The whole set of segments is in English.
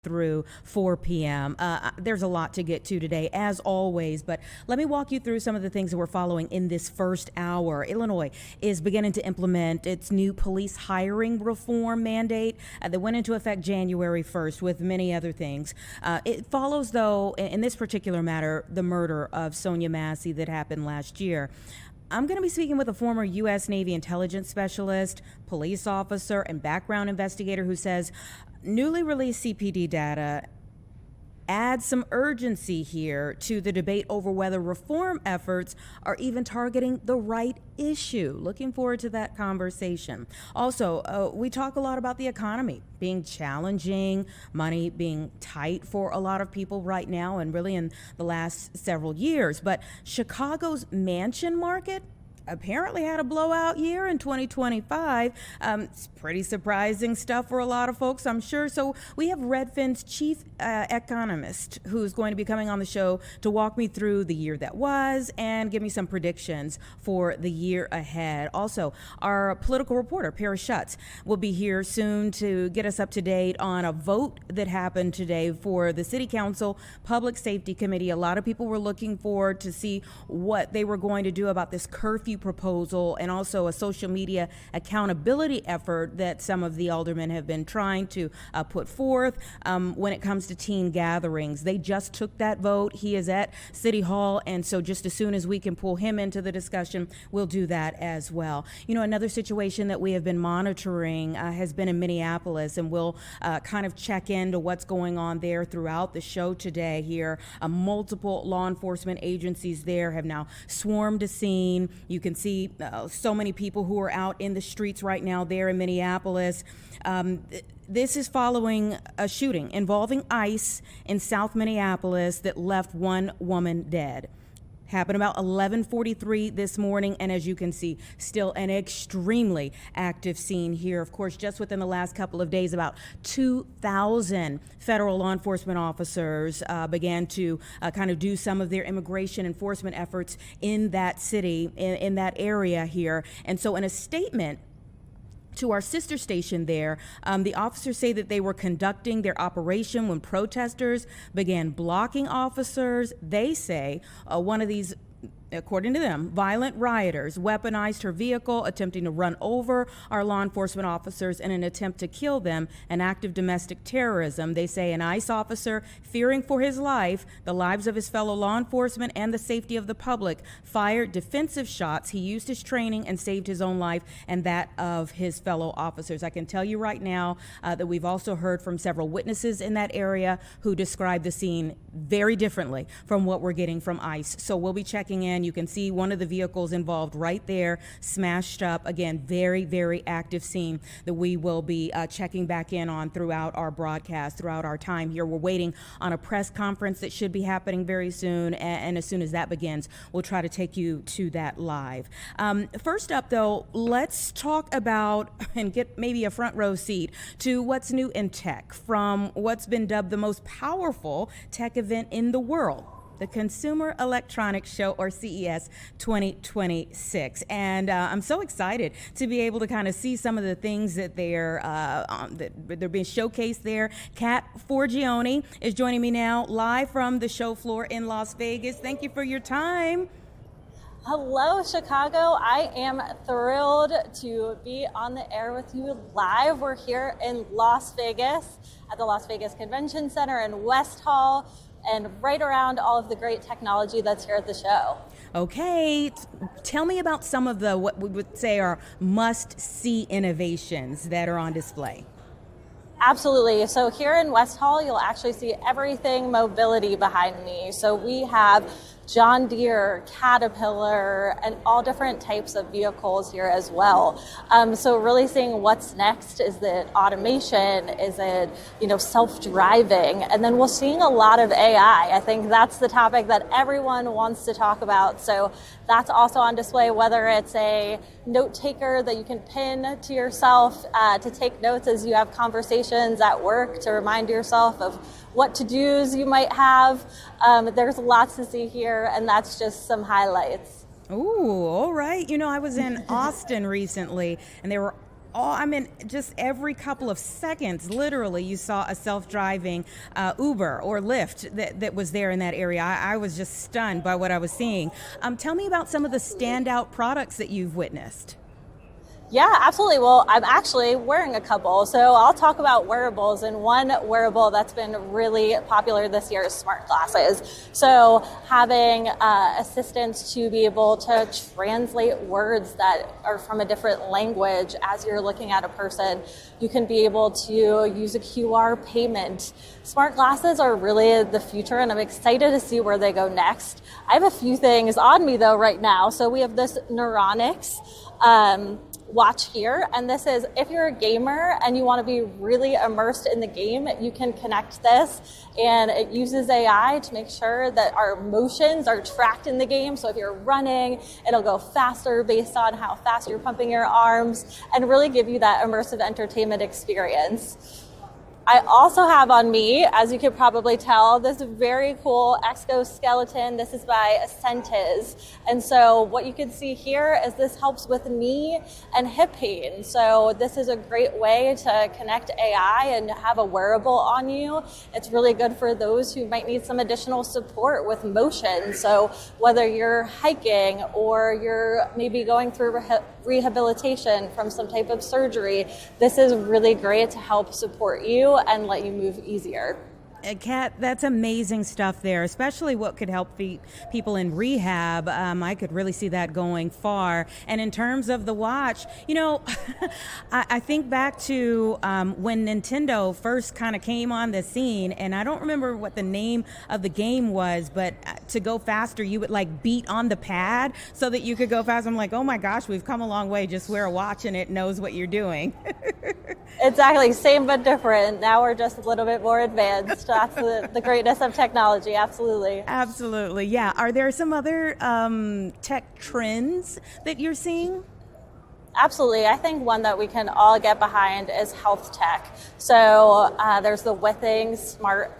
through 4 p.m. There's a lot to get to today, as always, but let me walk you through some of the things that we're following in this first hour. Illinois is beginning to implement its new police hiring reform mandate that went into effect January 1st, with many other things. It follows, though, in this particular matter, the murder of Sonia Massey that happened last year. I'm going to be speaking with a former U.S. Navy intelligence specialist, police officer, and background investigator who says newly released CPD data adds some urgency here to the debate over whether reform efforts are even targeting the right issue. Looking forward to that conversation. Also, we talk a lot about the economy being challenging, money being tight for a lot of people right now and really in the last several years. But Chicago's mansion market apparently had a blowout year in 2025. It's pretty surprising stuff for a lot of folks, I'm sure. So we have Redfin's chief economist who's going to be coming on the show to walk me through the year that was and give me some predictions for the year ahead. Also, our political reporter, Schutz, will be here soon to get us up to date on a vote that happened today for the City Council Public Safety Committee. A lot of people were looking forward to see what they were going to do about this curfew proposal and also a social media accountability effort that some of the aldermen have been trying to put forth when it comes to teen gatherings. They just took that vote. He is at City Hall, and so just as soon as we can pull him into the discussion, we'll do that as well. You know, another situation that we have been monitoring has been in Minneapolis, and we'll kind of check into what's going on there throughout the show today here. Multiple law enforcement agencies there have now swarmed a scene. You can see so many people who are out in the streets right now there in Minneapolis. This is following a shooting involving ICE in South Minneapolis that left one woman dead. Happened about 11:43 this morning, and as you can see, still an extremely active scene here. Of course, just within the last couple of days, about 2,000 federal law enforcement officers began to kind of do some of their immigration enforcement efforts in that city, in that area here. And so in a statement to our sister station there, the officers say that they were conducting their operation when protesters began blocking officers. They say one of these, according to them, violent rioters weaponized her vehicle, attempting to run over our law enforcement officers in an attempt to kill them, an act of domestic terrorism. They say an ICE officer, fearing for his life, the lives of his fellow law enforcement, and the safety of the public, fired defensive shots. He used his training and saved his own life and that of his fellow officers. I can tell you right now that we've also heard from several witnesses in that area who described the scene very differently from what we're getting from ICE. So we'll be checking in. You can see one of the vehicles involved right there, smashed up. Again, very, very active scene that we will be checking back in on throughout our broadcast, throughout our time here. We're waiting on a press conference that should be happening very soon, and as soon as that begins, we'll try to take you to that live. First up, though, let's talk about and get maybe a front row seat to what's new in tech, from what's been dubbed the most powerful tech event in the world, the Consumer Electronics Show, or CES 2026. And I'm so excited to be able to kind of see some of the things that they're being showcased there. Kat Forgione is joining me now live from the show floor in Las Vegas. Thank you for your time. Hello, Chicago. I am thrilled to be on the air with you live. We're here in Las Vegas at the Las Vegas Convention Center in West Hall, and right around all of the great technology that's here at the show. Okay, tell me about some of the, what we would say are must-see innovations that are on display. Absolutely. So here in West Hall, you'll actually see everything mobility behind me. So we have John Deere, Caterpillar, and all different types of vehicles here as well. So really seeing what's next. Is it automation? Is it, self-driving? And then we're seeing a lot of AI. I think that's the topic that everyone wants to talk about. So that's also on display, whether it's a note taker that you can pin to yourself to take notes as you have conversations at work, to remind yourself of what to-dos you might have. There's lots to see here, and that's just some highlights. Ooh, all right. I was in Austin recently, and there were just every couple of seconds, literally, you saw a self-driving Uber or Lyft that was there in that area. I was just stunned by what I was seeing. Tell me about some of the standout products that you've witnessed. Yeah, absolutely. Well, I'm actually wearing a couple. So I'll talk about wearables. And one wearable that's been really popular this year is smart glasses. So having assistants to be able to translate words that are from a different language as you're looking at a person. You can be able to use a QR payment. Smart glasses are really the future, and I'm excited to see where they go next. I have a few things on me, though, right now. So we have this Neuronics watch here, and this is if you're a gamer and you want to be really immersed in the game, you can connect this, and it uses AI to make sure that our motions are tracked in the game. So if you're running, it'll go faster based on how fast you're pumping your arms and really give you that immersive entertainment experience. I also have on me, as you could probably tell, this very cool exoskeleton. This is by Accentis. And so what you can see here is this helps with knee and hip pain. So this is a great way to connect AI and have a wearable on you. It's really good for those who might need some additional support with motion. So whether you're hiking or you're maybe going through rehabilitation from some type of surgery, this is really great to help support you and let you move easier. Kat, that's amazing stuff there, especially what could help people in rehab. I could really see that going far. And in terms of the watch, I think back to when Nintendo first kind of came on the scene, and I don't remember what the name of the game was, but to go faster, you would like beat on the pad so that you could go faster. I'm like, oh my gosh, we've come a long way. Just wear a watch and it knows what you're doing. Exactly, same but different. Now we're just a little bit more advanced. That's the greatness of technology, absolutely. Absolutely, yeah. Are there some other tech trends that you're seeing? Absolutely. I think one that we can all get behind is health tech. So there's the Withing smart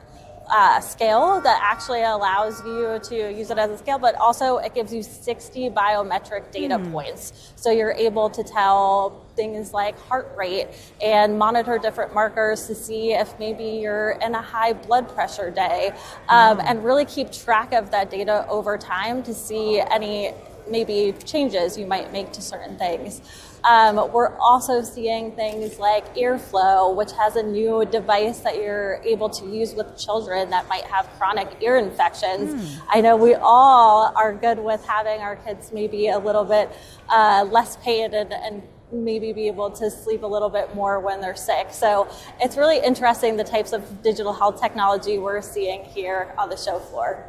scale that actually allows you to use it as a scale, but also it gives you 60 biometric data points. So you're able to tell things like heart rate and monitor different markers to see if maybe you're in a high blood pressure day, and really keep track of that data over time to see any maybe changes you might make to certain things. We're also seeing things like Earflow, which has a new device that you're able to use with children that might have chronic ear infections. I know we all are good with having our kids maybe a little bit less pain and maybe be able to sleep a little bit more when they're sick. So it's really interesting the types of digital health technology we're seeing here on the show floor.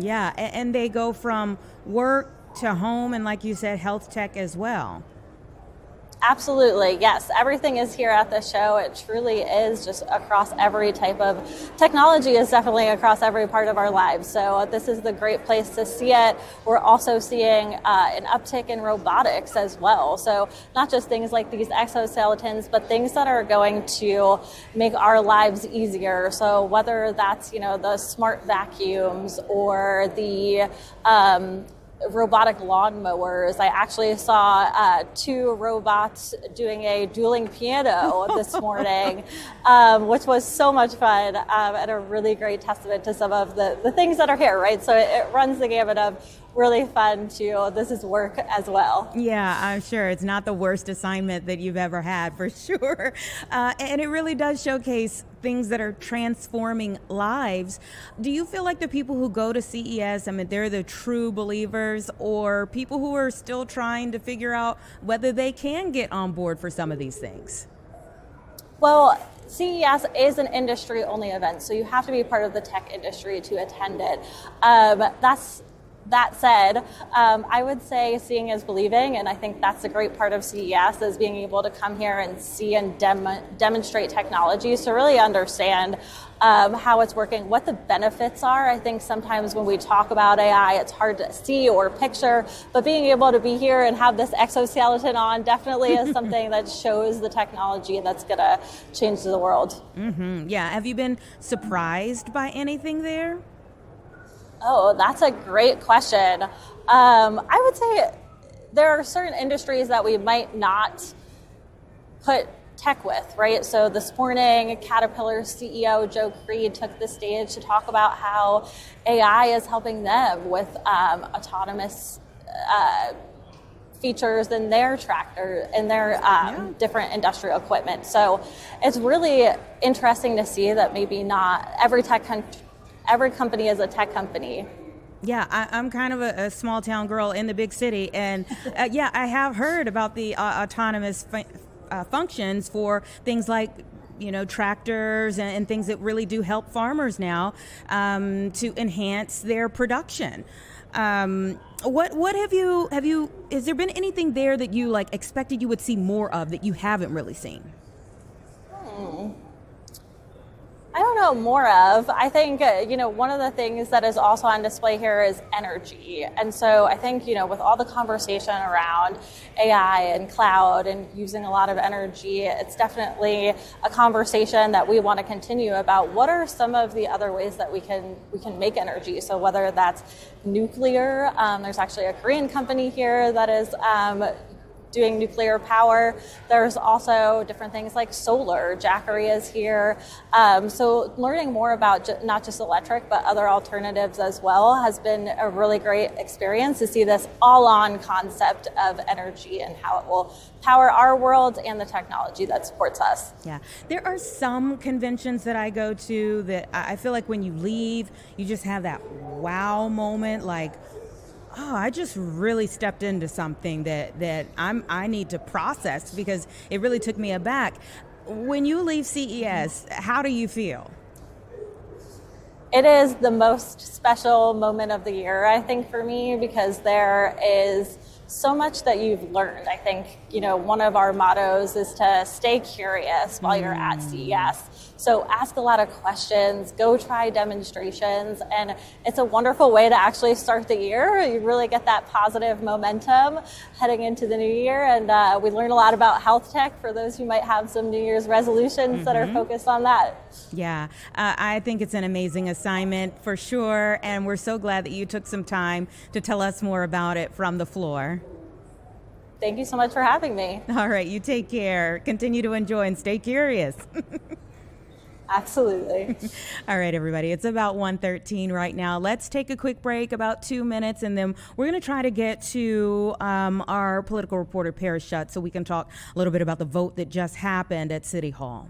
Yeah, and they go from work to home and, like you said, health tech as well. Absolutely, yes. Everything is here at the show. It truly is just across every type of technology is definitely across every part of our lives. So this is the great place to see it. We're also seeing an uptick in robotics as well. So not just things like these exoskeletons, but things that are going to make our lives easier. So whether that's, the smart vacuums or the robotic lawnmowers. I actually saw 2 robots doing a dueling piano this morning, which was so much fun and a really great testament to some of the things that are here, right? So it runs the gamut of really fun to this is work as well. Yeah, I'm sure it's not the worst assignment that you've ever had, for sure. And it really does showcase things that are transforming lives. Do you feel like the people who go to CES, they're the true believers, or people who are still trying to figure out whether they can get on board for some of these things? Well, CES is an industry-only event, so you have to be part of the tech industry to attend it. That said, I would say seeing is believing, and I think that's the great part of CES is being able to come here and see and demonstrate technology, so really understand how it's working, what the benefits are. I think sometimes when we talk about AI, it's hard to see or picture, but being able to be here and have this exoskeleton on definitely is something that shows the technology that's going to change the world. Yeah. Have you been surprised by anything there? Oh, that's a great question. I would say there are certain industries that we might not put tech with, right? So this morning, Caterpillar CEO Joe Creed took the stage to talk about how AI is helping them with autonomous features in their tractor and their different industrial equipment. So it's really interesting to see that maybe not every company is a tech company. Yeah, I'm kind of a small town girl in the big city, and yeah, I have heard about the autonomous functions for things like tractors and things that really do help farmers now to enhance their production. What have you has there been anything there that you like expected you would see more of that you haven't really seen? I don't know more of. I think, one of the things that is also on display here is energy. And so I think, with all the conversation around AI and cloud and using a lot of energy, it's definitely a conversation that we want to continue about what are some of the other ways that we can make energy. So whether that's nuclear, there's actually a Korean company here that is doing nuclear power. There's also different things like solar. Jackery is here. So learning more about not just electric, but other alternatives as well has been a really great experience to see this all-on concept of energy and how it will power our world and the technology that supports us. Yeah, there are some conventions that I go to that I feel like when you leave, you just have that wow moment, like, oh, I just really stepped into something that I need to process because it really took me aback. When you leave CES, how do you feel? It is the most special moment of the year, I think, for me, because there is so much that you've learned. I think, one of our mottos is to stay curious while you're at CES. So ask a lot of questions, go try demonstrations, and it's a wonderful way to actually start the year. You really get that positive momentum heading into the new year, and we learn a lot about health tech for those who might have some New Year's resolutions that are focused on that. Yeah, I think it's an amazing assignment for sure, and we're so glad that you took some time to tell us more about it from the floor. Thank you so much for having me. All right, you take care. Continue to enjoy and stay curious. Absolutely. All right, everybody. It's about 1:13 right now. Let's take a quick break, about 2 minutes, and then we're going to try to get to our political reporter, Paris Schutz, so we can talk a little bit about the vote that just happened at City Hall.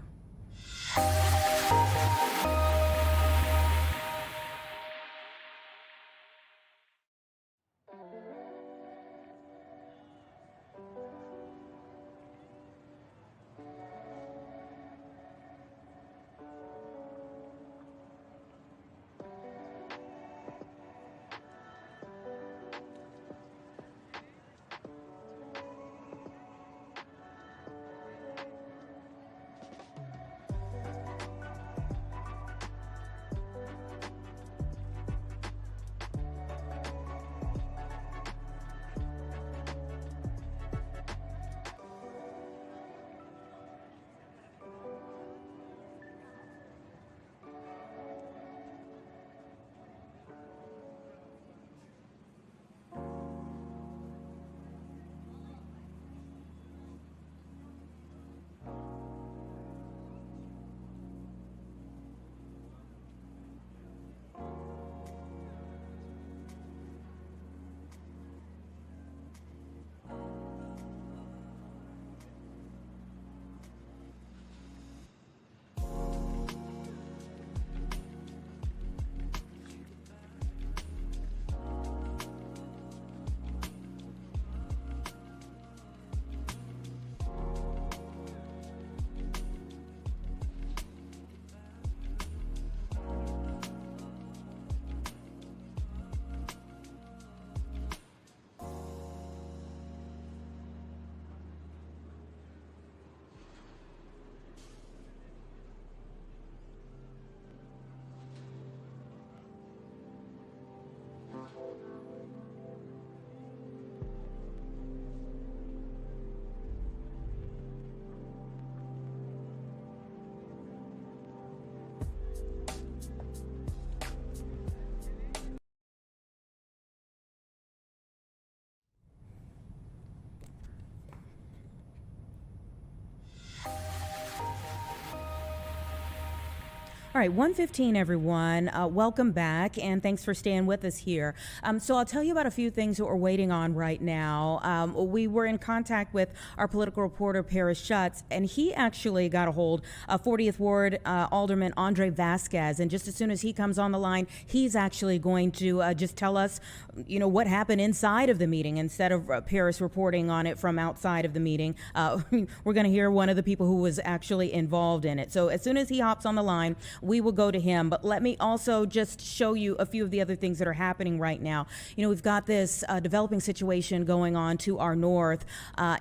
All right, 1:15, everyone. Welcome back, and thanks for staying with us here. So I'll tell you about a few things that we're waiting on right now. We were in contact with our political reporter, Paris Schutz, and he actually got a hold of 40th Ward Alderman Andre Vasquez. And just as soon as he comes on the line, he's actually going to just tell us, what happened inside of the meeting instead of Paris reporting on it from outside of the meeting. We're going to hear one of the people who was actually involved in it. So as soon as he hops on the line, we will go to him. But let me also just show you a few of the other things that are happening right now. We've got this developing situation going on to our north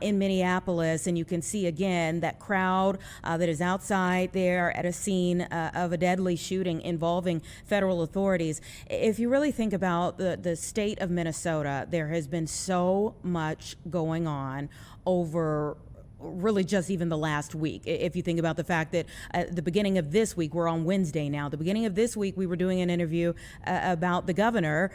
in Minneapolis, and you can see again that crowd that is outside there at a scene of a deadly shooting involving federal authorities. If you really think about the state of Minnesota, there has been so much going on over really just even the last week. If you think about the fact that at the beginning of this week, we're on Wednesday now, the beginning of this week, we were doing an interview about the governor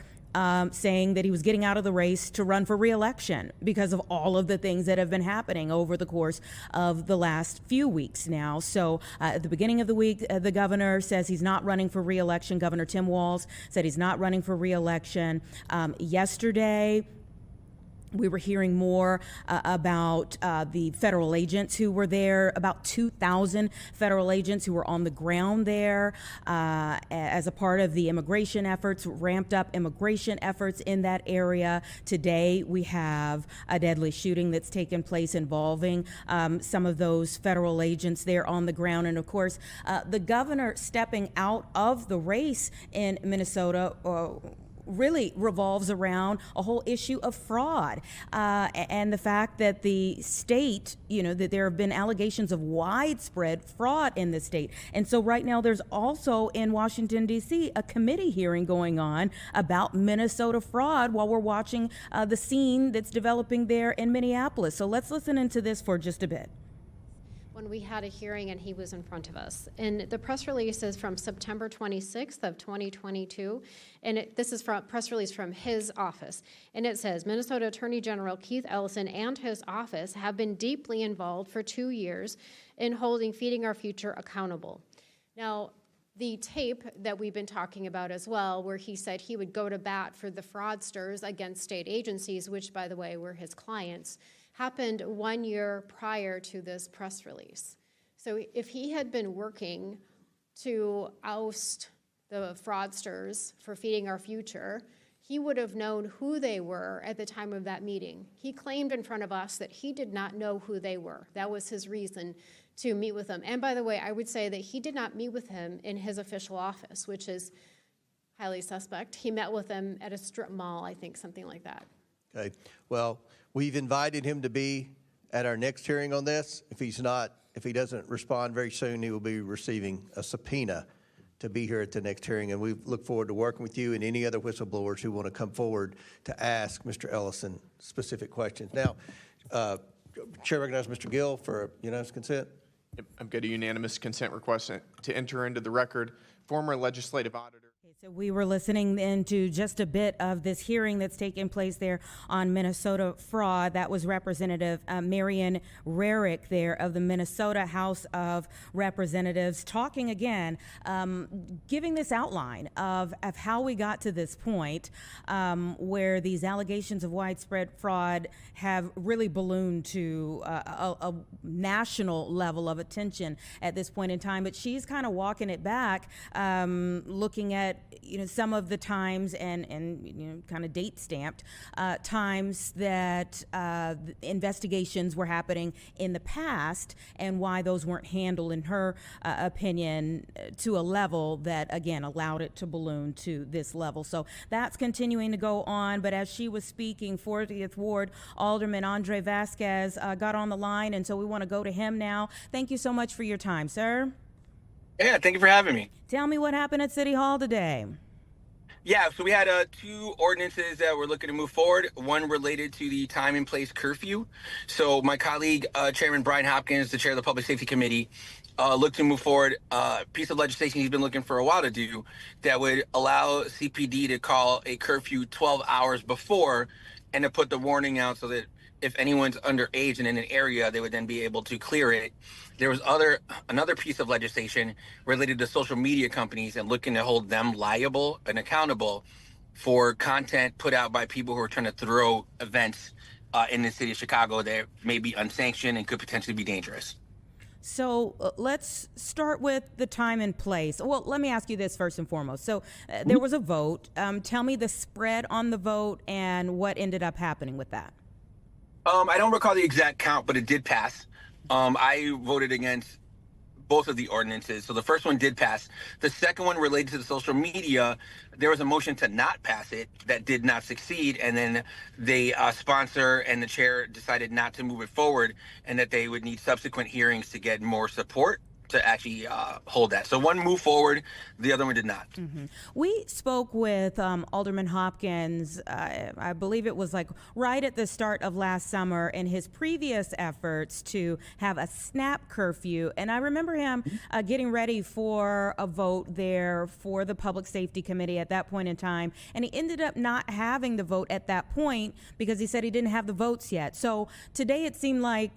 saying that he was getting out of the race to run for re-election because of all of the things that have been happening over the course of the last few weeks now. So at the beginning of the week, the governor says he's not running for re-election. Governor Tim Walz said he's not running for re-election. Yesterday, we were hearing more about the federal agents who were there, about 2,000 federal agents who were on the ground there as a part of the immigration efforts, ramped up immigration efforts in that area. Today, we have a deadly shooting that's taken place involving some of those federal agents there on the ground. And of course, the governor stepping out of the race in Minnesota really revolves around a whole issue of fraud and the fact that the state, that there have been allegations of widespread fraud in the state. And so right now there's also in Washington, D.C., a committee hearing going on about Minnesota fraud while we're watching the scene that's developing there in Minneapolis. So let's listen into this for just a bit. When we had a hearing and he was in front of us. And the press release is from September 26th of 2022. And this is from a press release from his office. And it says, Minnesota Attorney General Keith Ellison and his office have been deeply involved for 2 years in holding Feeding Our Future accountable. Now, the tape that we've been talking about as well, where he said he would go to bat for the fraudsters against state agencies, which, by the way, were his clients, happened 1 year prior to this press release. So if he had been working to oust the fraudsters for Feeding Our Future, he would have known who they were at the time of that meeting. He claimed in front of us that he did not know who they were. That was his reason to meet with them. And by the way, I would say that he did not meet with him in his official office, which is highly suspect. He met with them at a strip mall, I think, something like that. Okay. Well, we've invited him to be at our next hearing on this. If he doesn't respond very soon, he will be receiving a subpoena to be here at the next hearing. And we look forward to working with you and any other whistleblowers who want to come forward to ask Mr. Ellison specific questions. Now, Chair recognizes Mr. Gill for unanimous consent. I've got a unanimous consent request to enter into the record. Former legislative auditor. So we were listening into just a bit of this hearing that's taking place there on Minnesota fraud. That was Representative Marion Rarick there of the Minnesota House of Representatives talking again, giving this outline of how we got to this point where these allegations of widespread fraud have really ballooned to a national level of attention at this point in time. But she's kind of walking it back, looking at some of the times and kind of date stamped times that investigations were happening in the past and why those weren't handled, in her opinion, to a level that, again, allowed it to balloon to this level. So that's continuing to go on. But as she was speaking, 40th Ward Alderman Andre Vasquez got on the line, and so we want to go to him now. Thank you so much for your time, sir. Yeah, thank you for having me. Tell me what happened at City Hall today. Yeah, so we had two ordinances that we're looking to move forward. One related to the time and place curfew. So my colleague, Chairman Brian Hopkins, the chair of the Public Safety Committee, looked to move forward a piece of legislation he's been looking for a while to do that would allow CPD to call a curfew 12 hours before and to put the warning out so that if anyone's underage and in an area, they would then be able to clear it. There was another piece of legislation related to social media companies and looking to hold them liable and accountable for content put out by people who are trying to throw events in the city of Chicago that may be unsanctioned and could potentially be dangerous. So let's start with the time and place. Well, let me ask you this first and foremost. So there was a vote. Tell me the spread on the vote and what ended up happening with that. I don't recall the exact count, but it did pass. I voted against both of the ordinances. So the first one did pass. The second one related to the social media, there was a motion to not pass it that did not succeed. And then the sponsor and the chair decided not to move it forward and that they would need subsequent hearings to get more support to actually hold that. So one moved forward, the other one did not. Mm-hmm. We spoke with Alderman Hopkins, I believe it was like right at the start of last summer, in his previous efforts to have a snap curfew. And I remember him getting ready for a vote there for the Public Safety Committee at that point in time. And he ended up not having the vote at that point because he said he didn't have the votes yet. So today it seemed like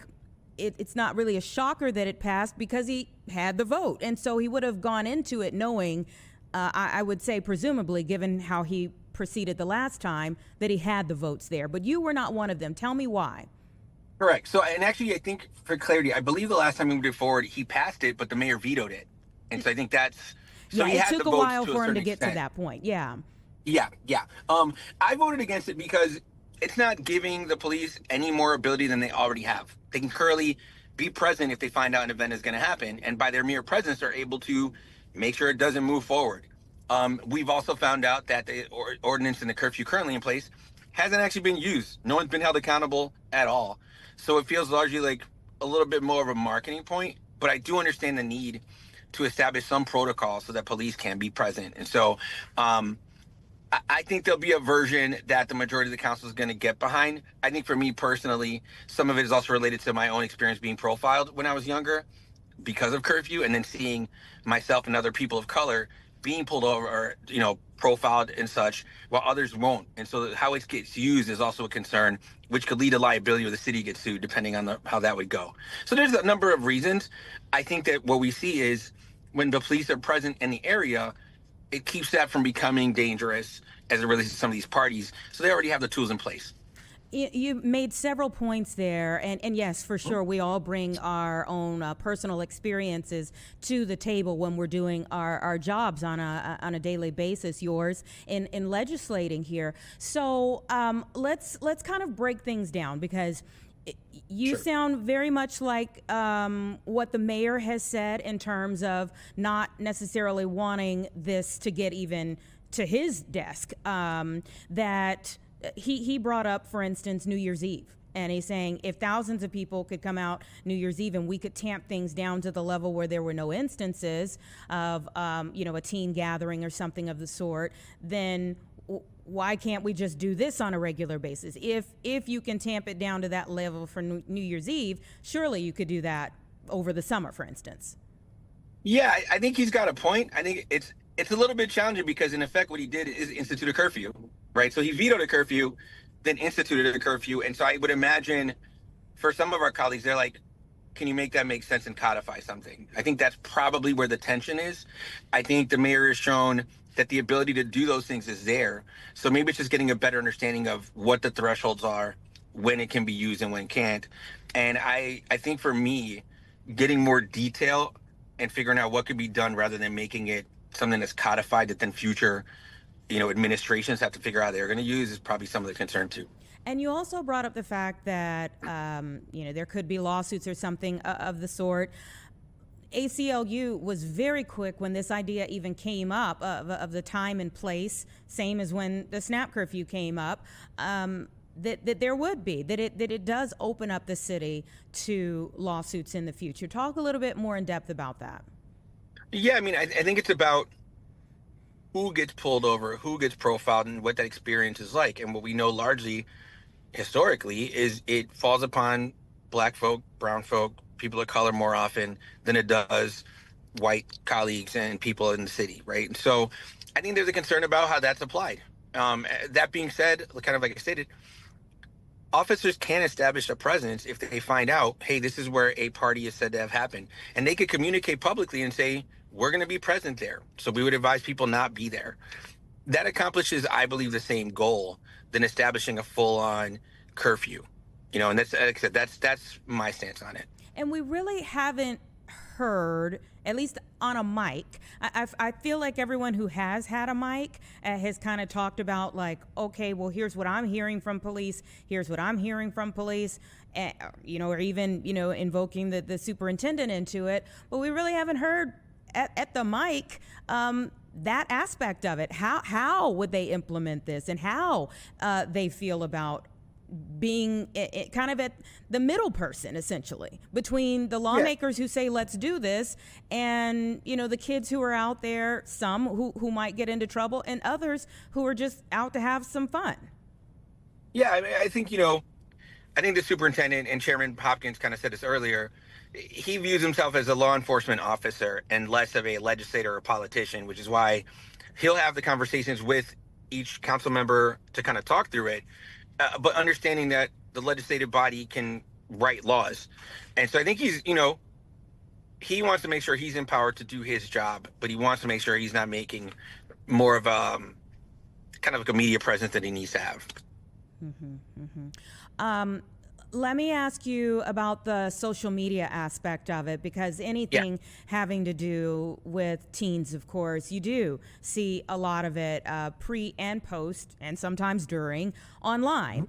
it's not really a shocker that it passed because he had the vote. And so he would have gone into it knowing, I would say presumably, given how he proceeded the last time, that he had the votes there. But you were not one of them. Tell me why. Correct. So, and actually, I think for clarity, I believe the last time we moved it forward, he passed it, but the mayor vetoed it. And so I think that's... So yeah, he it had took the a votes while to for a him to certain get extent. to that point. Yeah. Yeah. I voted against it because it's not giving the police any more ability than they already have. They can currently be present if they find out an event is going to happen, and by their mere presence are able to make sure it doesn't move forward. We've also found out that the ordinance and the curfew currently in place hasn't actually been used. No one's been held accountable at all. So it feels largely like a little bit more of a marketing point, but I do understand the need to establish some protocol so that police can be present. And so I think there'll be a version that the majority of the council is going to get behind. I think for me personally, some of it is also related to my own experience being profiled when I was younger because of curfew, and then seeing myself and other people of color being pulled over or, profiled and such, while others won't. And so how it gets used is also a concern, which could lead to liability or the city gets sued, depending on how that would go. So there's a number of reasons. I think that what we see is when the police are present in the area, it keeps that from becoming dangerous as it relates to some of these parties. So they already have the tools in place. You made several points there, and yes, for sure, we all bring our own personal experiences to the table when we're doing our jobs on a daily basis. Yours in legislating here. So let's kind of break things down, because you sound very much like what the mayor has said in terms of not necessarily wanting this to get even to his desk. That he brought up, for instance, New Year's Eve. And he's saying if thousands of people could come out New Year's Eve and we could tamp things down to the level where there were no instances of, a teen gathering or something of the sort, then why can't we just do this on a regular basis? If you can tamp it down to that level for New Year's Eve, surely you could do that over the summer, for instance. Yeah, I think he's got a point. I think it's a little bit challenging because, in effect, what he did is institute a curfew, right? So he vetoed a curfew, then instituted a curfew. And so I would imagine for some of our colleagues, they're like, can you make that make sense and codify something? I think that's probably where the tension is. I think the mayor has shown that the ability to do those things is there. So maybe it's just getting a better understanding of what the thresholds are, when it can be used and when it can't. And I think for me, getting more detail and figuring out what could be done rather than making it something that's codified that then future, administrations have to figure out they're going to use is probably some of the concern too. And you also brought up the fact that, there could be lawsuits or something of the sort. ACLU was very quick when this idea even came up of the time and place, same as when the snap curfew came up, that there would be, that it does open up the city to lawsuits in the future. Talk a little bit more in depth about that. Yeah, I think it's about who gets pulled over, who gets profiled, and what that experience is like. And what we know largely historically is it falls upon Black folk, brown folk, people of color more often than it does white colleagues and people in the city, right? And so I think there's a concern about how that's applied. That being said, kind of like I stated, officers can establish a presence if they find out, hey, this is where a party is said to have happened. And they could communicate publicly and say, we're going to be present there. So we would advise people not be there. That accomplishes, I believe, the same goal than establishing a full-on curfew. And that's, like I said, that's my stance on it. And we really haven't heard, at least on a mic, I feel like everyone who has had a mic has kind of talked about like, okay, well, here's what I'm hearing from police. Here's what I'm hearing from police, or even, invoking the superintendent into it. But we really haven't heard at the mic that aspect of it. How would they implement this, and how they feel about being kind of at the middle person, essentially, between the lawmakers who say, let's do this, and, the kids who are out there, some who might get into trouble, and others who are just out to have some fun. Yeah, I mean, I think the superintendent and Chairman Hopkins kind of said this earlier. He views himself as a law enforcement officer and less of a legislator or politician, which is why he'll have the conversations with each council member to kind of talk through it. But understanding that the legislative body can write laws. And so I think he wants to make sure he's empowered to do his job, but he wants to make sure he's not making more of a kind of like a media presence that he needs to have. Let me ask you about the social media aspect of it, because anything having to do with teens, of course, you do see a lot of it pre and post, and sometimes during, online.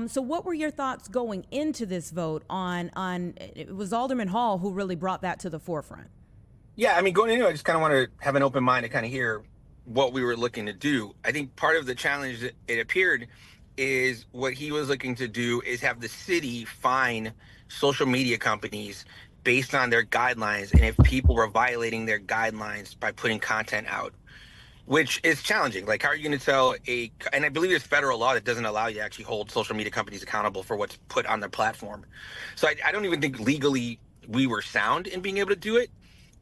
So what were your thoughts going into this vote on it was Alderman Hall who really brought that to the forefront? Yeah, I mean, going into it, I just kind of want to have an open mind to kind of hear what we were looking to do. I think part of the challenge that it appeared is what he was looking to do is have the city fine social media companies based on their guidelines, and if people were violating their guidelines by putting content out, which is challenging. Like, how are you going to tell and I believe there's federal law that doesn't allow you to actually hold social media companies accountable for what's put on their platform. So I don't even think legally we were sound in being able to do it.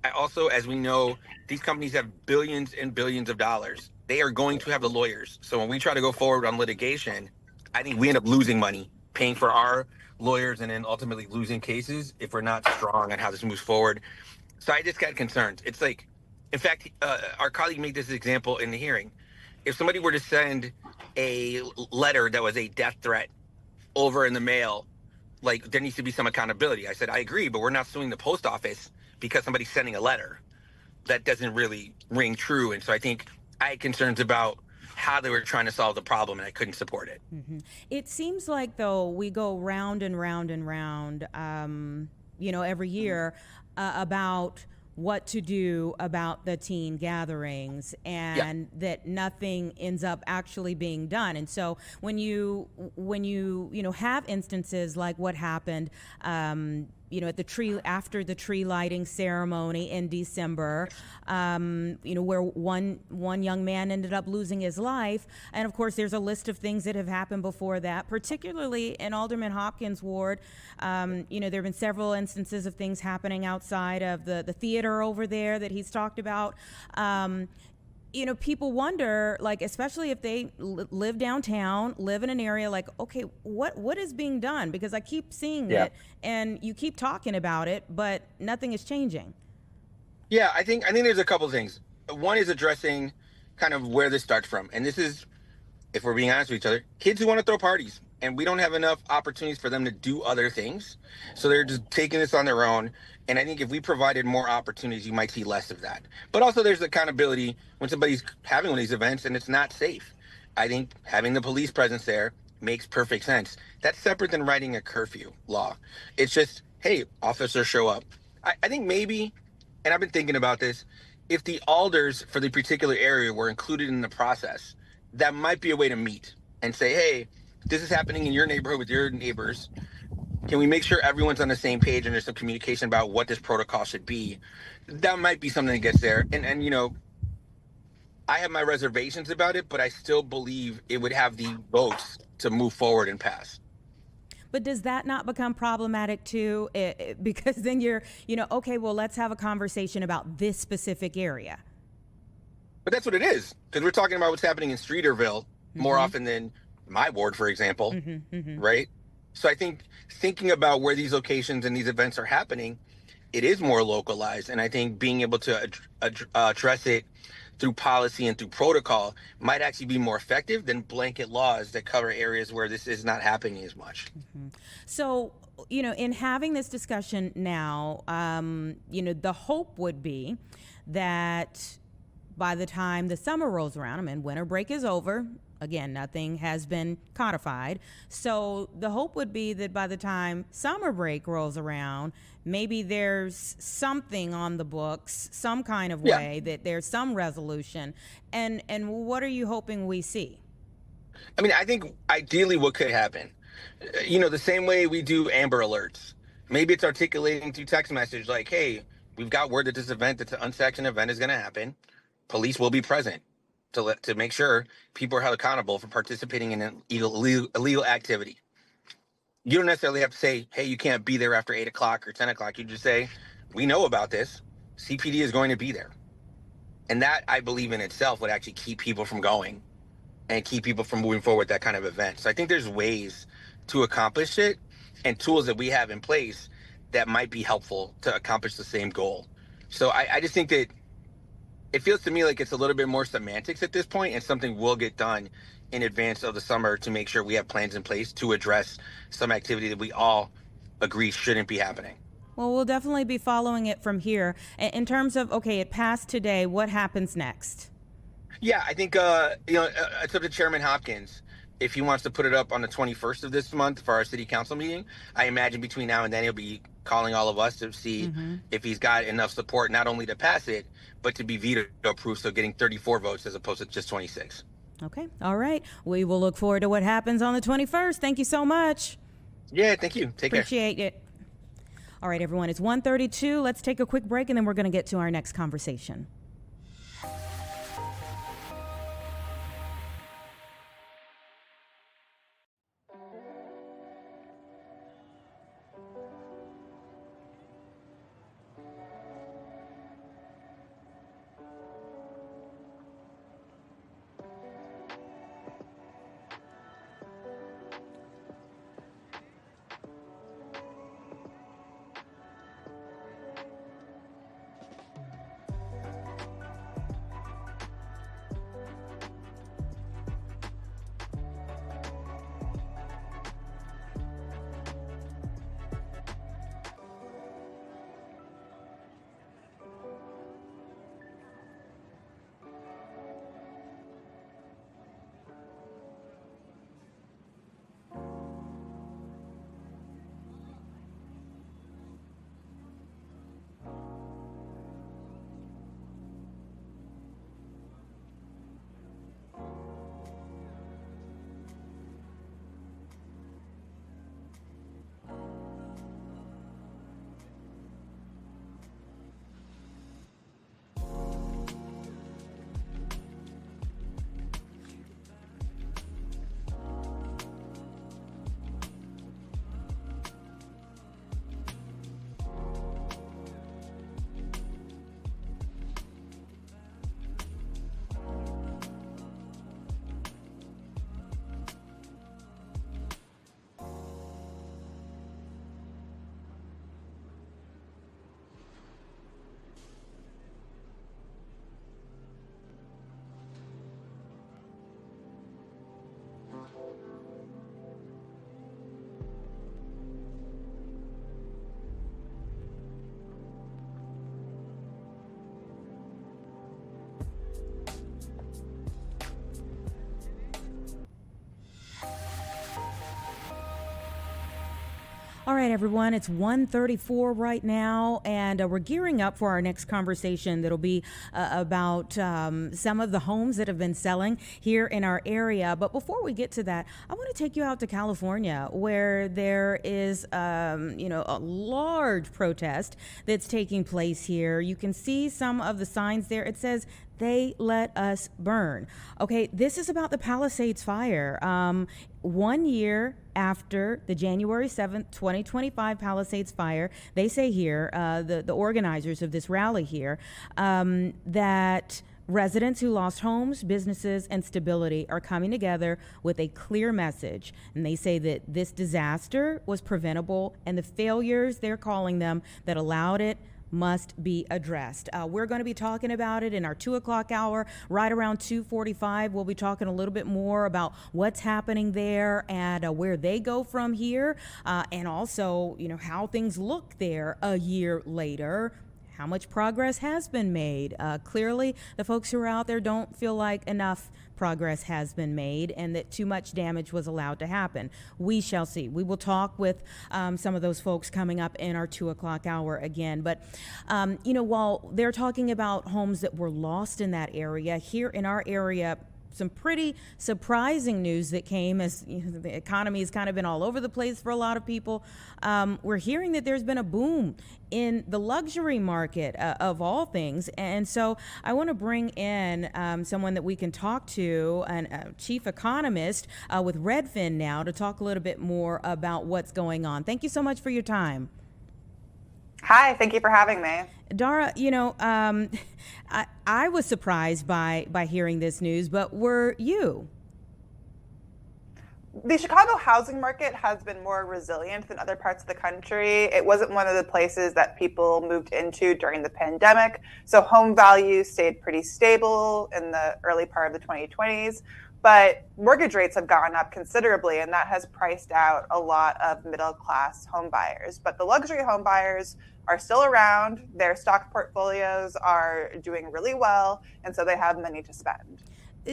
I also, as we know, these companies have billions and billions of dollars. They are going to have the lawyers. So when we try to go forward on litigation, I think we end up losing money, paying for our lawyers, and then ultimately losing cases if we're not strong on how this moves forward. So I just got concerned. It's like, in fact, our colleague made this example in the hearing. If somebody were to send a letter that was a death threat over in the mail, like, there needs to be some accountability. I said, I agree, but we're not suing the post office because somebody's sending a letter. That doesn't really ring true. And so I think I had concerns about how they were trying to solve the problem, and I couldn't support it. It seems like, though, we go round and round and round, every year about what to do about the teen gatherings, and that nothing ends up actually being done. And so when you have instances like what happened at the tree, after the tree lighting ceremony in December, where one young man ended up losing his life. And of course, there's a list of things that have happened before that, particularly in Alderman Hopkins' ward. There have been several instances of things happening outside of the theater over there that he's talked about. People wonder, like, especially if they live downtown, live in an area, like, okay, what is being done? Because I keep seeing it, and you keep talking about it, but nothing is changing. Yeah, I think there's a couple of things. One is addressing kind of where this starts from. And this is, if we're being honest with each other, kids who want to throw parties. And we don't have enough opportunities for them to do other things. So they're just taking this on their own. And I think if we provided more opportunities, you might see less of that. But also there's accountability when somebody's having one of these events and it's not safe. I think having the police presence there makes perfect sense. That's separate than writing a curfew law. It's just, hey, officers show up. I think maybe, and I've been thinking about this, if the alders for the particular area were included in the process, that might be a way to meet and say, hey, this is happening in your neighborhood with your neighbors. Can we make sure everyone's on the same page and there's some communication about what this protocol should be? That might be something that gets there. And I have my reservations about it, but I still believe it would have the votes to move forward and pass. But does that not become problematic too? Because then you're, okay, well, let's have a conversation about this specific area. But that's what it is, because we're talking about what's happening in Streeterville more often than my ward, for example, right? So I think thinking about where these locations and these events are happening, it is more localized. And I think being able to address it through policy and through protocol might actually be more effective than blanket laws that cover areas where this is not happening as much. So, in having this discussion now, the hope would be that by the time the summer rolls around, winter break is over. Again, nothing has been codified. So the hope would be that by the time summer break rolls around, maybe there's something on the books, some kind of way that there's some resolution. And what are you hoping we see? I think ideally what could happen, the same way we do Amber Alerts, maybe it's articulating through text message like, hey, we've got word that this event, that's an unsanctioned event, is going to happen. Police will be present to make sure people are held accountable for participating in an illegal activity. You don't necessarily have to say, hey, you can't be there after 8 o'clock or 10 o'clock. You just say, we know about this. CPD is going to be there. And that, I believe in itself, would actually keep people from going and keep people from moving forward with that kind of event. So I think there's ways to accomplish it and tools that we have in place that might be helpful to accomplish the same goal. So I just think that it feels to me like it's a little bit more semantics at this point, and something will get done in advance of the summer to make sure we have plans in place to address some activity that we all agree shouldn't be happening. Well, we'll definitely be following it from here. In terms of, okay, it passed today, what happens next? Yeah, I think, it's up to Chairman Hopkins. If he wants to put it up on the 21st of this month for our city council meeting, I imagine between now and then he'll be calling all of us to see if he's got enough support, not only to pass it, but to be veto-proof, so getting 34 votes as opposed to just 26. Okay. All right. We will look forward to what happens on the 21st. Thank you so much. Yeah, thank you. Take care. Appreciate it. All right, everyone. It's 1:32. Let's take a quick break, and then we're going to get to our next conversation. All right, everyone, it's 1:34 right now, and we're gearing up for our next conversation that'll be about some of the homes that have been selling here in our area. But before we get to that, I want to take you out to California, where there is, a large protest that's taking place here. You can see some of the signs there. It says, "They let us burn." Okay, this is about the Palisades fire. 1 year after the January 7th, 2025 Palisades fire, they say here, the organizers of this rally here, that Residents who lost homes, businesses, and stability are coming together with a clear message. And they say that this disaster was preventable, and the failures, they're calling them, that allowed it must be addressed. We're going to be talking about it in our 2 o'clock hour. Right around 2:45, we'll be talking a little bit more about what's happening there and where they go from here, and also, how things look there a year later. How much progress has been made? Clearly, the folks who are out there don't feel like enough progress has been made and that too much damage was allowed to happen. We shall see. We will talk with some of those folks coming up in our 2 o'clock hour again. But, while they're talking about homes that were lost in that area, here in our area, some pretty surprising news that came as the economy has kind of been all over the place for a lot of people. We're hearing that there's been a boom in the luxury market of all things. And so I want to bring in someone that we can talk to, a chief economist with Redfin now, to talk a little bit more about what's going on. Thank you so much for your time. Hi, thank you for having me. Dara, I was surprised by hearing this news, but were you? The Chicago housing market has been more resilient than other parts of the country. It wasn't one of the places that people moved into during the pandemic, so home values stayed pretty stable in the early part of the 2020s. But mortgage rates have gone up considerably, and that has priced out a lot of middle-class home buyers. But the luxury home buyers are still around. Their stock portfolios are doing really well, and so they have money to spend.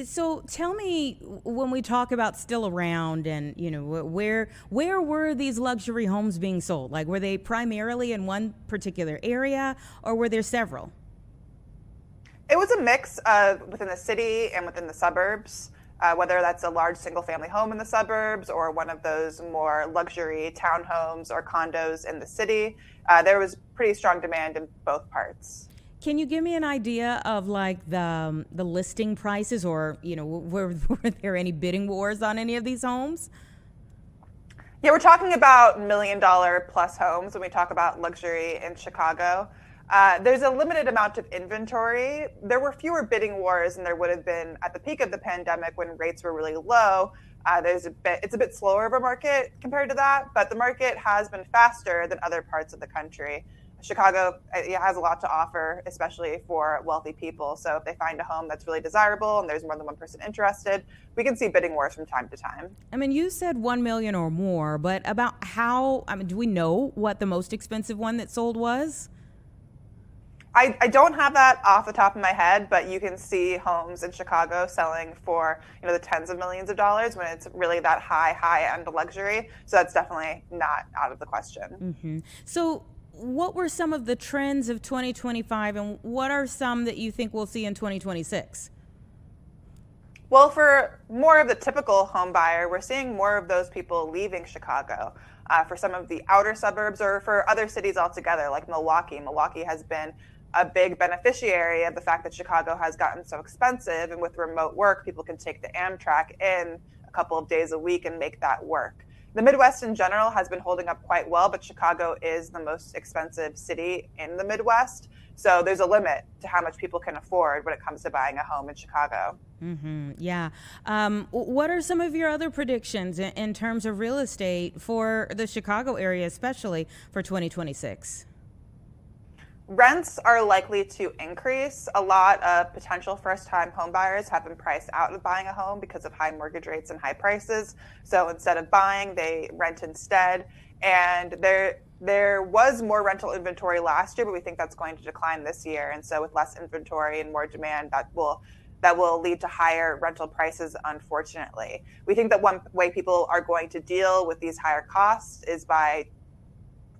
So tell me, when we talk about still around, and where were these luxury homes being sold? Like, were they primarily in one particular area, or were there several? It was a mix within the city and within the suburbs. Whether that's a large single-family home in the suburbs or one of those more luxury townhomes or condos in the city, there was pretty strong demand in both parts. Can you give me an idea of like the listing prices, or were there any bidding wars on any of these homes? Yeah, we're talking about $1 million plus homes when we talk about luxury in Chicago. There's a limited amount of inventory. There were fewer bidding wars than there would have been at the peak of the pandemic when rates were really low. It's a bit slower of a market compared to that, but the market has been faster than other parts of the country. Chicago has a lot to offer, especially for wealthy people. So if they find a home that's really desirable and there's more than one person interested, we can see bidding wars from time to time. I mean, you said 1 million or more, but about do we know what the most expensive one that sold was? I don't have that off the top of my head, but you can see homes in Chicago selling for the tens of millions of dollars when it's really that high-end luxury. So that's definitely not out of the question. Mm-hmm. So what were some of the trends of 2025, and what are some that you think we'll see in 2026? Well, for more of the typical home buyer, we're seeing more of those people leaving Chicago. For some of the outer suburbs, or for other cities altogether, like Milwaukee. Milwaukee has been a big beneficiary of the fact that Chicago has gotten so expensive, and with remote work, people can take the Amtrak in a couple of days a week and make that work. The Midwest in general has been holding up quite well, but Chicago is the most expensive city in the Midwest. So there's a limit to how much people can afford when it comes to buying a home in Chicago. Mm-hmm. Yeah. What are some of your other predictions in terms of real estate for the Chicago area, especially for 2026? Rents are likely to increase. A lot of potential first-time homebuyers have been priced out of buying a home because of high mortgage rates and high prices. So instead of buying, they rent instead. And there was more rental inventory last year, but we think that's going to decline this year. And so with less inventory and more demand, that will lead to higher rental prices, unfortunately. We think that one way people are going to deal with these higher costs is by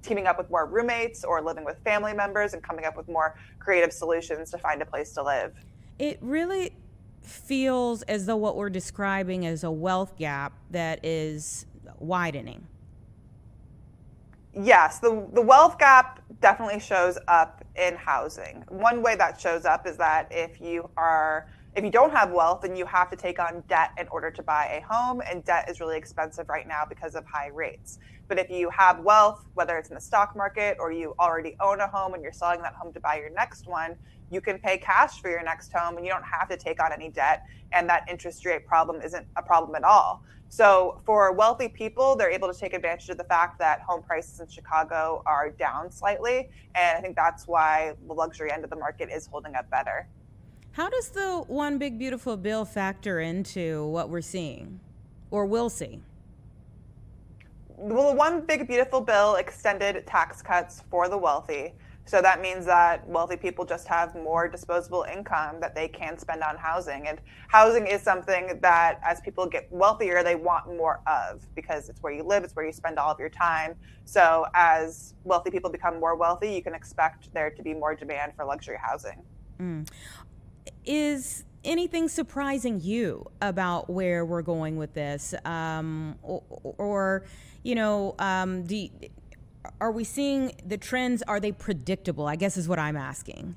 teaming up with more roommates or living with family members and coming up with more creative solutions to find a place to live. It really feels as though what we're describing is a wealth gap that is widening. Yes, the wealth gap definitely shows up in housing. One way that shows up is that if If you don't have wealth, then you have to take on debt in order to buy a home, and debt is really expensive right now because of high rates. But if you have wealth, whether it's in the stock market or you already own a home and you're selling that home to buy your next one, you can pay cash for your next home and you don't have to take on any debt. And that interest rate problem isn't a problem at all. So for wealthy people, they're able to take advantage of the fact that home prices in Chicago are down slightly. And I think that's why the luxury end of the market is holding up better. How does the One Big Beautiful Bill factor into what we're seeing or will see? Well, the One Big Beautiful Bill extended tax cuts for the wealthy. So that means that wealthy people just have more disposable income that they can spend on housing. And housing is something that as people get wealthier, they want more of because it's where you live, it's where you spend all of your time. So as wealthy people become more wealthy, you can expect there to be more demand for luxury housing. Is anything surprising you about where we're going with this? Are we seeing the trends? Are they predictable? I guess is what I'm asking.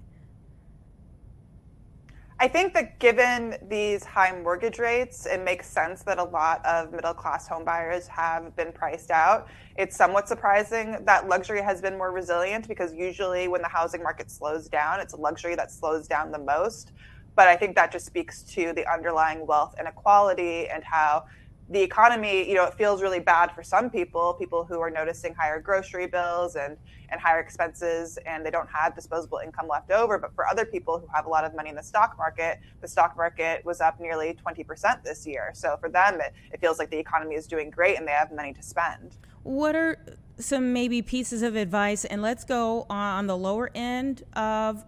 I think that given these high mortgage rates, it makes sense that a lot of middle-class home buyers have been priced out. It's somewhat surprising that luxury has been more resilient because usually when the housing market slows down, it's luxury that slows down the most. But I think that just speaks to the underlying wealth inequality and how the economy, it feels really bad for some people who are noticing higher grocery bills and higher expenses, and they don't have disposable income left over. But for other people who have a lot of money in the stock market was up nearly 20% this year. So for them, it feels like the economy is doing great and they have money to spend. What are some maybe pieces of advice, and let's go on the lower end of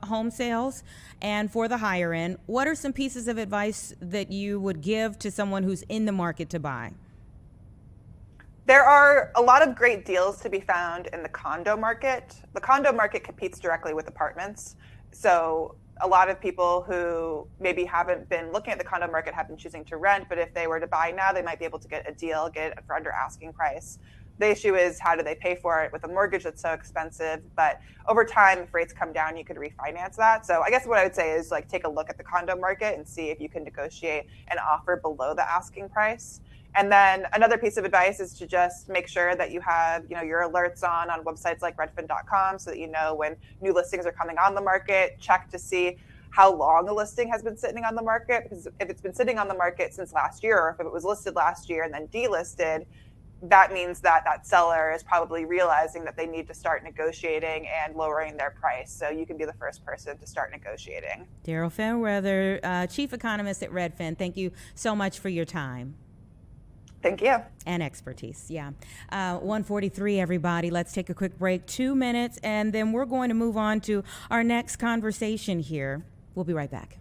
home sales and for the higher end, what are some pieces of advice that you would give to someone who's in the market to buy? There are a lot of great deals to be found in the condo market. The condo market competes directly with apartments. So a lot of people who maybe haven't been looking at the condo market have been choosing to rent, but if they were to buy now, they might be able to get a deal, get it for under asking price. The issue is how do they pay for it with a mortgage that's so expensive? But over time, if rates come down, you could refinance that. So I guess what I would say is take a look at the condo market and see if you can negotiate an offer below the asking price. And then another piece of advice is to just make sure that you have, your alerts on websites like redfin.com so that you know when new listings are coming on the market. Check to see how long a listing has been sitting on the market, because if it's been sitting on the market since last year, or if it was listed last year and then delisted, that means that seller is probably realizing that they need to start negotiating and lowering their price. So you can be the first person to start negotiating. Daryl Fairweather, Chief Economist at Redfin, thank you so much for your time. Thank you. And expertise, yeah. 1:43, everybody. Let's take a quick break, 2 minutes, and then we're going to move on to our next conversation here. We'll be right back.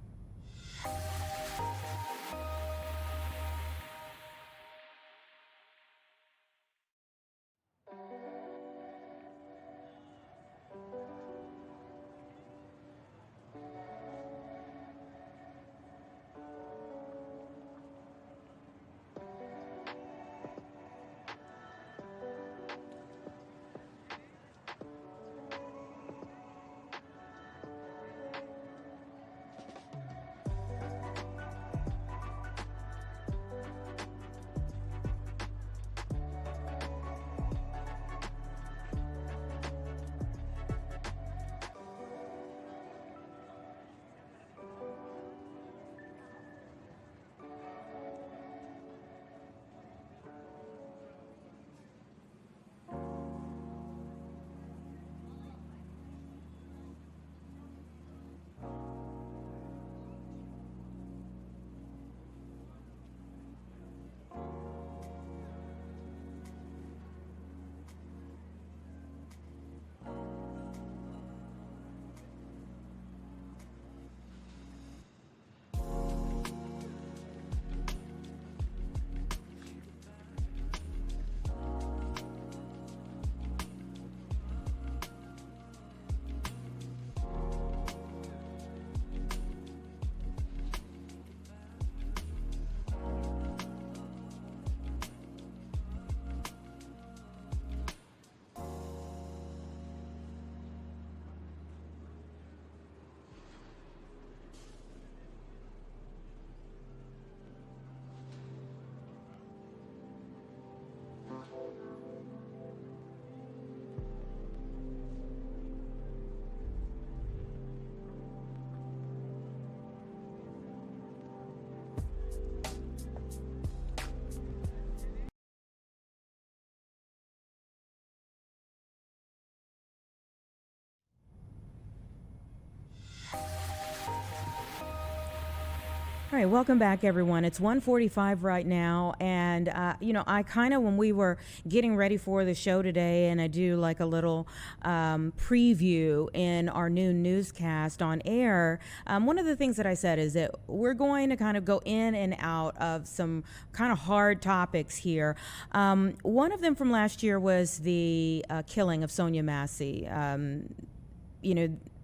All right, welcome back, everyone. It's 1:45 right now, and I kind of, when we were getting ready for the show today, and I do like a little preview in our noon newscast on air. One of the things that I said is that we're going to kind of go in and out of some kind of hard topics here. One of them from last year was the killing of Sonia Massey.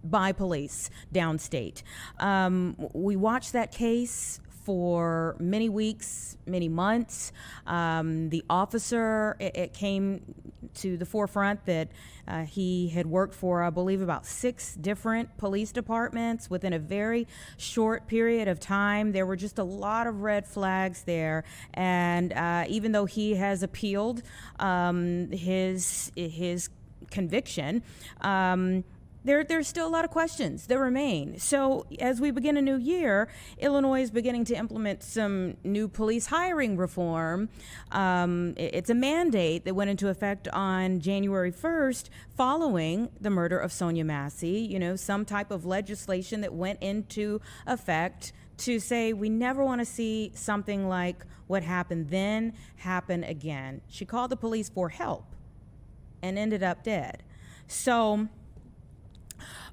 By police downstate. We watched that case for many weeks, many months. The officer, it came to the forefront that he had worked for, I believe, about 6 different police departments within a very short period of time. There were just a lot of red flags there. And even though he has appealed his conviction, there's still a lot of questions that remain. So as we begin a new year, Illinois is beginning to implement some new police hiring reform. It's a mandate that went into effect on January 1st following the murder of Sonia Massey. Some type of legislation that went into effect to say we never want to see something like what happened then happen again. She called the police for help and ended up dead. So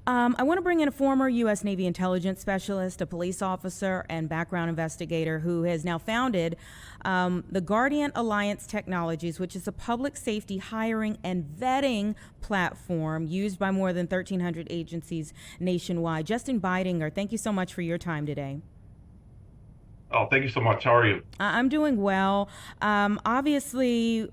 I want to bring in a former U.S. Navy intelligence specialist, a police officer, and background investigator who has now founded the Guardian Alliance Technologies, which is a public safety hiring and vetting platform used by more than 1,300 agencies nationwide. Justin Bidinger, thank you so much for your time today. Oh, thank you so much. How are you? I'm doing well. Obviously,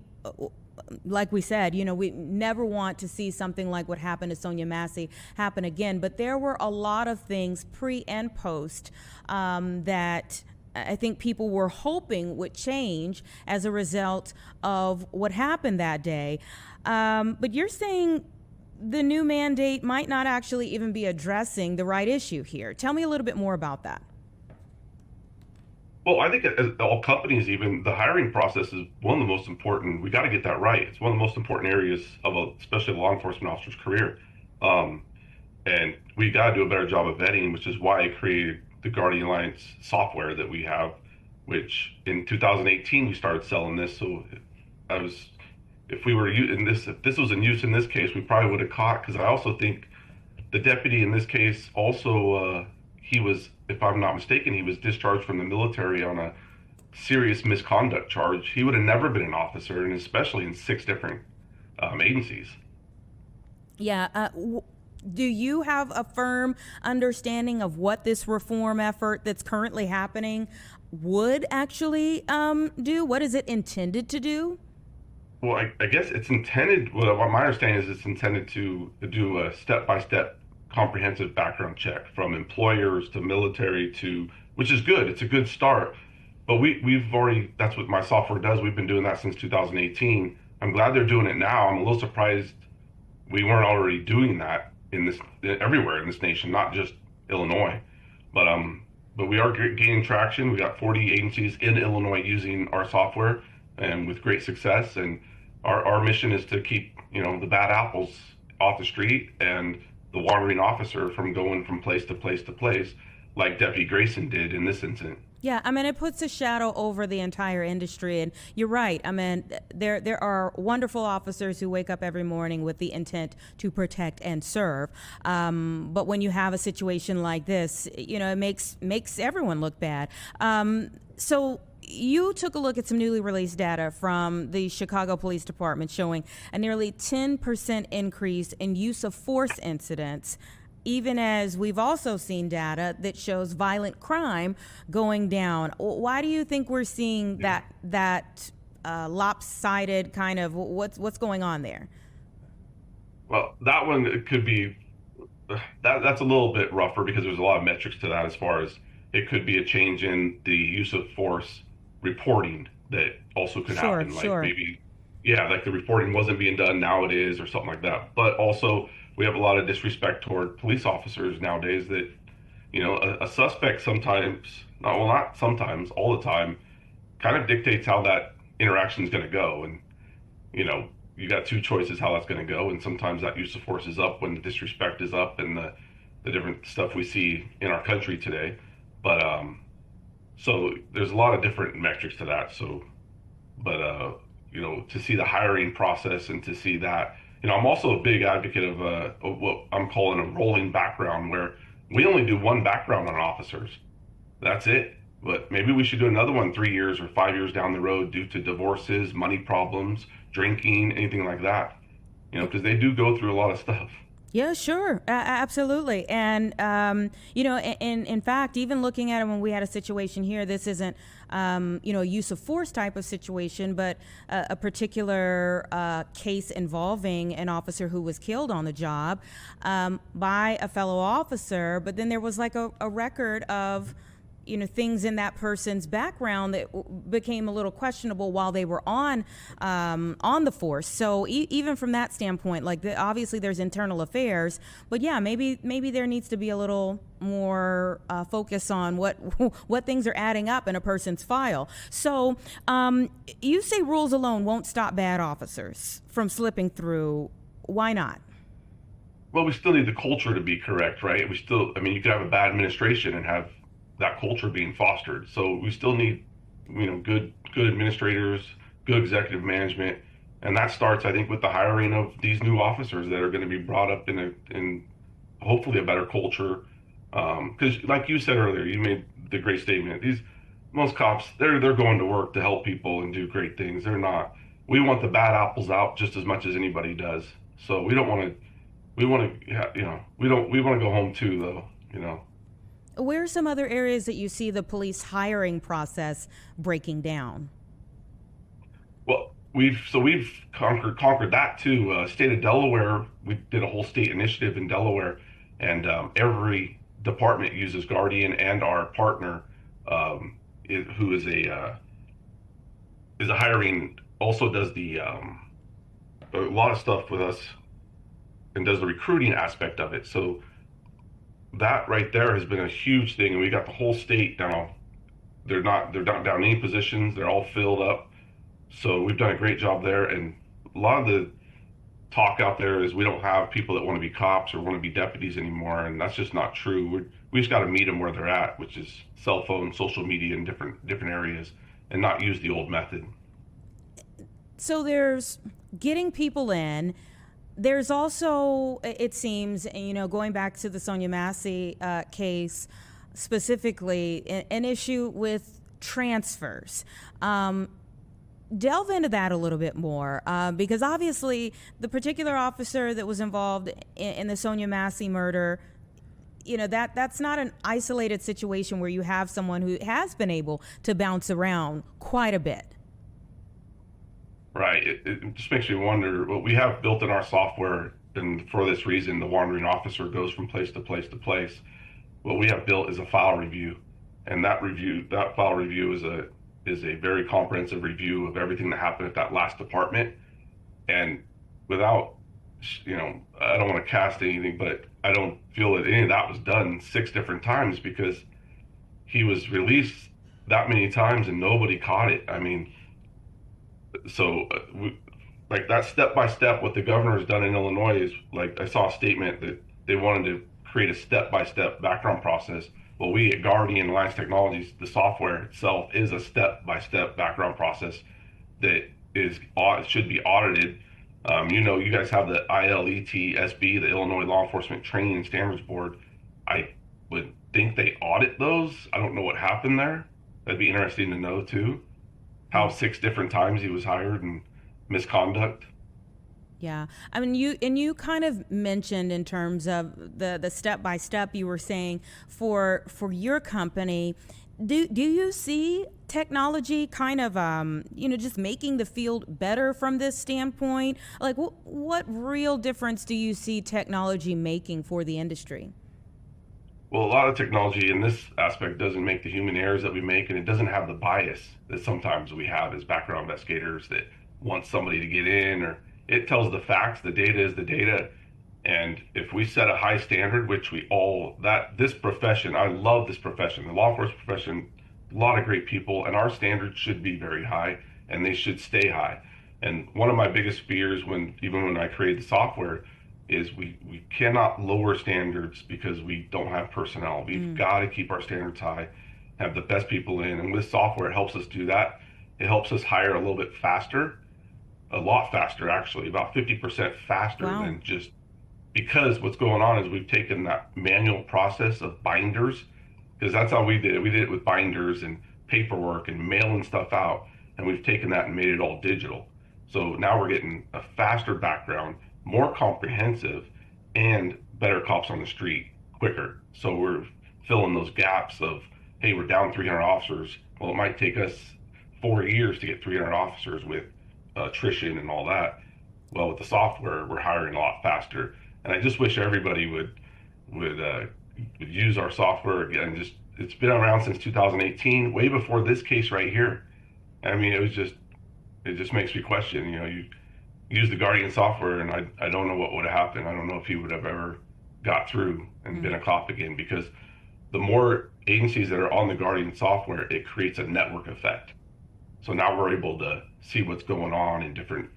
like we said, we never want to see something like what happened to Sonia Massey happen again. But there were a lot of things pre and post that I think people were hoping would change as a result of what happened that day. But you're saying the new mandate might not actually even be addressing the right issue here. Tell me a little bit more about that. Well, I think as all companies, even the hiring process is one of the most important. We got to get that right. It's one of the most important areas of especially a law enforcement officer's career. And we got to do a better job of vetting, which is why I created the Guardian Alliance software that we have, which in 2018 we started selling this. So if this was in use in this case, we probably would have caught, because I also think the deputy in this case also, he was, if I'm not mistaken, he was discharged from the military on a serious misconduct charge. He would have never been an officer, and especially in 6 different agencies. Yeah. Do you have a firm understanding of what this reform effort that's currently happening would actually do? What is it intended to do? Well, I guess it's intended, well, my understanding is it's intended to do a step-by-step comprehensive background check from employers to military to, which is good. It's a good start. But we've already, that's what my software does. We've been doing that since 2018. I'm glad they're doing it now. I'm a little surprised we weren't already doing that everywhere in this nation, not just Illinois. But we are gaining traction. We got 40 agencies in Illinois using our software, and with great success. And our mission is to keep, the bad apples off the street and the wandering officer from going from place to place to place, like Deputy Grayson did in this incident. Yeah, it puts a shadow over the entire industry, and you're right. There are wonderful officers who wake up every morning with the intent to protect and serve. But when you have a situation like this, it makes everyone look bad. So you took a look at some newly released data from the Chicago Police Department showing a nearly 10% increase in use of force incidents, even as we've also seen data that shows violent crime going down. Why do you think we're seeing that lopsided kind of what's going on there? Well, that one, it could be, that's a little bit rougher because there's a lot of metrics to that, as far as it could be a change in the use of force reporting that also could happen. Like maybe, like the reporting wasn't being done, now it is, or something like that. But also we have a lot of disrespect toward police officers nowadays that, a suspect sometimes, not sometimes, all the time, kind of dictates how that interaction is going to go. And, you got 2 choices how that's going to go. And sometimes that use of force is up when the disrespect is up and the different stuff we see in our country today. But So there's a lot of different metrics to that. So, but to see the hiring process and to see that, I'm also a big advocate of what I'm calling a rolling background, where we only do one background on officers. That's it. But maybe we should do another one 3 years or 5 years down the road due to divorces, money problems, drinking, anything like that. Because they do go through a lot of stuff. Yeah, sure. Absolutely. And, in fact, even looking at it when we had a situation here, this isn't, a use of force type of situation, but a particular case involving an officer who was killed on the job by a fellow officer. But then there was like a record of things in that person's background that became a little questionable while they were on the force. So even from that standpoint, obviously there's internal affairs, but yeah, maybe there needs to be a little more focus on what things are adding up in a person's file. So you say rules alone won't stop bad officers from slipping through. Why not? Well, we still need the culture to be correct, right? You could have a bad administration and have that culture being fostered. So we still need, good administrators, good executive management, and that starts, I think, with the hiring of these new officers that are going to be brought up in hopefully a better culture. Because, like you said earlier, you made the great statement. Most cops, they're going to work to help people and do great things. They're not. We want the bad apples out just as much as anybody does. So we don't want to. We want to go home too, though. Where are some other areas that you see the police hiring process breaking down? Well, we've conquered that too. State of Delaware, we did a whole state initiative in Delaware, and every department uses Guardian, and our partner, who is a hiring, also does a lot of stuff with us and does the recruiting aspect of it. So that right there has been a huge thing, and we got the whole state now. They're not down any positions. They're all filled up. So we've done a great job there. And a lot of the talk out there is we don't have people that want to be cops or want to be deputies anymore, and that's just not true. We just got to meet them where they're at, which is cell phone, social media, and different areas, and not use the old method. So there's getting people in. There's also, it seems, going back to the Sonia Massey case specifically, an issue with transfers. Delve into that a little bit more, because obviously the particular officer that was involved in the Sonia Massey murder, that's not an isolated situation where you have someone who has been able to bounce around quite a bit. Right. It just makes me wonder what we have built in our software, and for this reason, the wandering officer goes from place to place to place. What we have built is a file review, and that file review is a very comprehensive review of everything that happened at that last department. And without, I don't want to cast anything, but I don't feel that any of that was done 6 different times, because he was released that many times and nobody caught it. So like that step by step, what the governor has done in Illinois is, like, I saw a statement that they wanted to create a step by step background process. Well, we at Guardian Alliance Technologies, the software itself is a step by step background process that should be audited. You guys have the ILETSB, the Illinois Law Enforcement Training and Standards Board. I would think they audit those. I don't know what happened there. That'd be interesting to know too. How 6 different times he was hired and misconduct. Yeah, you kind of mentioned in terms of the step by step. You were saying for your company, do you see technology kind of just making the field better from this standpoint? Like, what real difference do you see technology making for the industry? Well, a lot of technology in this aspect doesn't make the human errors that we make, and it doesn't have the bias that sometimes we have as background investigators that want somebody to get in, or it tells the facts. The data is the data. And if we set a high standard, which this profession, I love this profession, the law enforcement profession, a lot of great people, and our standards should be very high, and they should stay high. And one of my biggest fears even when I created the software is we cannot lower standards because we don't have personnel. We've got to keep our standards high. have the best people in. And with software, it helps us do that. It helps us hire a little bit faster, a lot faster, actually, about 50% faster than just, because what's going on is we've taken that manual process of binders, because that's how we did it. We did it with binders and paperwork and mailing stuff out, and we've taken that and made it all digital. So now we're getting a faster background, more comprehensive, and better cops on the street quicker. So we're filling those gaps of, hey, we're down 300 officers. Well, it might take us 4 years to get 300 officers with attrition and all that. Well, with the software, we're hiring a lot faster. And I just wish everybody would use our software again. Just, it's been around since 2018, way before this case right here. I mean, it just makes me question. You know, you use the Guardian software, and I don't know what would have happened. I don't know if he would have ever got through and been a cop again, because the more agencies that are on the Guardian software, it creates a network effect. So now we're able to see what's going on in different,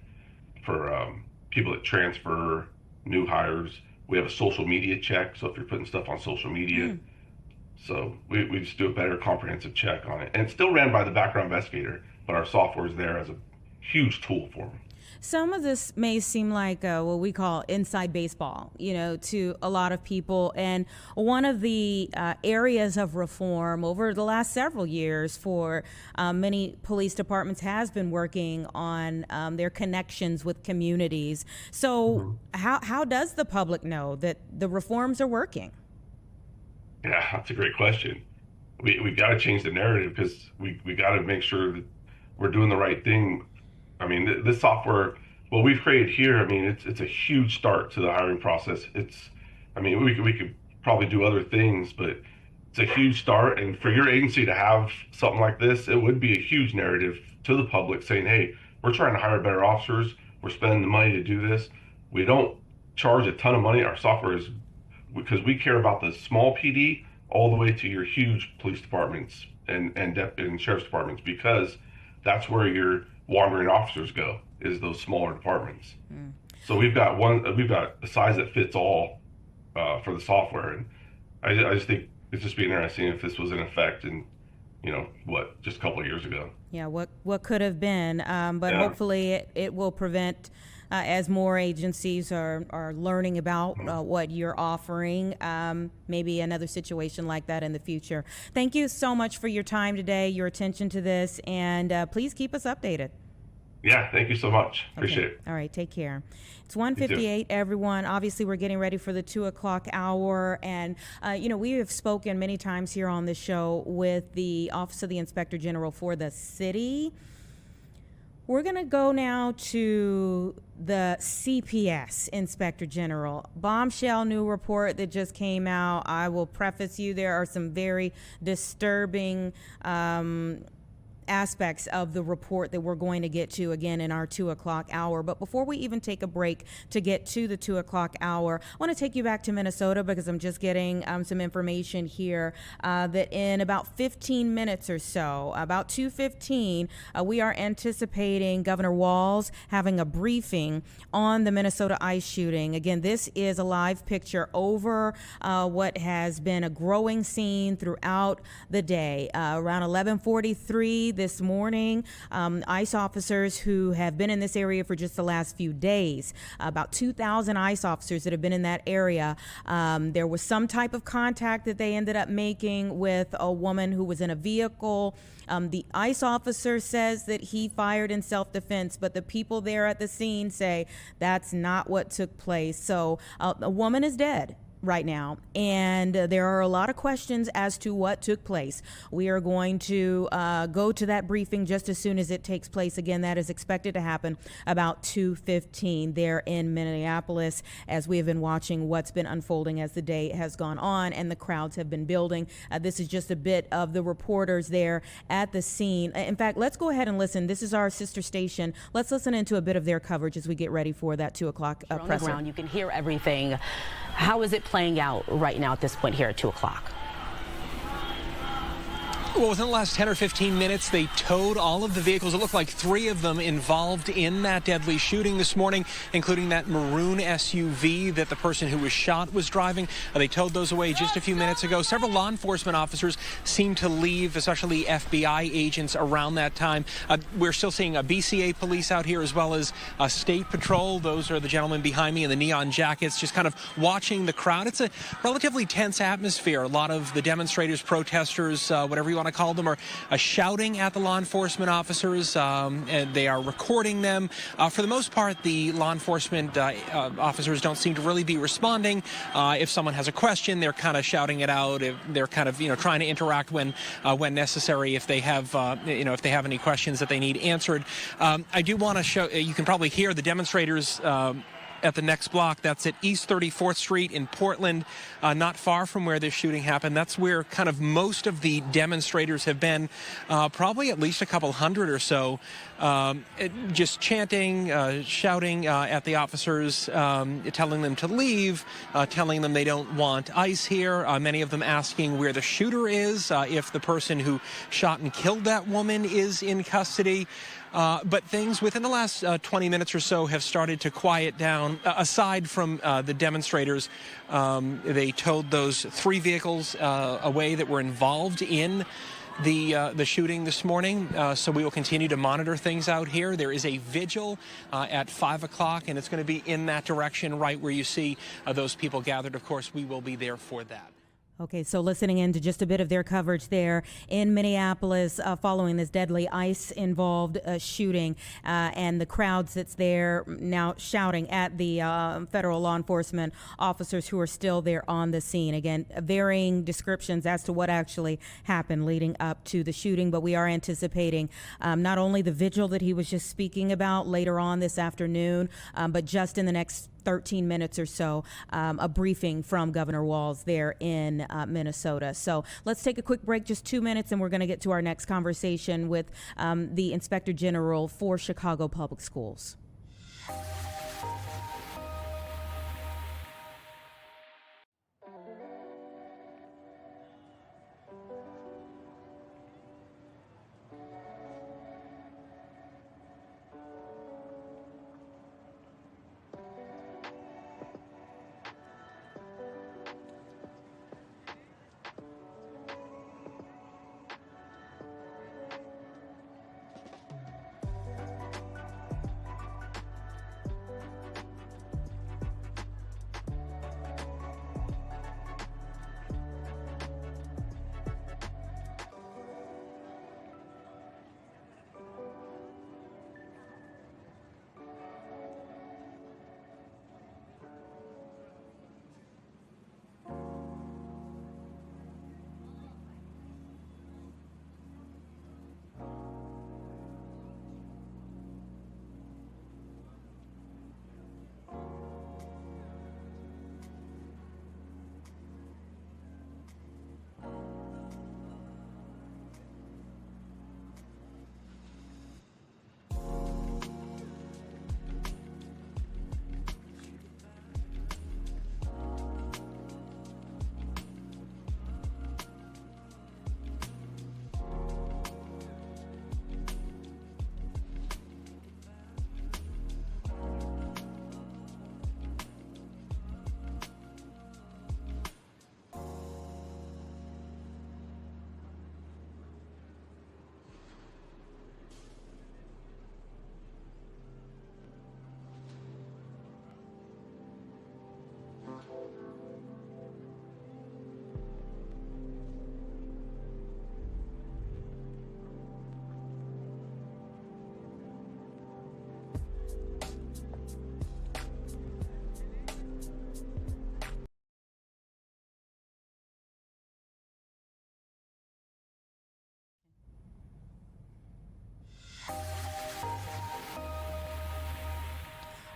for people that transfer, new hires. We have a social media check, so if you're putting stuff on social media, so we just do a better comprehensive check on it. And it's still ran by the background investigator, but our software is there as a huge tool for them. Some of this may seem like what we call inside baseball, you know, to a lot of people. And one of the areas of reform over the last several years for many police departments has been working on their connections with communities. So how does the public know that the reforms are working? Yeah, that's a great question. We got to change the narrative, because we got to make sure that we're doing the right thing. I mean, this software, what we've created here, I mean, it's a huge start to the hiring process. I mean, we could probably do other things, but it's a huge start. And for your agency to have something like this, it would be a huge narrative to the public saying, hey, we're trying to hire better officers. We're spending the money to do this. We don't charge a ton of money. Our software is, because we care about the small PD all the way to your huge police departments and sheriff's departments, because that's where your wandering officers go, is those smaller departments. So we've got a size that fits all for the software. And I just think it's just be interesting if this was in effect in, you know, just a couple of years ago. Yeah, what could have been, but hopefully it will prevent, as more agencies are learning about what you're offering, maybe another situation like that in the future. Thank you so much for your time today, your attention to this, and please keep us updated. Yeah, thank you so much. Appreciate it. All right, take care. It's 1:58, everyone. Obviously, we're getting ready for the 2 o'clock hour. And, you know, we have spoken many times here on this show with the Office of the Inspector General for the city. We're going to go now to the CPS Inspector General. Bombshell new report that just came out. I will preface you, there are some very disturbing aspects of the report that we're going to get to again in our 2 o'clock hour. But before we even take a break to get to the 2 o'clock hour, I want to take you back to Minnesota, because I'm just getting some information here that in about 15 minutes or so, about 2:15, we are anticipating Governor Walz having a briefing on the Minnesota ICE shooting. Again, this is a live picture over what has been a growing scene throughout the day. Around 11:43 this morning, ICE officers who have been in this area for just the last few days, about 2,000 ICE officers that have been in that area. There was some type of contact that they ended up making with a woman who was in a vehicle. The ICE officer says that he fired in self-defense, but the people there at the scene say that's not what took place. So a woman is dead right now, and there are a lot of questions as to what took place. We are going to go to that briefing just as soon as it takes place. Again, that is expected to happen about 2:15 there in Minneapolis, as we have been watching what's been unfolding as the day has gone on and the crowds have been building. This is just a bit of the reporters there at the scene. In fact, let's go ahead and listen. This is our sister station. Let's listen into a bit of their coverage as we get ready for that 2 o'clock presser. On the ground, you can hear everything. How is it playing out right now at this point here at 2 o'clock? Well, within the last 10 or 15 minutes, they towed all of the vehicles. It looked like 3 of them involved in that deadly shooting this morning, including that maroon SUV that the person who was shot was driving. They towed those away just a few minutes ago. Several law enforcement officers seemed to leave, especially FBI agents, around that time. We're still seeing a BCA police out here, as well as a state patrol. Those are the gentlemen behind me in the neon jackets, just kind of watching the crowd. It's a relatively tense atmosphere. A lot of the demonstrators, protesters, whatever you want to call them, are shouting at the law enforcement officers, and they are recording them. For the most part, the law enforcement officers don't seem to really be responding. If someone has a question, they're kind of shouting it out. They're kind of, trying to interact when necessary. If they have, if they have any questions that they need answered. I do want to show. You can probably hear the demonstrators at the next block. That's at East 34th Street in Portland, not far from where this shooting happened. That's where kind of most of the demonstrators have been, probably at least a couple hundred or so, just chanting, shouting at the officers, telling them to leave, telling them they don't want ICE here, many of them asking where the shooter is, if the person who shot and killed that woman is in custody. But things within the last 20 minutes or so have started to quiet down. Aside from the demonstrators, they towed those 3 vehicles away that were involved in the shooting this morning. So we will continue to monitor things out here. There is a vigil at 5 o'clock, and it's going to be in that direction, right where you see those people gathered. Of course, we will be there for that. Okay, so listening in to just a bit of their coverage there in Minneapolis following this deadly ICE-involved shooting, and the crowds that's there now shouting at the federal law enforcement officers who are still there on the scene. Again, varying descriptions as to what actually happened leading up to the shooting, but we are anticipating not only the vigil that he was just speaking about later on this afternoon, but just in the next 13 minutes or so, a briefing from Governor Walz there in Minnesota. So let's take a quick break, just 2 minutes, and we're going to get to our next conversation with the Inspector General for Chicago Public Schools.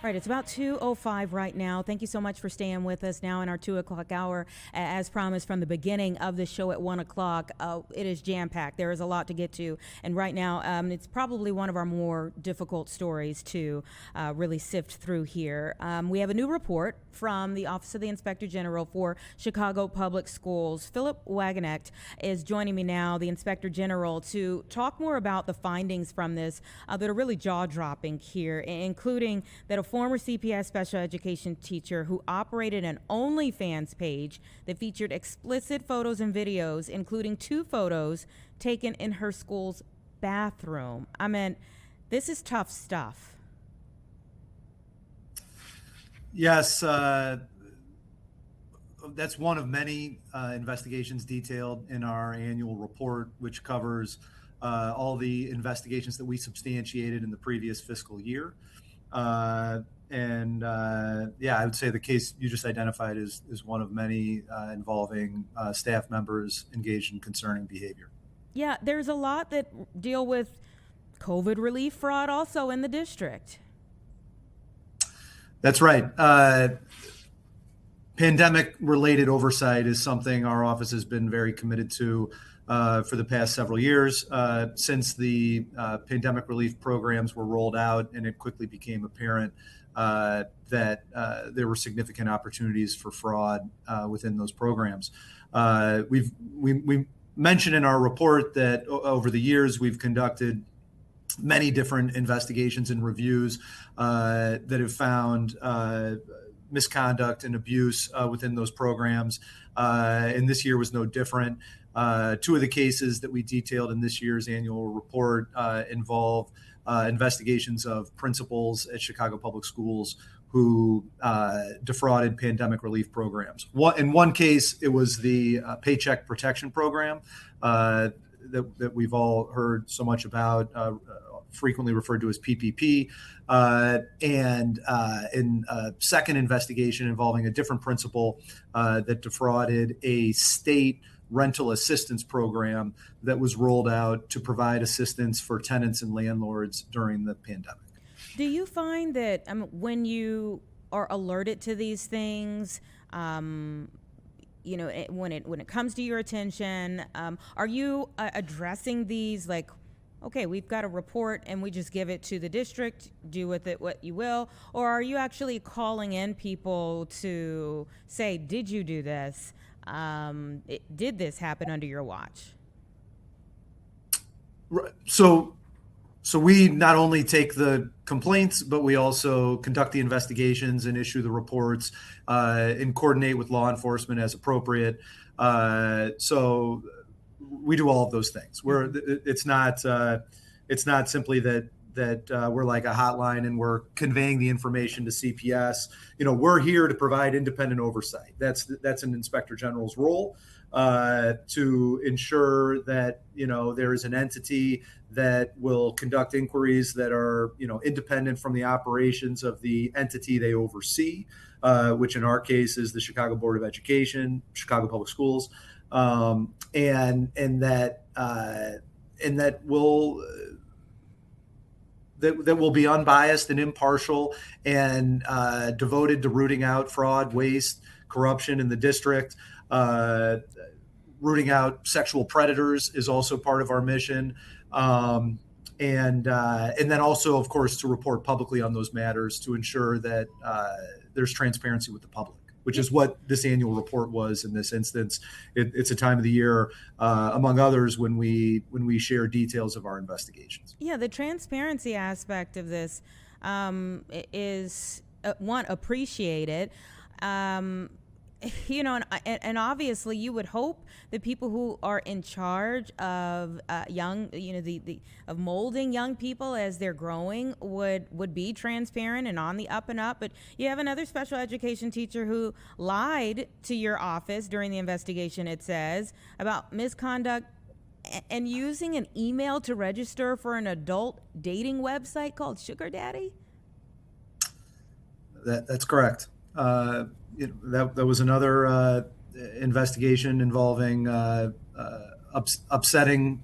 Right, it's about 2:05 right now. Thank you so much for staying with us now in our 2 o'clock hour. As promised from the beginning of the show at 1 o'clock, it is jam-packed. There is a lot to get to. And right now, it's probably one of our more difficult stories to really sift through here. We have a new report from the Office of the Inspector General for Chicago Public Schools. Philip Wagenknecht is joining me now, the Inspector General, to talk more about the findings from this that are really jaw-dropping here, including that a former CPS special education teacher who operated an OnlyFans page that featured explicit photos and videos, including 2 photos taken in her school's bathroom. I mean, this is tough stuff. Yes, that's one of many investigations detailed in our annual report, which covers all the investigations that we substantiated in the previous fiscal year. Yeah, I would say the case you just identified is one of many involving staff members engaged in concerning behavior. Yeah, there's a lot that deal with COVID relief fraud also in the district. That's right. Pandemic-related oversight is something our office has been very committed to for the past several years, since the pandemic relief programs were rolled out, and it quickly became apparent that there were significant opportunities for fraud within those programs. We mentioned in our report that over the years we've conducted many different investigations and reviews that have found misconduct and abuse within those programs, and this year was no different. 2 of the cases that we detailed in this year's annual report involve investigations of principals at Chicago Public Schools who defrauded pandemic relief programs. In one case, it was the Paycheck Protection Program that we've all heard so much about, frequently referred to as PPP. And in a second investigation involving a different principal that defrauded a state rental assistance program that was rolled out to provide assistance for tenants and landlords during the pandemic. Do you find that when you are alerted to these things, when it comes to your attention, are you addressing these like, okay, we've got a report and we just give it to the district, do with it what you will, or are you actually calling in people to say, did you do this? Did this happen under your watch? So we not only take the complaints, but we also conduct the investigations and issue the reports and coordinate with law enforcement as appropriate. So we do all of those things. It's not simply that we're like a hotline and we're conveying the information to CPS. We're here to provide independent oversight. That's an inspector general's role, to ensure that there is an entity that will conduct inquiries that are independent from the operations of the entity they oversee, which in our case is the Chicago Board of Education, Chicago Public Schools, and that will be unbiased and impartial and devoted to rooting out fraud, waste, corruption in the district. Rooting out sexual predators is also part of our mission. And then also, of course, to report publicly on those matters to ensure that there's transparency with the public, which is what this annual report was in this instance. It's a time of the year, among others, when we share details of our investigations. Yeah, the transparency aspect of this is, one, appreciated. And obviously you would hope that people who are in charge of of molding young people as they're growing would be transparent and on the up and up. But you have another special education teacher who lied to your office during the investigation, it says, about misconduct and using an email to register for an adult dating website called Sugar Daddy. That's correct. That was another investigation involving upsetting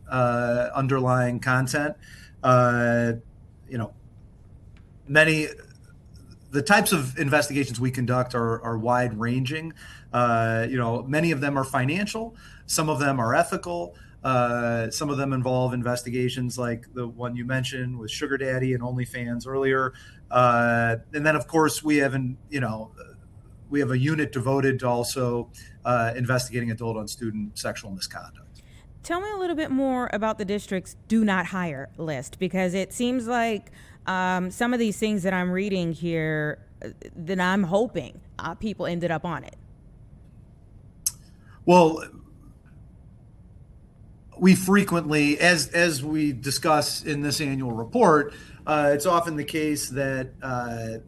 the types of investigations we conduct are wide ranging. Many of them are financial, some of them are ethical. Some of them involve investigations like the one you mentioned with Sugar Daddy and OnlyFans earlier. And then, of course, we have a unit devoted to also investigating adult on student sexual misconduct. Tell me a little bit more about the district's do not hire list, because it seems like some of these things that I'm reading here, that I'm hoping people ended up on it. Well, we frequently, as we discuss in this annual report, it's often the case that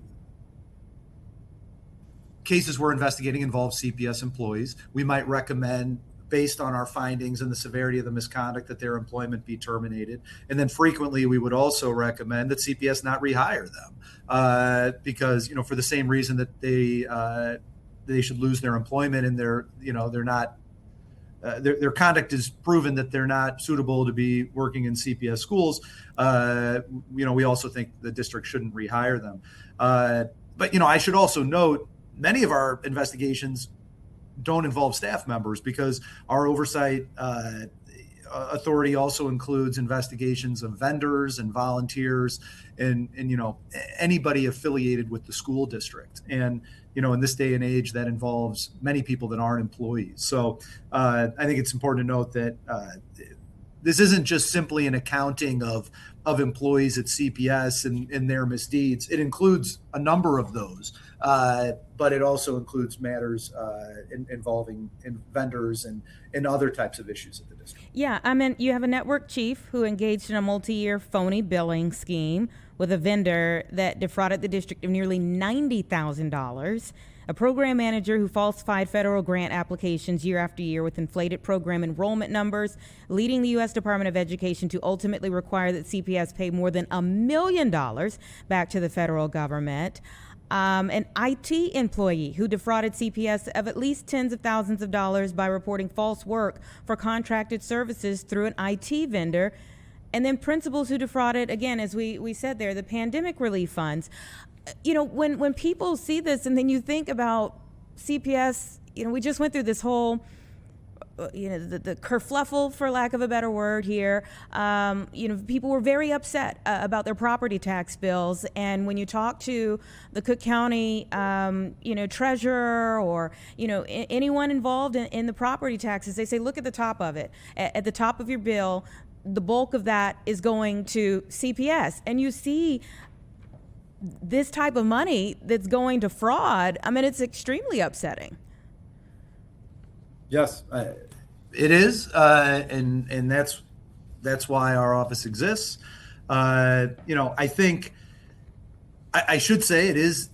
cases we're investigating involve CPS employees. We might recommend, based on our findings and the severity of the misconduct, that their employment be terminated. And then frequently we would also recommend that CPS not rehire them because, for the same reason that they should lose their employment and they're not, their conduct is proven that they're not suitable to be working in CPS schools. We also think the district shouldn't rehire them. But I should also note, many of our investigations don't involve staff members because our oversight authority also includes investigations of vendors and volunteers and anybody affiliated with the school district. And in this day and age, that involves many people that aren't employees. So I think it's important to note that this isn't just simply an accounting of employees at CPS and their misdeeds. It includes a number of those, but it also includes matters involving vendors and other types of issues at the district. Yeah, I mean, you have a network chief who engaged in a multi-year phony billing scheme with a vendor that defrauded the district of nearly $90,000. A program manager who falsified federal grant applications year after year with inflated program enrollment numbers, leading the U.S. Department of Education to ultimately require that CPS pay more than $1 million back to the federal government. An IT employee who defrauded CPS of at least tens of thousands of dollars by reporting false work for contracted services through an IT vendor. And then principals who defrauded, again, as we said there, the pandemic relief funds. When people see this and then you think about CPS, we just went through this whole, the kerfluffle, for lack of a better word here. People were very upset about their property tax bills. And when you talk to the Cook County, treasurer or, anyone involved in the property taxes, they say, look at the top of it. At the top of your bill, the bulk of that is going to CPS. And you see this type of money that's going to fraud. I mean, it's extremely upsetting. Yes, it is, and that's why our office exists. I think I should say it is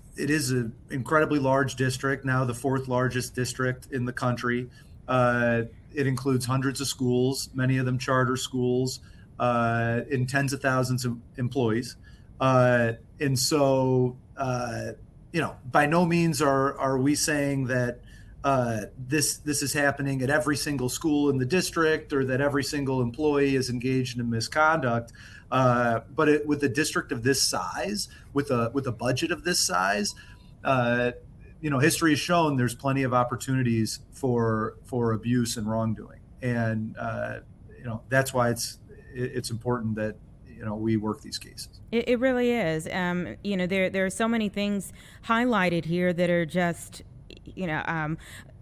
an incredibly large district, now the fourth largest district in the country. It includes hundreds of schools, many of them charter schools, and tens of thousands of employees. And so, by no means are we saying that this is happening at every single school in the district or that every single employee is engaged in misconduct. But with a district of this size, with a budget of this size, history has shown there's plenty of opportunities for abuse and wrongdoing, and that's why it's important that we work these cases. It really is. There are so many things highlighted here that are just,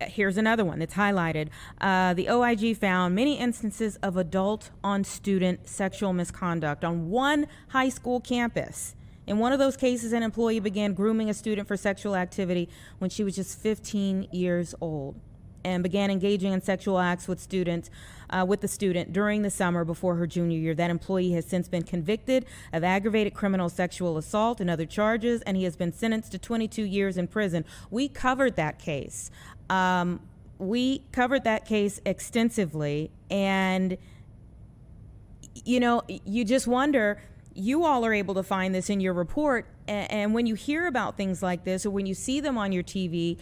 here's another one that's highlighted. The OIG found many instances of adult on student sexual misconduct on one high school campus. In one of those cases, an employee began grooming a student for sexual activity when she was just 15 years old and began engaging in sexual acts with the student during the summer before her junior year. That employee has since been convicted of aggravated criminal sexual assault and other charges, and he has been sentenced to 22 years in prison. We covered that case. Extensively, and you just wonder. You all are able to find this in your report, and when you hear about things like this or when you see them on your TV,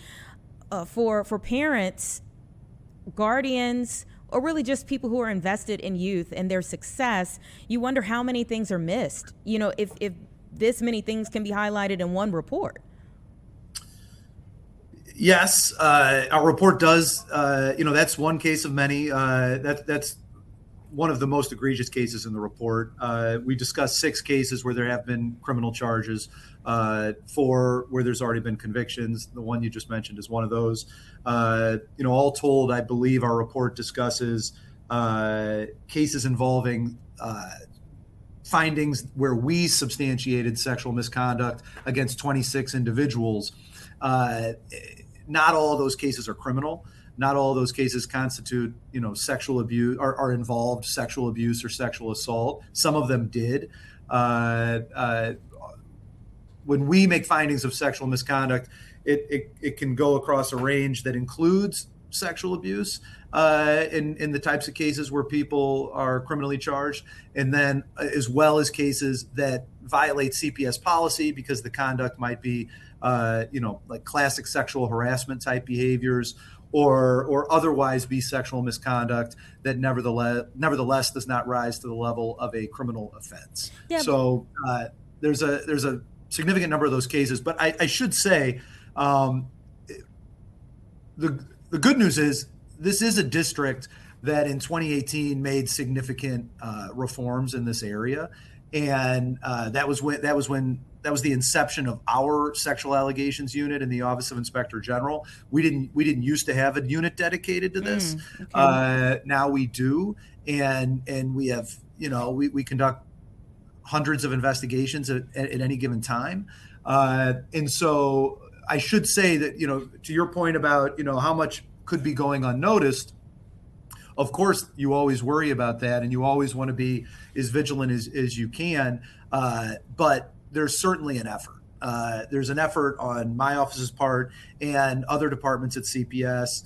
for parents, guardians, or really just people who are invested in youth and their success, you wonder how many things are missed, if this many things can be highlighted in one report. Yes, our report does. That's one case of many. That's one of the most egregious cases in the report. We discussed 6 cases where there have been criminal charges, 4 where there's already been convictions. The one you just mentioned is one of those. All told, I believe our report discusses cases involving findings where we substantiated sexual misconduct against 26 individuals. Not all of those cases are criminal. Not all of those cases constitute, sexual abuse or are involved sexual abuse or sexual assault. Some of them did. When we make findings of sexual misconduct, it can go across a range that includes sexual abuse in the types of cases where people are criminally charged, and then as well as cases that violate CPS policy because the conduct might be like classic sexual harassment type behaviors, or otherwise be sexual misconduct that nevertheless does not rise to the level of a criminal offense. Yeah. So there's a significant number of those cases, but I should say the good news is this is a district that in 2018 made significant reforms in this area, and that was the inception of our sexual allegations unit in the Office of Inspector General. We didn't used to have a unit dedicated to this. Okay. Now we do, and we have we conduct hundreds of investigations at any given time, and so I should say that to your point about how much could be going unnoticed. Of course, you always worry about that, and you always want to be as vigilant as you can. But there's certainly an effort. There's an effort on my office's part and other departments at CPS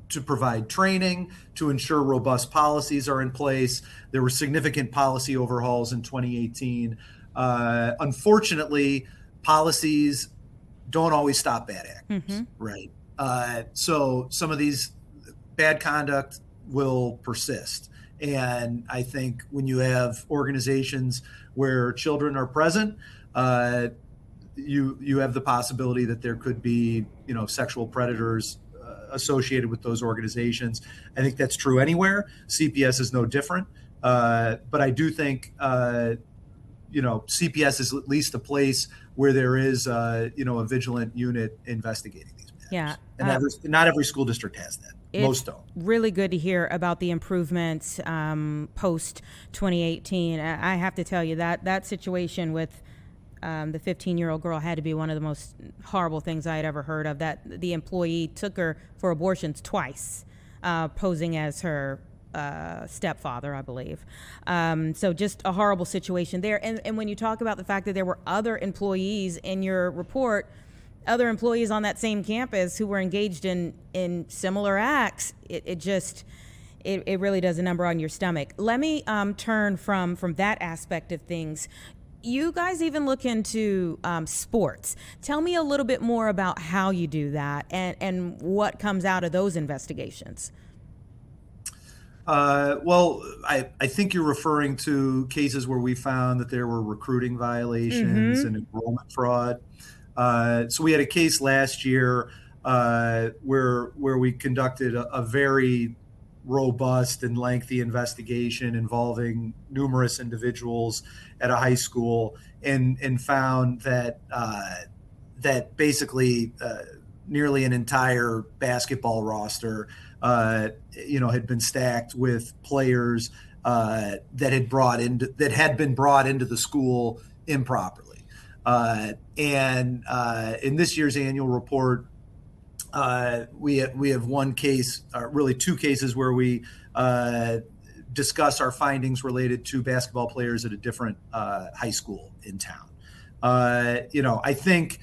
to provide training, to ensure robust policies are in place. There were significant policy overhauls in 2018. Unfortunately, policies don't always stop bad actors, right? So some of these bad conduct will persist. And I think when you have organizations where children are present, you have the possibility that there could be, sexual predators associated with those organizations. I think that's true anywhere. CPS is no different. But I do think, CPS is at least a place where there is, a vigilant unit investigating these matters. Yeah. And not every school district has that. Most don't. Really good to hear about the improvements post 2018. I have to tell you that situation with the 15-year-old girl had to be one of the most horrible things I had ever heard of. That the employee took her for abortions twice, posing as her stepfather, I believe. So just a horrible situation there. And when you talk about the fact that there were other employees in your report, other employees on that same campus who were engaged in similar acts, it really does a number on your stomach. Let me turn from that aspect of things. You guys even look into sports. Tell me a little bit more about how you do that and what comes out of those investigations. Well, I think you're referring to cases where we found that there were recruiting violations and enrollment fraud. So we had a case last year where we conducted a very robust and lengthy investigation involving numerous individuals at a high school, and found that that basically nearly an entire basketball roster had been stacked with players that had been brought into the school improperly. And in this year's annual report, we have one case, really 2 cases, where we discuss our findings related to basketball players at a different high school in town. I think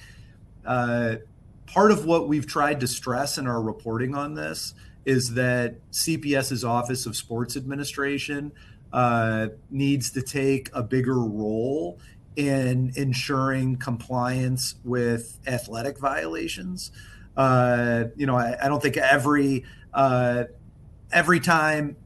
part of what we've tried to stress in our reporting on this is that CPS's Office of Sports Administration needs to take a bigger role in ensuring compliance with athletic violations. I don't think every time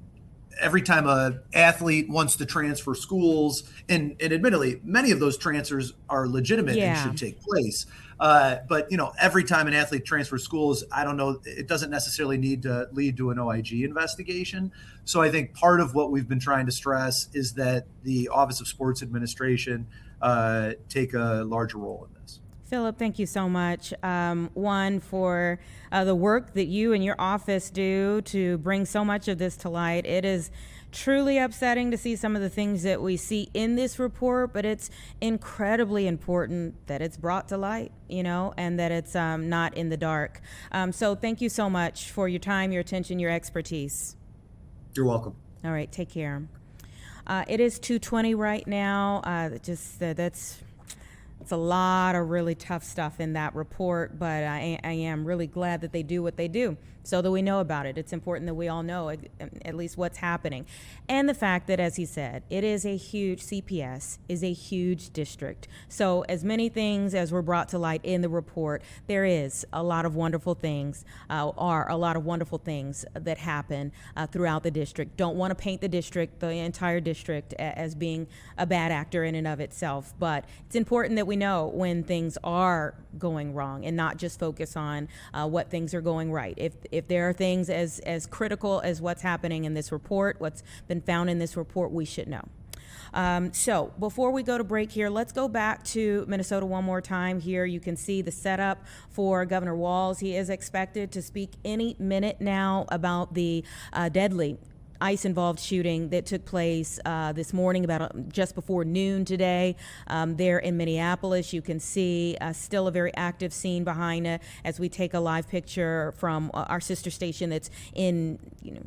every time a athlete wants to transfer schools, and admittedly, many of those transfers are legitimate and Yeah. should take place. But every time an athlete transfers schools, I don't know, it doesn't necessarily need to lead to an OIG investigation. So I think part of what we've been trying to stress is that the Office of Sports Administration take a larger role in this. Philip, thank you so much. One, for the work that you and your office do to bring so much of this to light. It is truly upsetting to see some of the things that we see in this report, but it's incredibly important that it's brought to light, and that it's not in the dark. So thank you so much for your time, your attention, your expertise. You're welcome. All right, take care. It is 2:20 right now. It's a lot of really tough stuff in that report, but I am really glad that they do what they do so that we know about it. It's important that we all know at least what's happening. And the fact that, as he said, CPS is a huge district. So as many things as were brought to light in the report, there is a lot of wonderful things, that happen throughout the district. Don't want to paint the entire district, as being a bad actor in and of itself, but it's important that we know when things are going wrong and not just focus on what things are going right. If there are things as critical as what's happening in this report, what's been found in this report, we should know. So before we go to break here, let's go back to Minnesota one more time. Here you can see the setup for Governor Walz. He is expected to speak any minute now about the deadly ICE-involved shooting that took place this morning about just before noon today there in Minneapolis. You can see still a very active scene behind it as we take a live picture from our sister station that's in,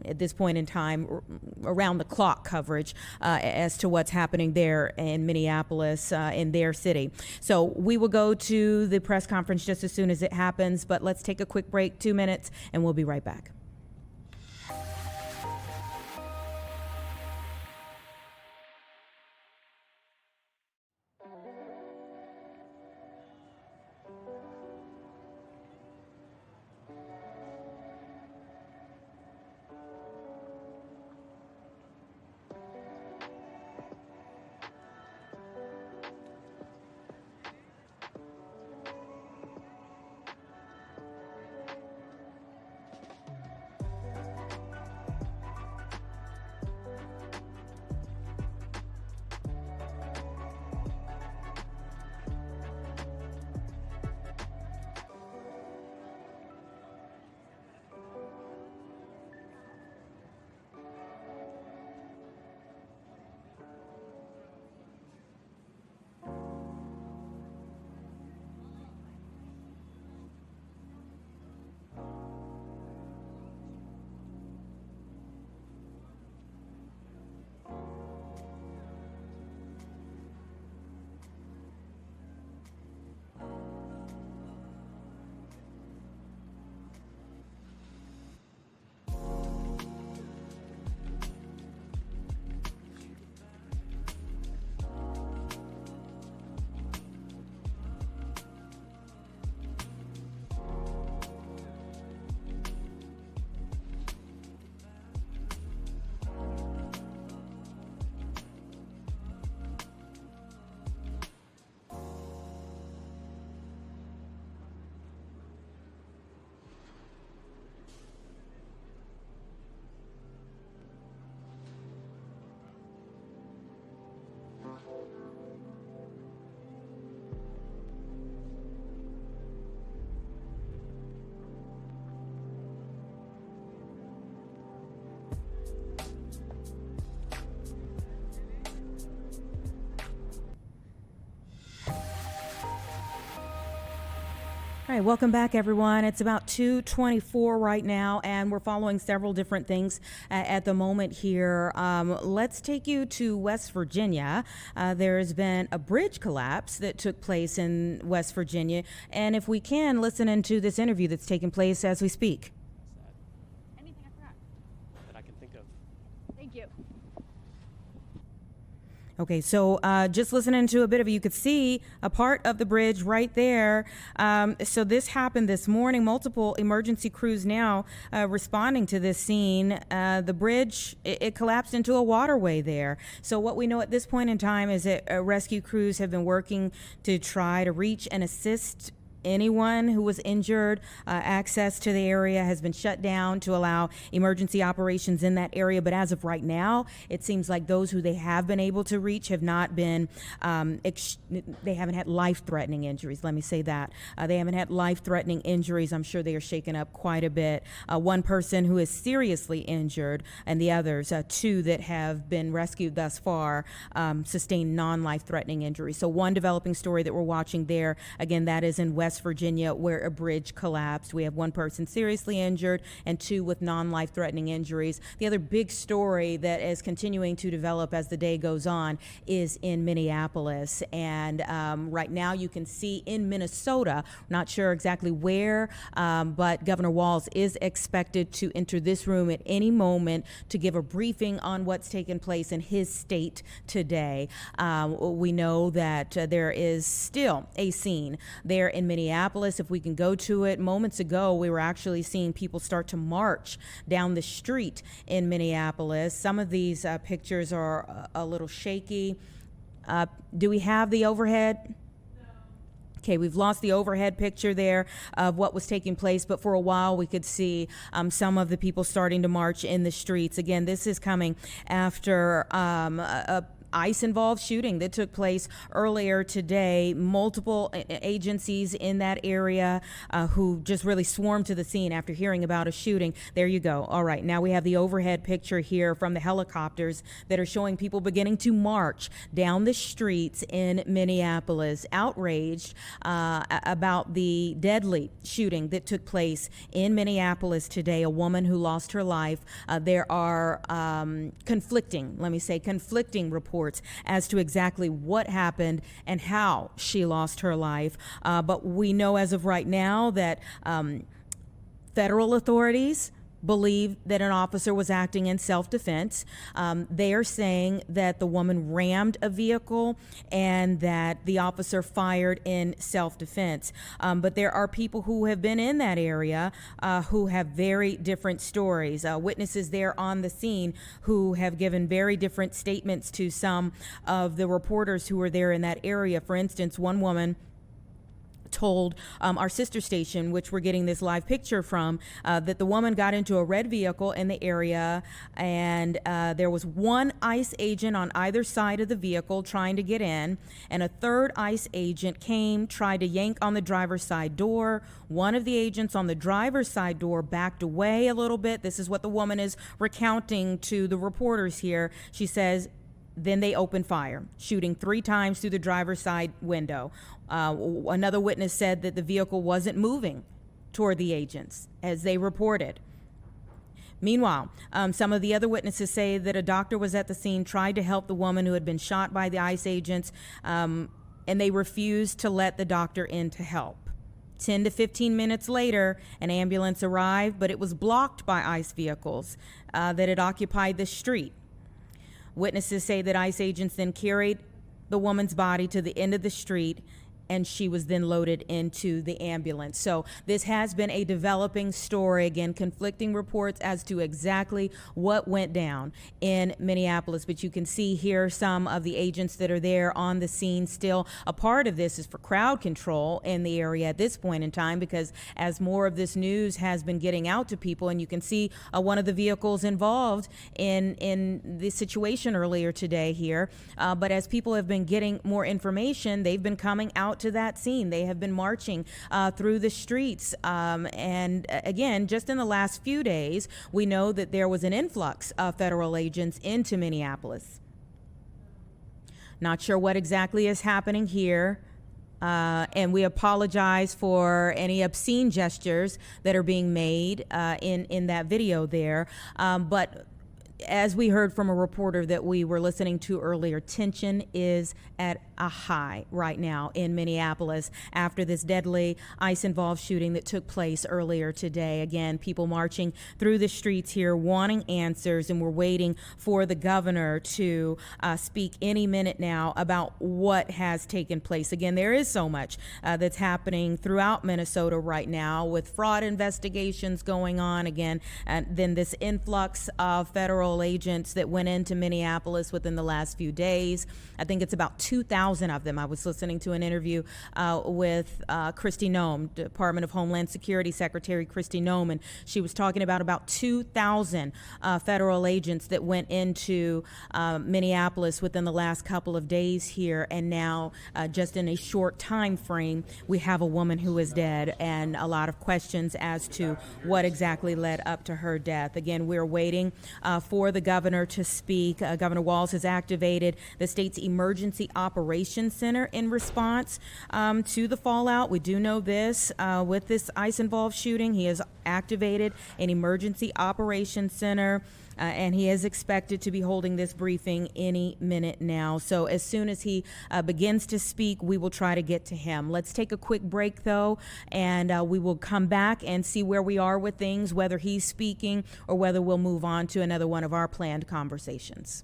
at this point in time, around the clock coverage as to what's happening there in Minneapolis in their city. So we will go to the press conference just as soon as it happens, but let's take a quick break, 2 minutes, and we'll be right back. All right, welcome back, everyone. It's about 2:24 right now, and we're following several different things at the moment here. Let's take you to West Virginia. There has been a bridge collapse that took place in West Virginia, and if we can, listen into this interview that's taking place as we speak. That I can think of. Thank you. Okay, so just listening to a bit of it, you could see a part of the bridge right there. So this happened this morning. Multiple emergency crews now responding to this scene. The bridge, it collapsed into a waterway there. So what we know at this point in time is that rescue crews have been working to try to reach and assist anyone who was injured. Access to the area has been shut down to allow emergency operations in that area. But as of right now, it seems like those who they have been able to reach have not been, they haven't had life-threatening injuries. Let me say that. They haven't had life-threatening injuries. I'm sure they are shaken up quite a bit. One person who is seriously injured, and the others, two that have been rescued thus far, sustained non-life-threatening injuries. So one developing story that we're watching there, again, that is in West Virginia, where a bridge collapsed. We have one person seriously injured and two with non-life-threatening injuries. The other big story that is continuing to develop as the day goes on is in Minneapolis. And right now you can see in Minnesota, not sure exactly where, but Governor Walz is expected to enter this room at any moment to give a briefing on what's taken place in his state today. We know that there is still a scene there in Minneapolis. If we can go to it, moments ago, we were actually seeing people start to march down the street in Minneapolis. Some of these pictures are a little shaky. Do we have the overhead? Okay, we've lost the overhead picture there of what was taking place, but for a while we could see some of the people starting to march in the streets. Again, this is coming after a ICE-involved shooting that took place earlier today. Multiple agencies in that area who just really swarmed to the scene after hearing about a shooting. There you go. All right, now we have the overhead picture here from the helicopters that are showing people beginning to march down the streets in Minneapolis, outraged about the deadly shooting that took place in Minneapolis today, a woman who lost her life. There are conflicting reports as to exactly what happened and how she lost her life. But we know as of right now that federal authorities believe that an officer was acting in self-defense. They are saying that the woman rammed a vehicle and that the officer fired in self-defense. But there are people who have been in that area who have very different stories. Witnesses there on the scene who have given very different statements to some of the reporters who were there in that area. For instance, one woman told our sister station, which we're getting this live picture from, that the woman got into a red vehicle in the area, and there was one ICE agent on either side of the vehicle trying to get in, and a third ICE agent came, tried to yank on the driver's side door. One of the agents on the driver's side door backed away a little bit. This is what the woman is recounting to the reporters here. She says, then they opened fire, shooting 3 times through the driver's side window. Another witness said that the vehicle wasn't moving toward the agents, as they reported. Meanwhile, some of the other witnesses say that a doctor was at the scene, tried to help the woman who had been shot by the ICE agents, and they refused to let the doctor in to help. 10 to 15 minutes later, an ambulance arrived, but it was blocked by ICE vehicles that had occupied the street. Witnesses say that ICE agents then carried the woman's body to the end of the street, and she was then loaded into the ambulance. So this has been a developing story. Again, conflicting reports as to exactly what went down in Minneapolis. But you can see here some of the agents that are there on the scene still. A part of this is for crowd control in the area at this point in time, because as more of this news has been getting out to people, and you can see one of the vehicles involved in the situation earlier today here. But as people have been getting more information, they've been coming out to that scene. They have been marching through the streets. And again, just in the last few days, we know that there was an influx of federal agents into Minneapolis. Not sure what exactly is happening here. And we apologize for any obscene gestures that are being made in that video there. But as we heard from a reporter that we were listening to earlier, tension is at a high right now in Minneapolis after this deadly ICE-involved shooting that took place earlier today. Again, people marching through the streets here wanting answers, and we're waiting for the governor to speak any minute now about what has taken place. Again, there is so much that's happening throughout Minnesota right now with fraud investigations going on again, and then this influx of federal agents that went into Minneapolis within the last few days. I think it's about 2,000 of them. I was listening to an interview with Kristi Noem, Department of Homeland Security Secretary Kristi Noem, and she was talking about 2,000 federal agents that went into Minneapolis within the last couple of days here, and now just in a short time frame, we have a woman who is dead, and a lot of questions as to what exactly led up to her death. Again, we're waiting for the governor to speak. Governor Walz has activated the state's Emergency Operations Center in response to the fallout. We do know this with this ICE-involved shooting. He has activated an Emergency Operations Center. And he is expected to be holding this briefing any minute now. So as soon as he begins to speak, we will try to get to him. Let's take a quick break, though, and we will come back and see where we are with things, whether he's speaking or whether we'll move on to another one of our planned conversations.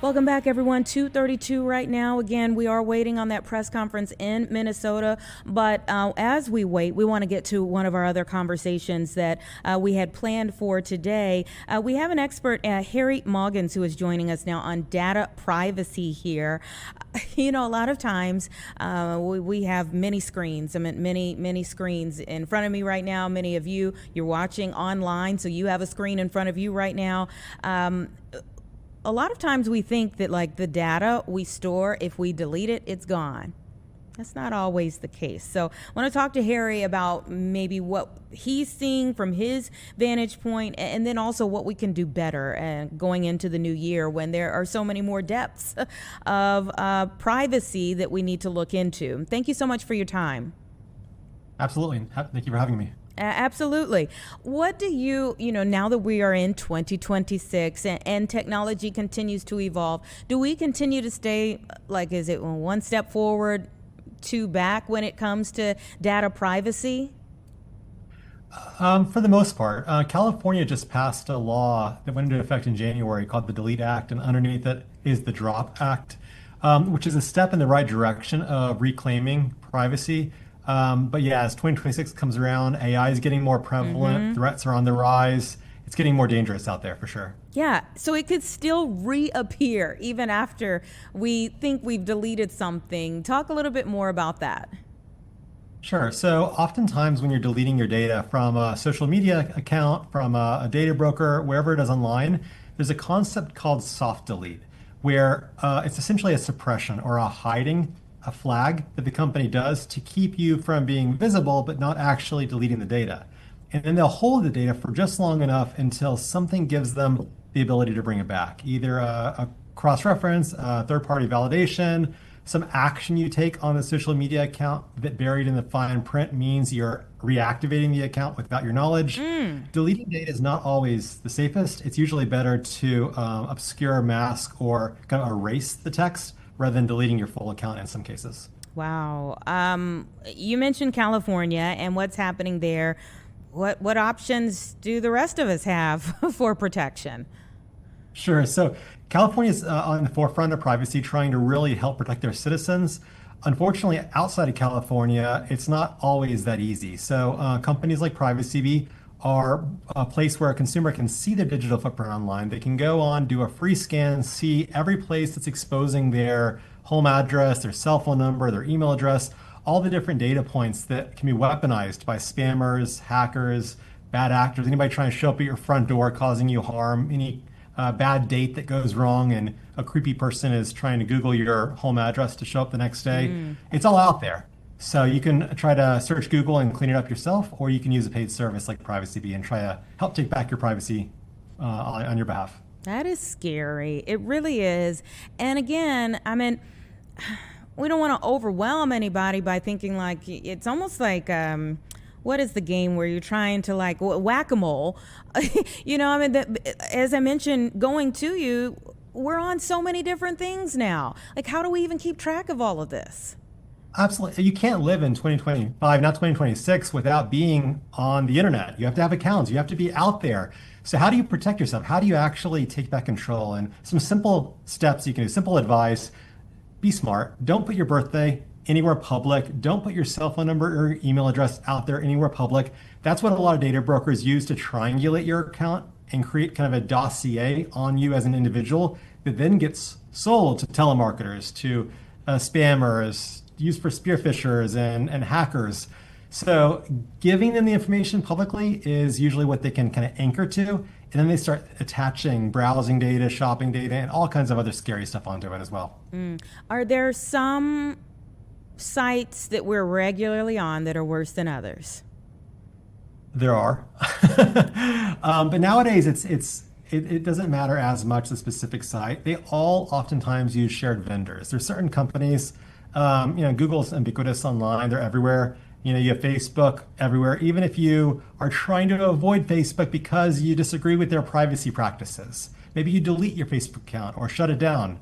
Welcome back, everyone. 2:32 right now. Again, we are waiting on that press conference in Minnesota. But as we wait, we want to get to one of our other conversations that we had planned for today. We have an expert, Harry Moggins, who is joining us now on data privacy here. You know, a lot of times we have many screens. I mean, many screens in front of me right now. Many of you, you're watching online, so you have a screen in front of you right now. A lot of times we think that like the data we store, if we delete it, it's gone. That's not always the case. So I want to talk to Harry about maybe what he's seeing from his vantage point, and then also what we can do better going into the new year when there are so many more depths of privacy that we need to look into. Thank you so much for your time. Absolutely. Thank you for having me. Absolutely. What do you know, now that we are in 2026 and technology continues to evolve, do we continue to stay, like, is it one step forward, two back when it comes to data privacy? For the most part, California just passed a law that went into effect in January called the Delete Act, and underneath it is the Drop Act, which is a step in the right direction of reclaiming privacy. But yeah, as 2026 comes around, AI is getting more prevalent, threats are on the rise. It's getting more dangerous out there for sure. Yeah, so it could still reappear even after we think we've deleted something. Talk a little bit more about that. Sure. So oftentimes when you're deleting your data from a social media account, from a data broker, wherever it is online, there's a concept called soft delete, where it's essentially a suppression or a hiding, a flag that the company does to keep you from being visible, but not actually deleting the data. And then they'll hold the data for just long enough until something gives them the ability to bring it back, either a cross-reference, third-party validation, some action you take on the social media account that buried in the fine print means you're reactivating the account without your knowledge. Deleting data is not always the safest. It's usually better to obscure, mask, or kind of erase the text rather than deleting your full account in some cases. Wow. You mentioned California and what's happening there. What options do the rest of us have for protection? Sure. So California is on the forefront of privacy, trying to really help protect their citizens. Unfortunately, outside of California, it's not always that easy. So companies like PrivacyBee are a place where a consumer can see their digital footprint online. They can go on, do a free scan, see every place that's exposing their home address, their cell phone number, their email address, all the different data points that can be weaponized by spammers, hackers, bad actors, anybody trying to show up at your front door causing you harm, any bad date that goes wrong and a creepy person is trying to Google your home address to show up the next day. It's all out there. So you can try to search Google and clean it up yourself, or you can use a paid service like PrivacyBee and try to help take back your privacy on your behalf. That is scary. It really is. And again, I mean, we don't want to overwhelm anybody by thinking like it's almost like what is the game where you're trying to like whack-a-mole? You know, I mean, as I mentioned, going to you, we're on so many different things now. Like, how do we even keep track of all of this? Absolutely. You can't live in 2025, not 2026, without being on the internet. You have to have accounts. You have to be out there. So how do you protect yourself? How do you actually take back control? And some simple steps you can do, simple advice. Be smart. Don't put your birthday anywhere public. Don't put your cell phone number or email address out there anywhere public. That's what a lot of data brokers use to triangulate your account and create kind of a dossier on you as an individual that then gets sold to telemarketers, to spammers, used for spearfishers and hackers. So giving them the information publicly is usually what they can kind of anchor to. And then they start attaching browsing data, shopping data, and all kinds of other scary stuff onto it as well. Are there some sites that we're regularly on that are worse than others? There are. But nowadays, it doesn't matter as much the specific site. They all oftentimes use shared vendors. There's certain companies, Google's ubiquitous online. They're everywhere. You have Facebook everywhere. Even if you are trying to avoid Facebook because you disagree with their privacy practices, maybe you delete your Facebook account or shut it down.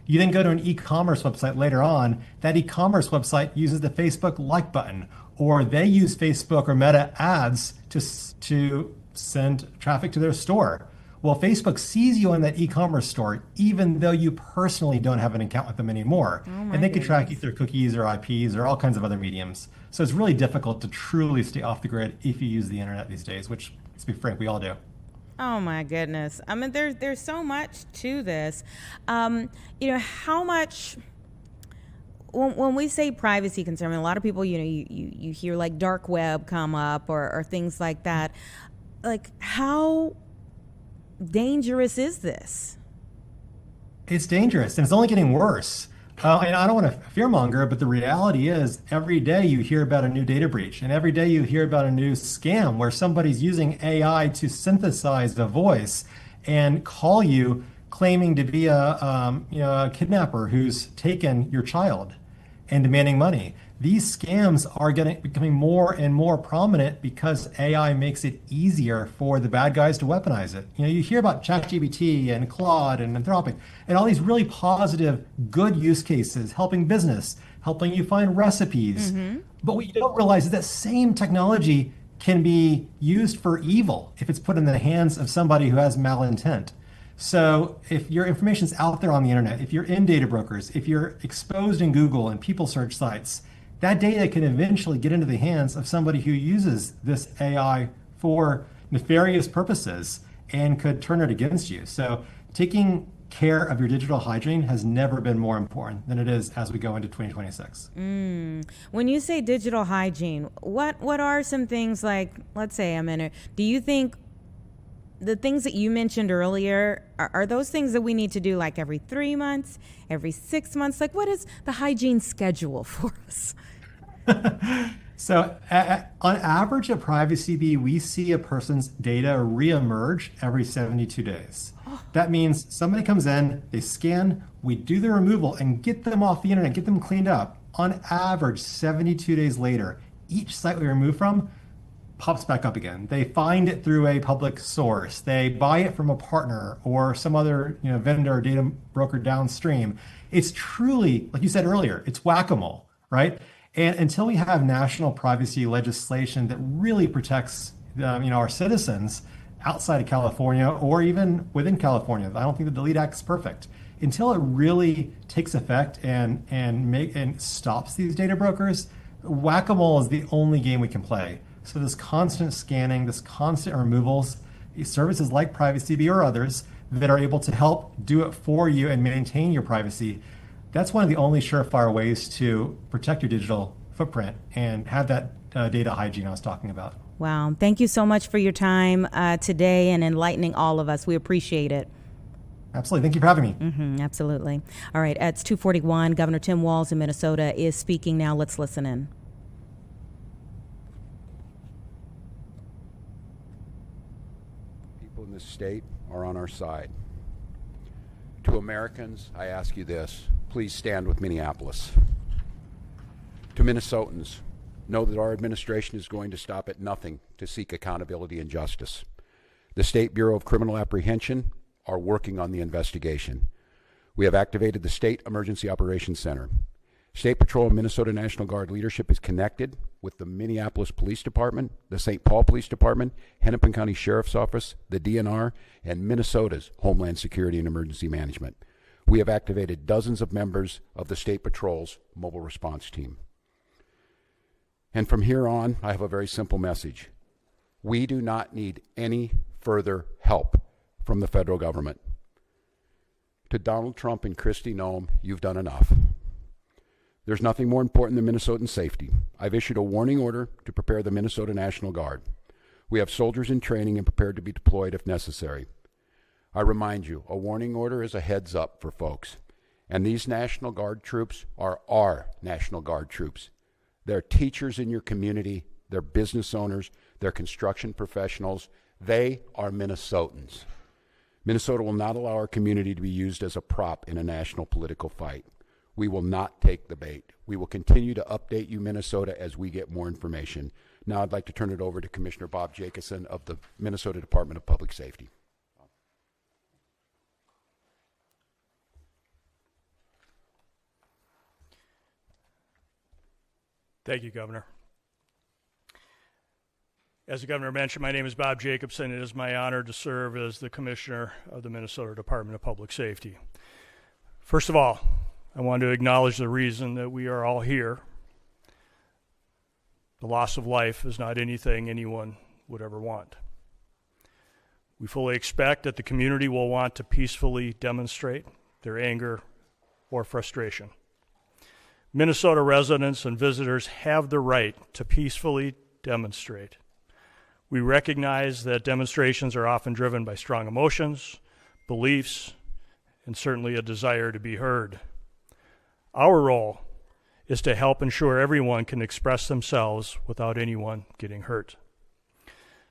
You then go to an e-commerce website later on. That e-commerce website uses the Facebook like button, or they use Facebook or Meta ads to send traffic to their store. Well, Facebook sees you on that e-commerce store, even though you personally don't have an account with them anymore. And they can track you through cookies or IPs or all kinds of other mediums. So it's really difficult to truly stay off the grid if you use the internet these days, which, let's be frank, we all do. Oh my goodness. I mean, there's so much to this. How much, when we say privacy concern, a lot of people, you hear like dark web come up or things like that. Like, how dangerous is this? It's dangerous, and it's only getting worse. And I don't want to fearmonger, but the reality is every day you hear about a new data breach, and every day you hear about a new scam where somebody's using AI to synthesize the voice and call you claiming to be a kidnapper who's taken your child and demanding money. These scams are becoming more and more prominent because AI makes it easier for the bad guys to weaponize it. You hear about ChatGPT and Claude and Anthropic and all these really positive, good use cases, helping business, helping you find recipes. But what you don't realize is that same technology can be used for evil if it's put in the hands of somebody who has malintent. So if your information's out there on the internet, if you're in data brokers, if you're exposed in Google and people search sites, that data can eventually get into the hands of somebody who uses this AI for nefarious purposes and could turn it against you. So taking care of your digital hygiene has never been more important than it is as we go into 2026. When you say digital hygiene, what are some things, like, let's say do you think the things that you mentioned earlier, are those things that we need to do like every 3 months, every 6 months? Like, what is the hygiene schedule for us? So on average at Privacy Bee, we see a person's data reemerge every 72 days. That means somebody comes in, they scan, we do the removal and get them off the internet, get them cleaned up. On average, 72 days later, each site we remove from pops back up again. They find it through a public source. They buy it from a partner or some other vendor or data broker downstream. It's truly, like you said earlier, it's whack-a-mole, right? And until we have national privacy legislation that really protects our citizens outside of California or even within California, I don't think the Delete Act is perfect. Until it really takes effect and stops these data brokers, whack-a-mole is the only game we can play. So this constant scanning, this constant removals, services like Privacy Bee or others that are able to help do it for you and maintain your privacy, that's one of the only surefire ways to protect your digital footprint and have that data hygiene I was talking about. Wow. Thank you so much for your time today and enlightening all of us. We appreciate it. Absolutely. Thank you for having me. Absolutely. All right. It's 2:41. Governor Tim Walz in Minnesota is speaking now. Let's listen in. People in this state are on our side. To Americans, I ask you this. Please stand with Minneapolis. To Minnesotans, know that our administration is going to stop at nothing to seek accountability and justice. The State Bureau of Criminal Apprehension are working on the investigation. We have activated the State Emergency Operations Center. State Patrol and Minnesota National Guard leadership is connected with the Minneapolis Police Department, the St. Paul Police Department, Hennepin County Sheriff's Office, the DNR, and Minnesota's Homeland Security and Emergency Management. We have activated dozens of members of the State Patrol's mobile response team. And from here on, I have a very simple message. We do not need any further help from the federal government. To Donald Trump and Kristi Noem, you've done enough. There's nothing more important than Minnesotan safety. I've issued a warning order to prepare the Minnesota National Guard. We have soldiers in training and prepared to be deployed if necessary. I remind you, a warning order is a heads up for folks. And these National Guard troops are our National Guard troops. They're teachers in your community, they're business owners, they're construction professionals. They are Minnesotans. Minnesota will not allow our community to be used as a prop in a national political fight. We will not take the bait. We will continue to update you, Minnesota, as we get more information. Now I'd like to turn it over to Commissioner Bob Jacobson of the Minnesota Department of Public Safety. Thank you, Governor. As the Governor mentioned, my name is Bob Jacobson. It is my honor to serve as the Commissioner of the Minnesota Department of Public Safety. First of all, I want to acknowledge the reason that we are all here. The loss of life is not anything anyone would ever want. We fully expect that the community will want to peacefully demonstrate their anger or frustration. Minnesota residents and visitors have the right to peacefully demonstrate. We recognize that demonstrations are often driven by strong emotions, beliefs, and certainly a desire to be heard. Our role is to help ensure everyone can express themselves without anyone getting hurt.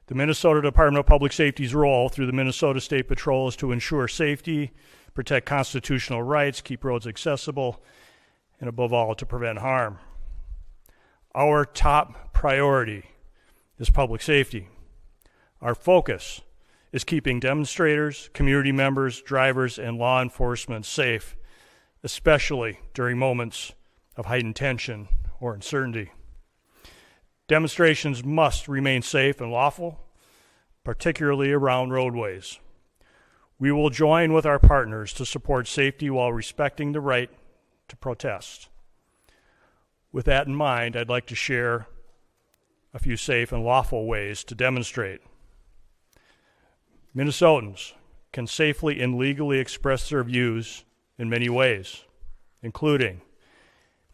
The Minnesota Department of Public Safety's role through the Minnesota State Patrol is to ensure safety, protect constitutional rights, keep roads accessible, and above all, to prevent harm. Our top priority is public safety. Our focus is keeping demonstrators, community members, drivers, and law enforcement safe, especially during moments of heightened tension or uncertainty. Demonstrations must remain safe and lawful, particularly around roadways. We will join with our partners to support safety while respecting the right to protest. With that in mind, I'd like to share a few safe and lawful ways to demonstrate. Minnesotans can safely and legally express their views in many ways, including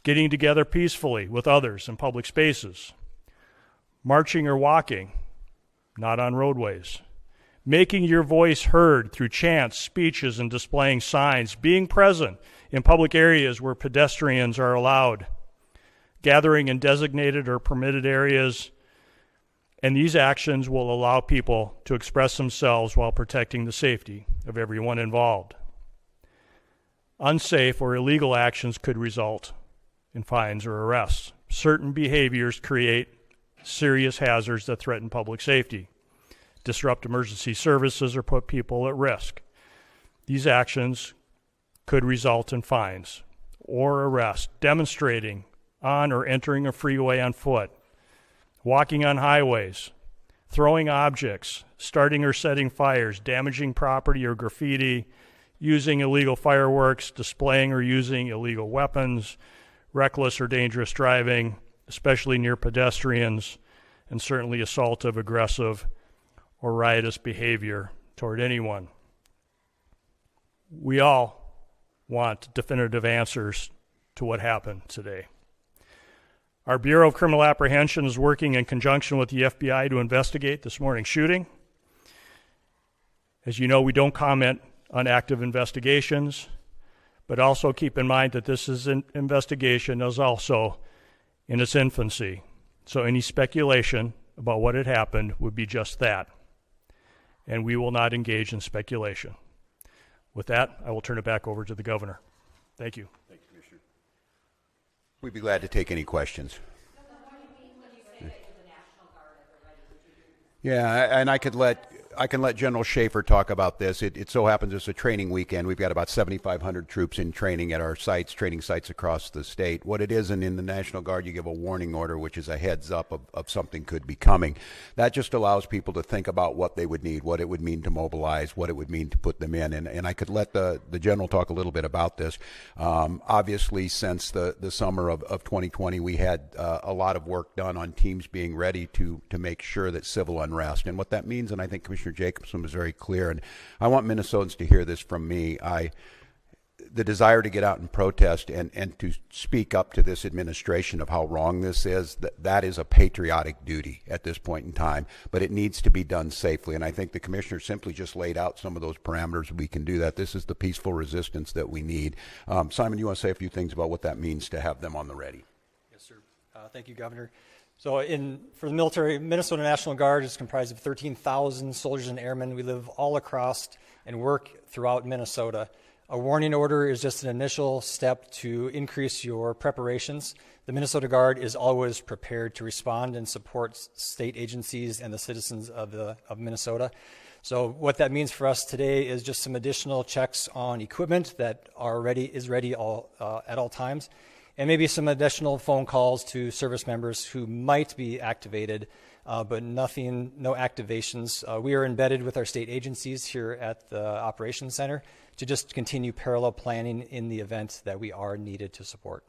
getting together peacefully with others in public spaces, marching or walking, not on roadways, making your voice heard through chants, speeches, and displaying signs, being present in public areas where pedestrians are allowed, gathering in designated or permitted areas, and these actions will allow people to express themselves while protecting the safety of everyone involved. Unsafe or illegal actions could result in fines or arrests. Certain behaviors create serious hazards that threaten public safety, disrupt emergency services, or put people at risk. These actions could result in fines or arrest. Demonstrating on or entering a freeway on foot, walking on highways, throwing objects, starting or setting fires, damaging property or graffiti, using illegal fireworks, displaying or using illegal weapons, reckless or dangerous driving, especially near pedestrians, and certainly assaultive, aggressive, or riotous behavior toward anyone. We all want definitive answers to what happened today. Our Bureau of Criminal Apprehension is working in conjunction with the FBI to investigate this morning's shooting. As you know, we don't comment on active investigations, but also keep in mind that this is an investigation is also in its infancy. So any speculation about what had happened would be just that. And we will not engage in speculation. With that, I will turn it back over to the governor. Thank you. Thank you, Commissioner. We'd be glad to take any questions. Yeah, and I can let General Schaefer talk about this. It so happens it's a training weekend. We've got about 7,500 troops in training at our sites, training sites across the state. What it is, and in the National Guard, you give a warning order, which is a heads up of something could be coming. That just allows people to think about what they would need, what it would mean to mobilize, what it would mean to put them in. And I could let the General talk a little bit about this. Obviously, since the summer of 2020, we had a lot of work done on teams being ready to make sure that civil unrest, and what that means, and I think Commissioner Jacobson was very clear, and I want Minnesotans to hear this from me. The desire to get out and protest and to speak up to this administration of how wrong this is, that is a patriotic duty at this point in time, but it needs to be done safely, and I think the Commissioner simply just laid out some of those parameters. We can do that. This is the peaceful resistance that we need. Simon, you want to say a few things about what that means to have them on the ready? Yes, sir. Thank you, Governor. So for the military, Minnesota National Guard is comprised of 13,000 soldiers and airmen. We live all across and work throughout Minnesota. A warning order is just an initial step to increase your preparations. The Minnesota Guard is always prepared to respond and support state agencies and the citizens of Minnesota. So what that means for us today is just some additional checks on equipment that is ready at all times, and maybe some additional phone calls to service members who might be activated, but no activations. We are embedded with our state agencies here at the Operations Center to just continue parallel planning in the event that we are needed to support.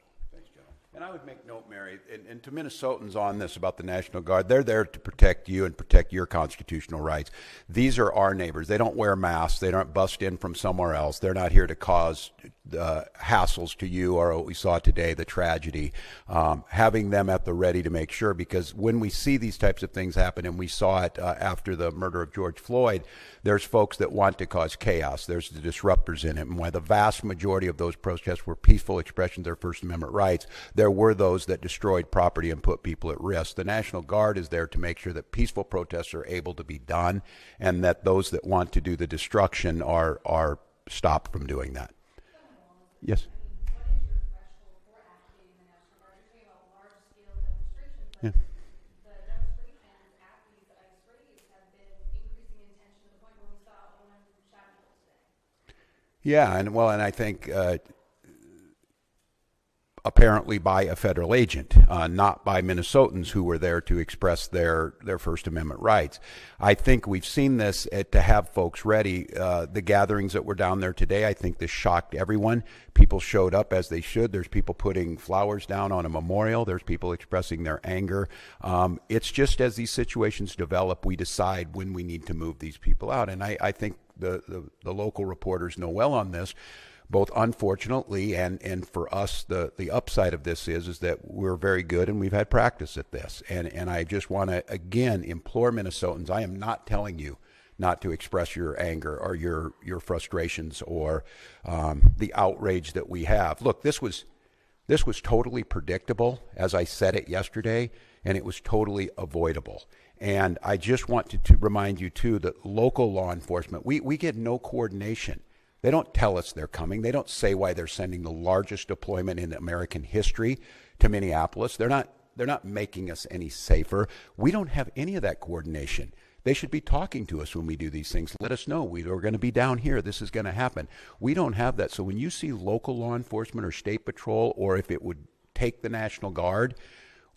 And I would make note, Mary, and to Minnesotans on this about the National Guard, they're there to protect you and protect your constitutional rights. These are our neighbors. They don't wear masks. They don't bust in from somewhere else. They're not here to cause hassles to you or what we saw today, the tragedy. Having them at the ready to make sure, because when we see these types of things happen, and we saw it after the murder of George Floyd, there's folks that want to cause chaos. There's the disruptors in it. And while the vast majority of those protests were peaceful expressions of their First Amendment rights, there were those that destroyed property and put people at risk. The National Guard is there to make sure that peaceful protests are able to be done, and that those that want to do the destruction are stopped from doing that. Yes. Yeah. Yeah, and I think apparently by a federal agent, not by Minnesotans who were there to express their First Amendment rights. I think we've seen this to have folks ready. The gatherings that were down there today, I think this shocked everyone. People showed up as they should. There's people putting flowers down on a memorial. There's people expressing their anger. It's just as these situations develop, we decide when we need to move these people out. And I think the local reporters know well on this. Both unfortunately and for us, the upside of this is that we're very good and we've had practice at this. And I just want to, again, implore Minnesotans, I am not telling you not to express your anger or your frustrations or the outrage that we have. Look, this was totally predictable, as I said it yesterday, and it was totally avoidable. And I just want to remind you, too, that local law enforcement, we get no coordination. They don't tell us they're coming. They don't say why they're sending the largest deployment in American history to Minneapolis. They're not making us any safer. We don't have any of that coordination. They should be talking to us when we do these things. Let us know we're going to be down here. This is going to happen. We don't have that. So when you see local law enforcement or state patrol, or if it would take the National Guard,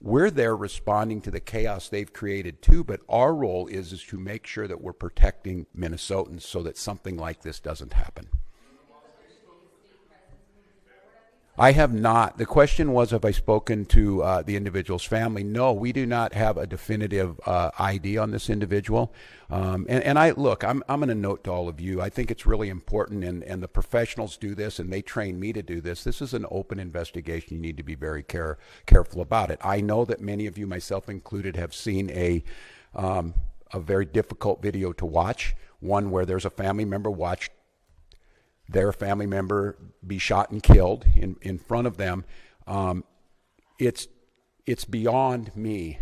we're there responding to the chaos they've created too, but our role is to make sure that we're protecting Minnesotans so that something like this doesn't happen. I have not. The question was, have I spoken to the individual's family? No, we do not have a definitive ID on this individual. And I look, I'm going to note to all of you, I think it's really important, and the professionals do this, and they train me to do this. This is an open investigation. You need to be very careful about it. I know that many of you, myself included, have seen a very difficult video to watch, one where there's a family member watched their family member be shot and killed in front of them. It's beyond me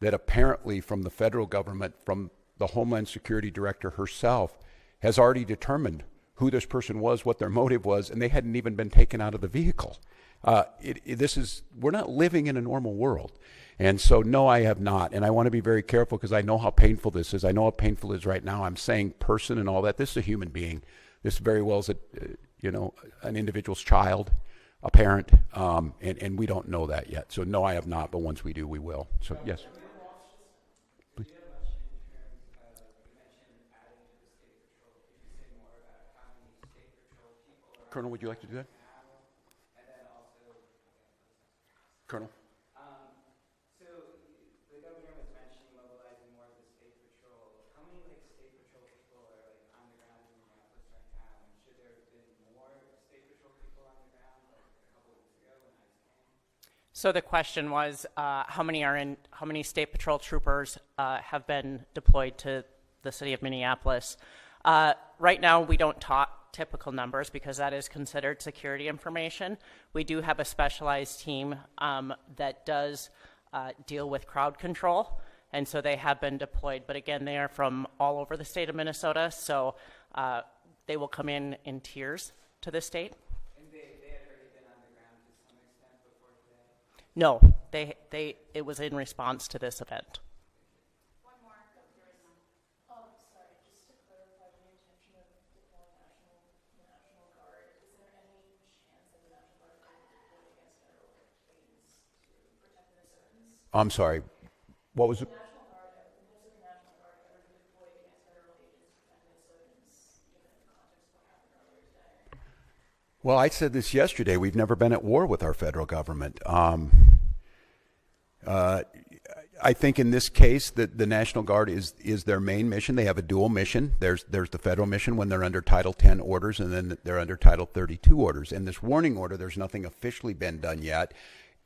that apparently from the federal government, from the Homeland Security Director herself, has already determined who this person was, what their motive was, and they hadn't even been taken out of the vehicle. We're not living in a normal world. And so, no, I have not. And I want to be very careful because I know how painful this is. I know how painful it is right now. I'm saying person and all that. This is a human being. This very well is an individual's child, a parent, and we don't know that yet. So no, I have not, but once we do, we will. So yes. Please. Colonel, would you like to do that? Colonel. So the question was, how many state patrol troopers have been deployed to the city of Minneapolis? Right now, we don't talk typical numbers because that is considered security information. We do have a specialized team that does deal with crowd control, and so they have been deployed. But again, they are from all over the state of Minnesota, so they will come in tiers to the state. No, it was in response to this event. One more. Sorry, just to clarify the intention of deploying the National Guard, is there any chance that the National Guard will be deployed against federal agents to protect Minnesotans? I'm sorry. What was it? Will the National Guard ever be deployed against federal agents to protect Minnesotans, given the context of what happened earlier today? Well, I said this yesterday. We've never been at war with our federal government. I think in this case that the National Guard is their main mission. They have a dual mission. There's the federal mission when they're under Title 10 orders, and then they're under Title 32 orders. And this warning order, there's nothing officially been done yet.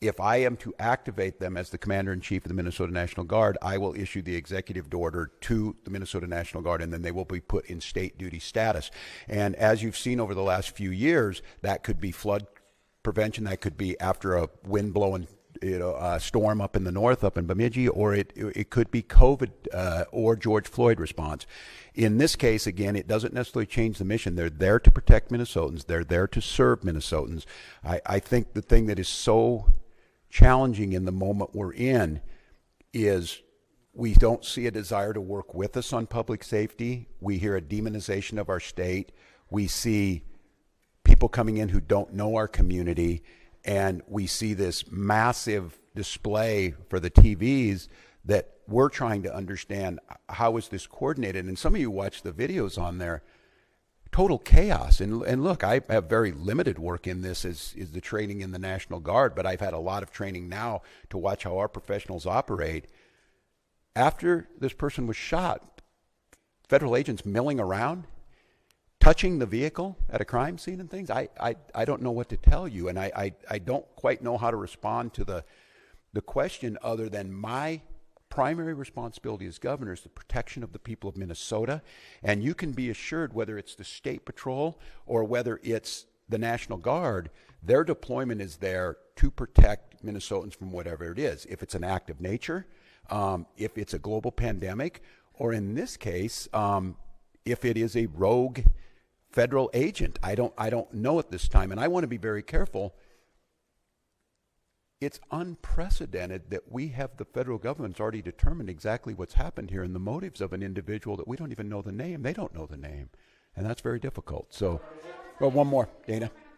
If I am to activate them as the Commander-in-Chief of the Minnesota National Guard, I will issue the executive order to the Minnesota National Guard, and then they will be put in state duty status. And as you've seen over the last few years, that could be flood prevention, that could be after a wind-blowing storm up in the north, up in Bemidji, or it could be COVID or George Floyd response. In this case, again, it doesn't necessarily change the mission. They're there to protect Minnesotans. They're there to serve Minnesotans. I think the thing that is so challenging in the moment we're in is we don't see a desire to work with us on public safety. We hear a demonization of our state. We see people coming in who don't know our community. and we see this massive display for the TVs that we're trying to understand how is this coordinated. And some of you watch the videos on there, total chaos. And look, I have very limited work in this is the training in the National Guard, but I've had a lot of training now to watch how our professionals operate. After this person was shot, federal agents milling around, touching the vehicle at a crime scene and things. I don't know what to tell you, and I don't quite know how to respond to the question other than my primary responsibility as governor is the protection of the people of Minnesota. And you can be assured, whether it's the State Patrol or whether it's the National Guard, their deployment is there to protect Minnesotans from whatever it is. If it's an act of nature, if it's a global pandemic, or in this case, if it is a rogue federal agent. I don't know at this time, and I want to be very careful. It's unprecedented that we have the federal government's already determined exactly what's happened here and the motives of an individual that we don't even know the name. They don't know the name, and that's very difficult. So, well, one more,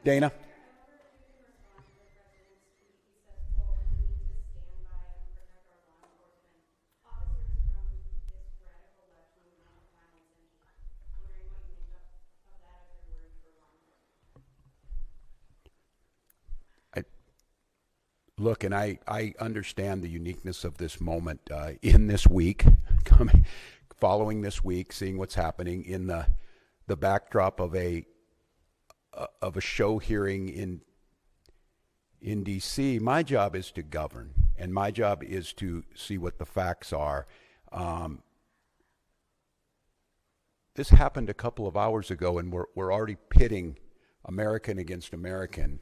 Dana. Look, and I understand the uniqueness of this moment in this week, following this week, seeing what's happening in the backdrop of a show hearing in D.C. My job is to govern, and my job is to see what the facts are. This happened a couple of hours ago, and we're already pitting American against American.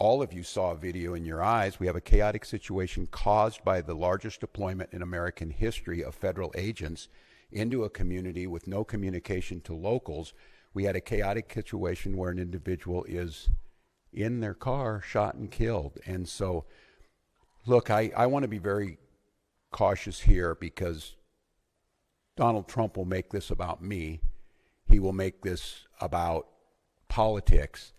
All of you saw a video in your eyes. We have a chaotic situation caused by the largest deployment in American history of federal agents into a community with no communication to locals. We had a chaotic situation where an individual is in their car, shot and killed. And so, look, I want to be very cautious here because Donald Trump will make this about me. He will make this about politics.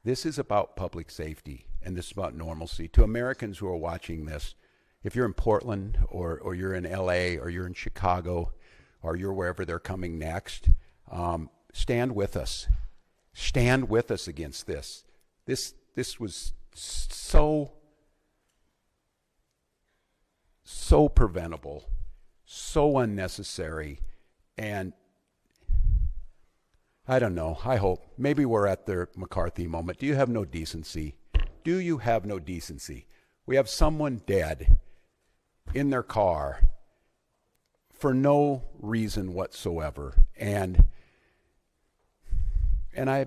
This is about public safety, and this is about normalcy. To Americans who are watching this, if you're in Portland or you're in LA or you're in Chicago or you're wherever they're coming next, stand with us. Stand with us against this. This was so preventable, so unnecessary, and I don't know. I hope. Maybe we're at the McCarthy moment. Do you have no decency? Do you have no decency? We have someone dead in their car for no reason whatsoever. And I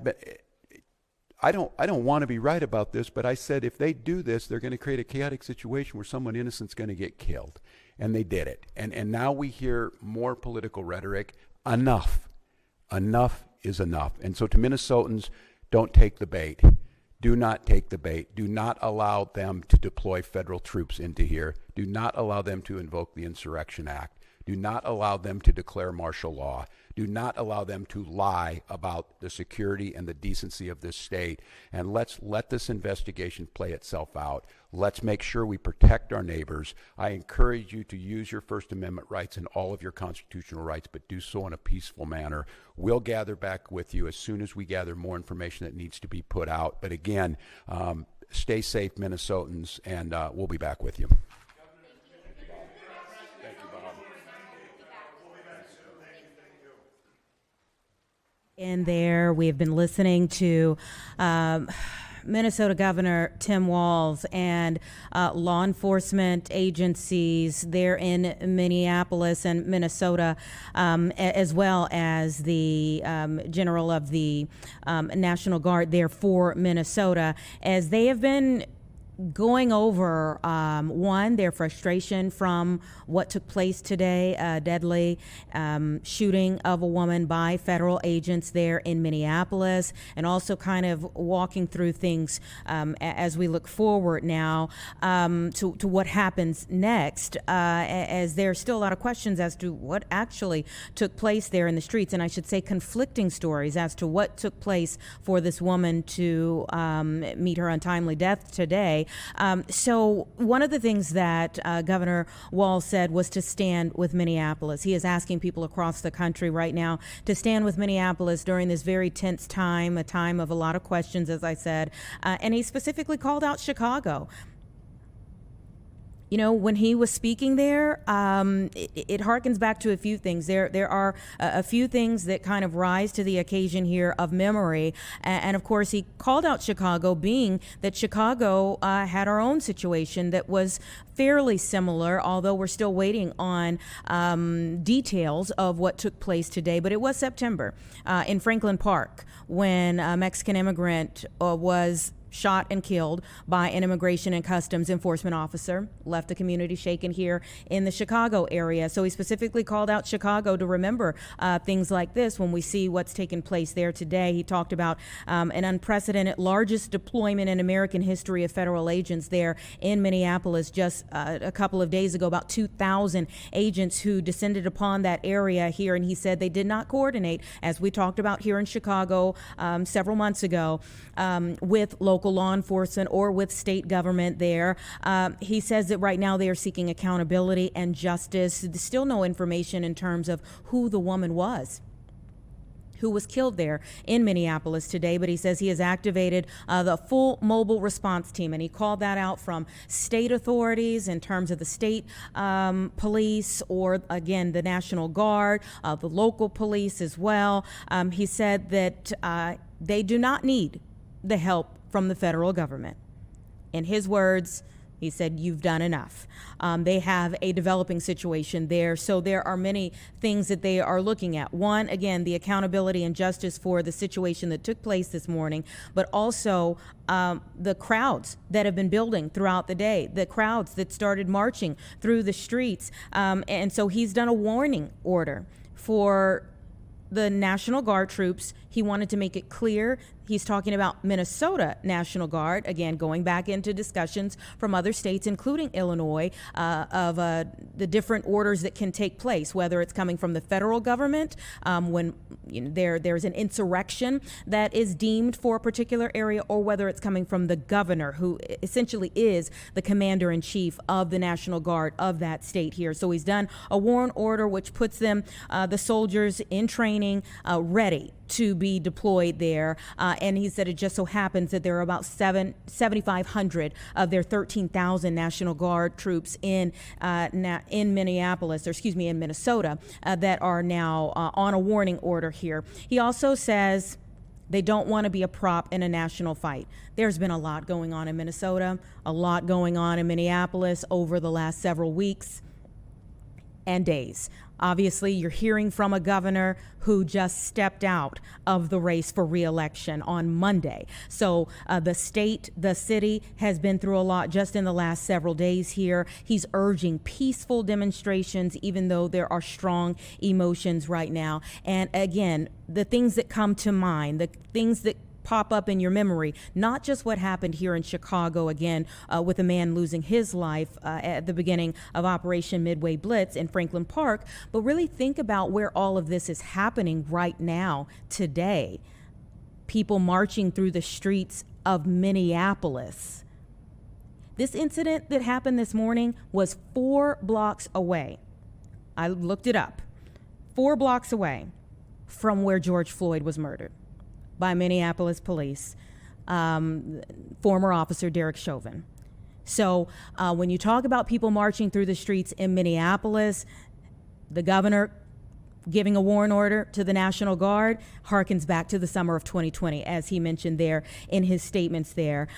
don't want to be right about this, but I said if they do this, they're going to create a chaotic situation where someone innocent's going to get killed. And they did it. And now we hear more political rhetoric. Enough is enough. And so to Minnesotans, don't take the bait. Do not take the bait. Do not allow them to deploy federal troops into here. Do not allow them to invoke the Insurrection Act. Do not allow them to declare martial law. Do not allow them to lie about the security and the decency of this state. And let's let this investigation play itself out. Let's make sure we protect our neighbors. I encourage you to use your First Amendment rights and all of your constitutional rights, but do so in a peaceful manner. We'll gather back with you as soon as we gather more information that needs to be put out. But again, stay safe, Minnesotans, and we'll be back with you. In there, we have been listening to Minnesota Governor Tim Walz and law enforcement agencies there in Minneapolis and Minnesota, as well as the general of the National Guard there for Minnesota, as they have been going over, one, their frustration from what took place today, a deadly shooting of a woman by federal agents there in Minneapolis, and also kind of walking through things as we look forward now to what happens next, as there's still a lot of questions as to what actually took place there in the streets, and I should say conflicting stories as to what took place for this woman to meet her untimely death today. So one of the things that Governor Walz said was to stand with Minneapolis. He is asking people across the country right now to stand with Minneapolis during this very tense time, a time of a lot of questions, as I said, and he specifically called out Chicago. You know, when he was speaking there, it harkens back to a few things. There are a few things that kind of rise to the occasion here of memory. And of course, he called out Chicago, being that Chicago had our own situation that was fairly similar, although we're still waiting on details of what took place today. But it was September in Franklin Park when a Mexican immigrant was shot and killed by an Immigration and Customs enforcement officer, left the community shaken here in the Chicago area. So he specifically called out Chicago to remember things like this when we see what's taken place there today. He talked about an unprecedented, largest deployment in American history of federal agents there in Minneapolis just a couple of days ago, about 2,000 agents who descended upon that area here. And he said they did not coordinate, as we talked about here in Chicago several months ago, with local law enforcement or with state government there. He says that right now they are seeking accountability and justice. There's still no information in terms of who the woman was who was killed there in Minneapolis today, but he says he has activated the full mobile response team, and he called that out from state authorities in terms of the state police, or again, the National Guard, the local police as well. He said that they do not need the help from the federal government. In his words, he said, you've done enough. They have a developing situation there. So there are many things that they are looking at. One, again, the accountability and justice for the situation that took place this morning, but also the crowds that have been building throughout the day, the crowds that started marching through the streets. And so he's done a warning order for the National Guard troops. He wanted to make it clear. He's talking about Minnesota National Guard, again, going back into discussions from other states, including Illinois, of the different orders that can take place, whether it's coming from the federal government, when there's an insurrection that is deemed for a particular area, or whether it's coming from the governor, who essentially is the commander-in-chief of the National Guard of that state here. So he's done a warrant order, which puts them, the soldiers in training, ready to be deployed there. And he said it just so happens that there are about 7,500 of their 13,000 National Guard troops in Minneapolis, or excuse me, in Minnesota, that are now on a warning order here. He also says they don't want to be a prop in a national fight. There's been a lot going on in Minnesota, a lot going on in Minneapolis over the last several weeks and days. Obviously, you're hearing from a governor who just stepped out of the race for re-election on Monday. So the state, the city has been through a lot just in the last several days here. He's urging peaceful demonstrations, even though there are strong emotions right now. And again, the things that come to mind, the things that pop up in your memory, not just what happened here in Chicago, again, with a man losing his life at the beginning of Operation Midway Blitz in Franklin Park, but really think about where all of this is happening right now, today. People marching through the streets of Minneapolis. This incident that happened this morning was 4 blocks away. I looked it up. 4 blocks away from where George Floyd was murdered by Minneapolis police, former officer Derek Chauvin. So when you talk about people marching through the streets in Minneapolis, the governor giving a warrant order to the National Guard harkens back to the summer of 2020, as he mentioned there in his statements there.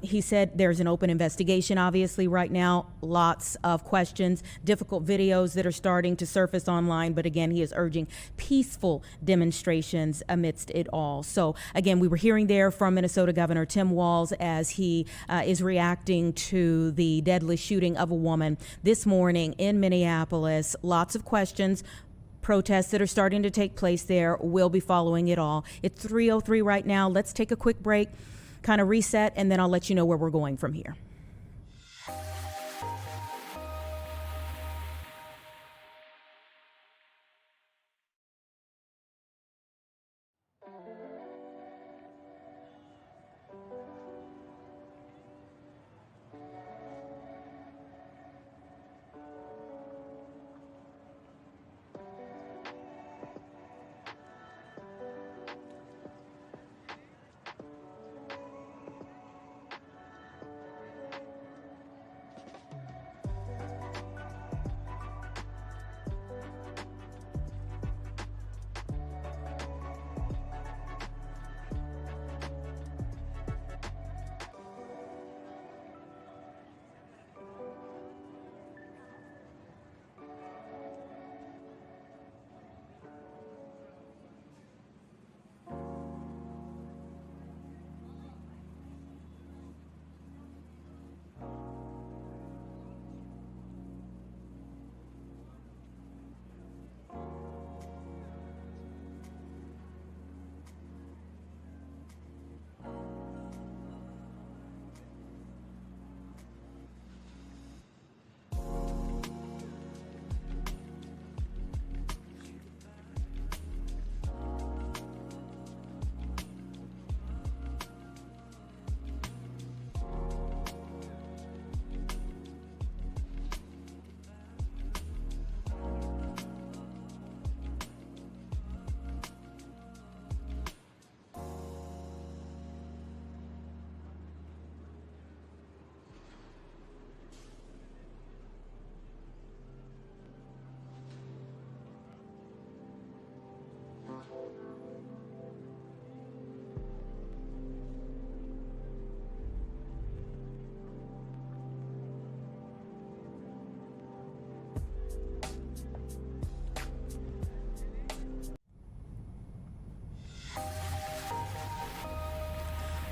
He said there's an open investigation, obviously, right now. Lots of questions, difficult videos that are starting to surface online. But again, he is urging peaceful demonstrations amidst it all. So again, we were hearing there from Minnesota Governor Tim Walz as he is reacting to the deadly shooting of a woman this morning in Minneapolis. Lots of questions. Protests that are starting to take place there. We'll be following it all. It's 3:03 right now. Let's take a quick break, kind of reset, and then I'll let you know where we're going from here.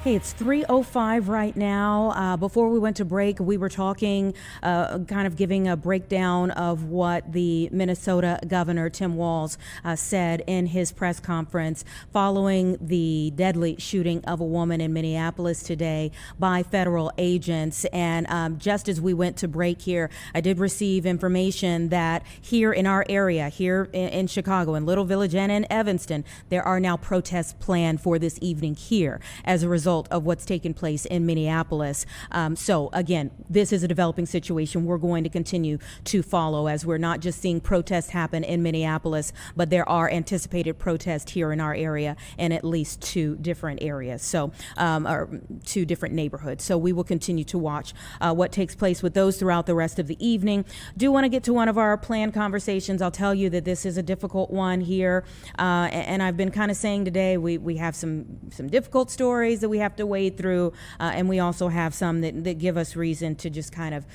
Hey, it's 3:05 right now. Before we went to break, we were talking, kind of giving a breakdown of what the Minnesota Governor Tim Walz said in his press conference following the deadly shooting of a woman in Minneapolis today by federal agents. And just as we went to break here, I did receive information that here in our area, here in Chicago, in Little Village and in Evanston, there are now protests planned for this evening here as a result of what's taken place in Minneapolis. So again, this is a developing situation we're going to continue to follow, as we're not just seeing protests happen in Minneapolis, but there are anticipated protests here in our area in at least two different areas, so or two different neighborhoods. So we will continue to watch what takes place with those throughout the rest of the evening. Do want to get to one of our planned conversations. I'll tell you that this is a difficult one here, and I've been kind of saying today we have some difficult stories that we have to wade through, and we also have some that give us reason to just kind of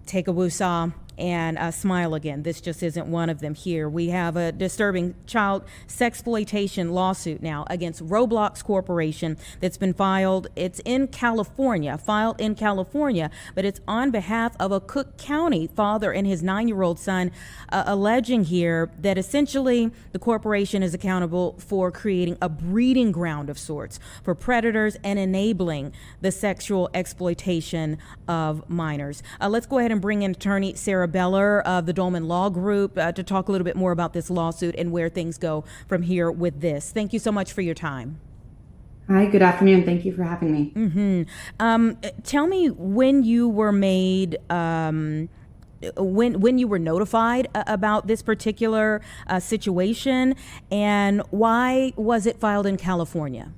take a woosah and smile again. This just isn't one of them here. We have a disturbing child sexploitation lawsuit now against Roblox Corporation that's been filed. It's in California, filed in California, but it's on behalf of a Cook County father and his 9-year-old son, alleging here that essentially the corporation is accountable for creating a breeding ground of sorts for predators and enabling the sexual exploitation of minors. Let's go ahead and bring in attorney Sarah Beller of the Dolman Law Group to talk a little bit more about this lawsuit and where things go from here with this. Thank you so much for your time. Hi, good afternoon. Thank you for having me. Tell me when you were made, when you were notified about this particular situation, and why was it filed in California?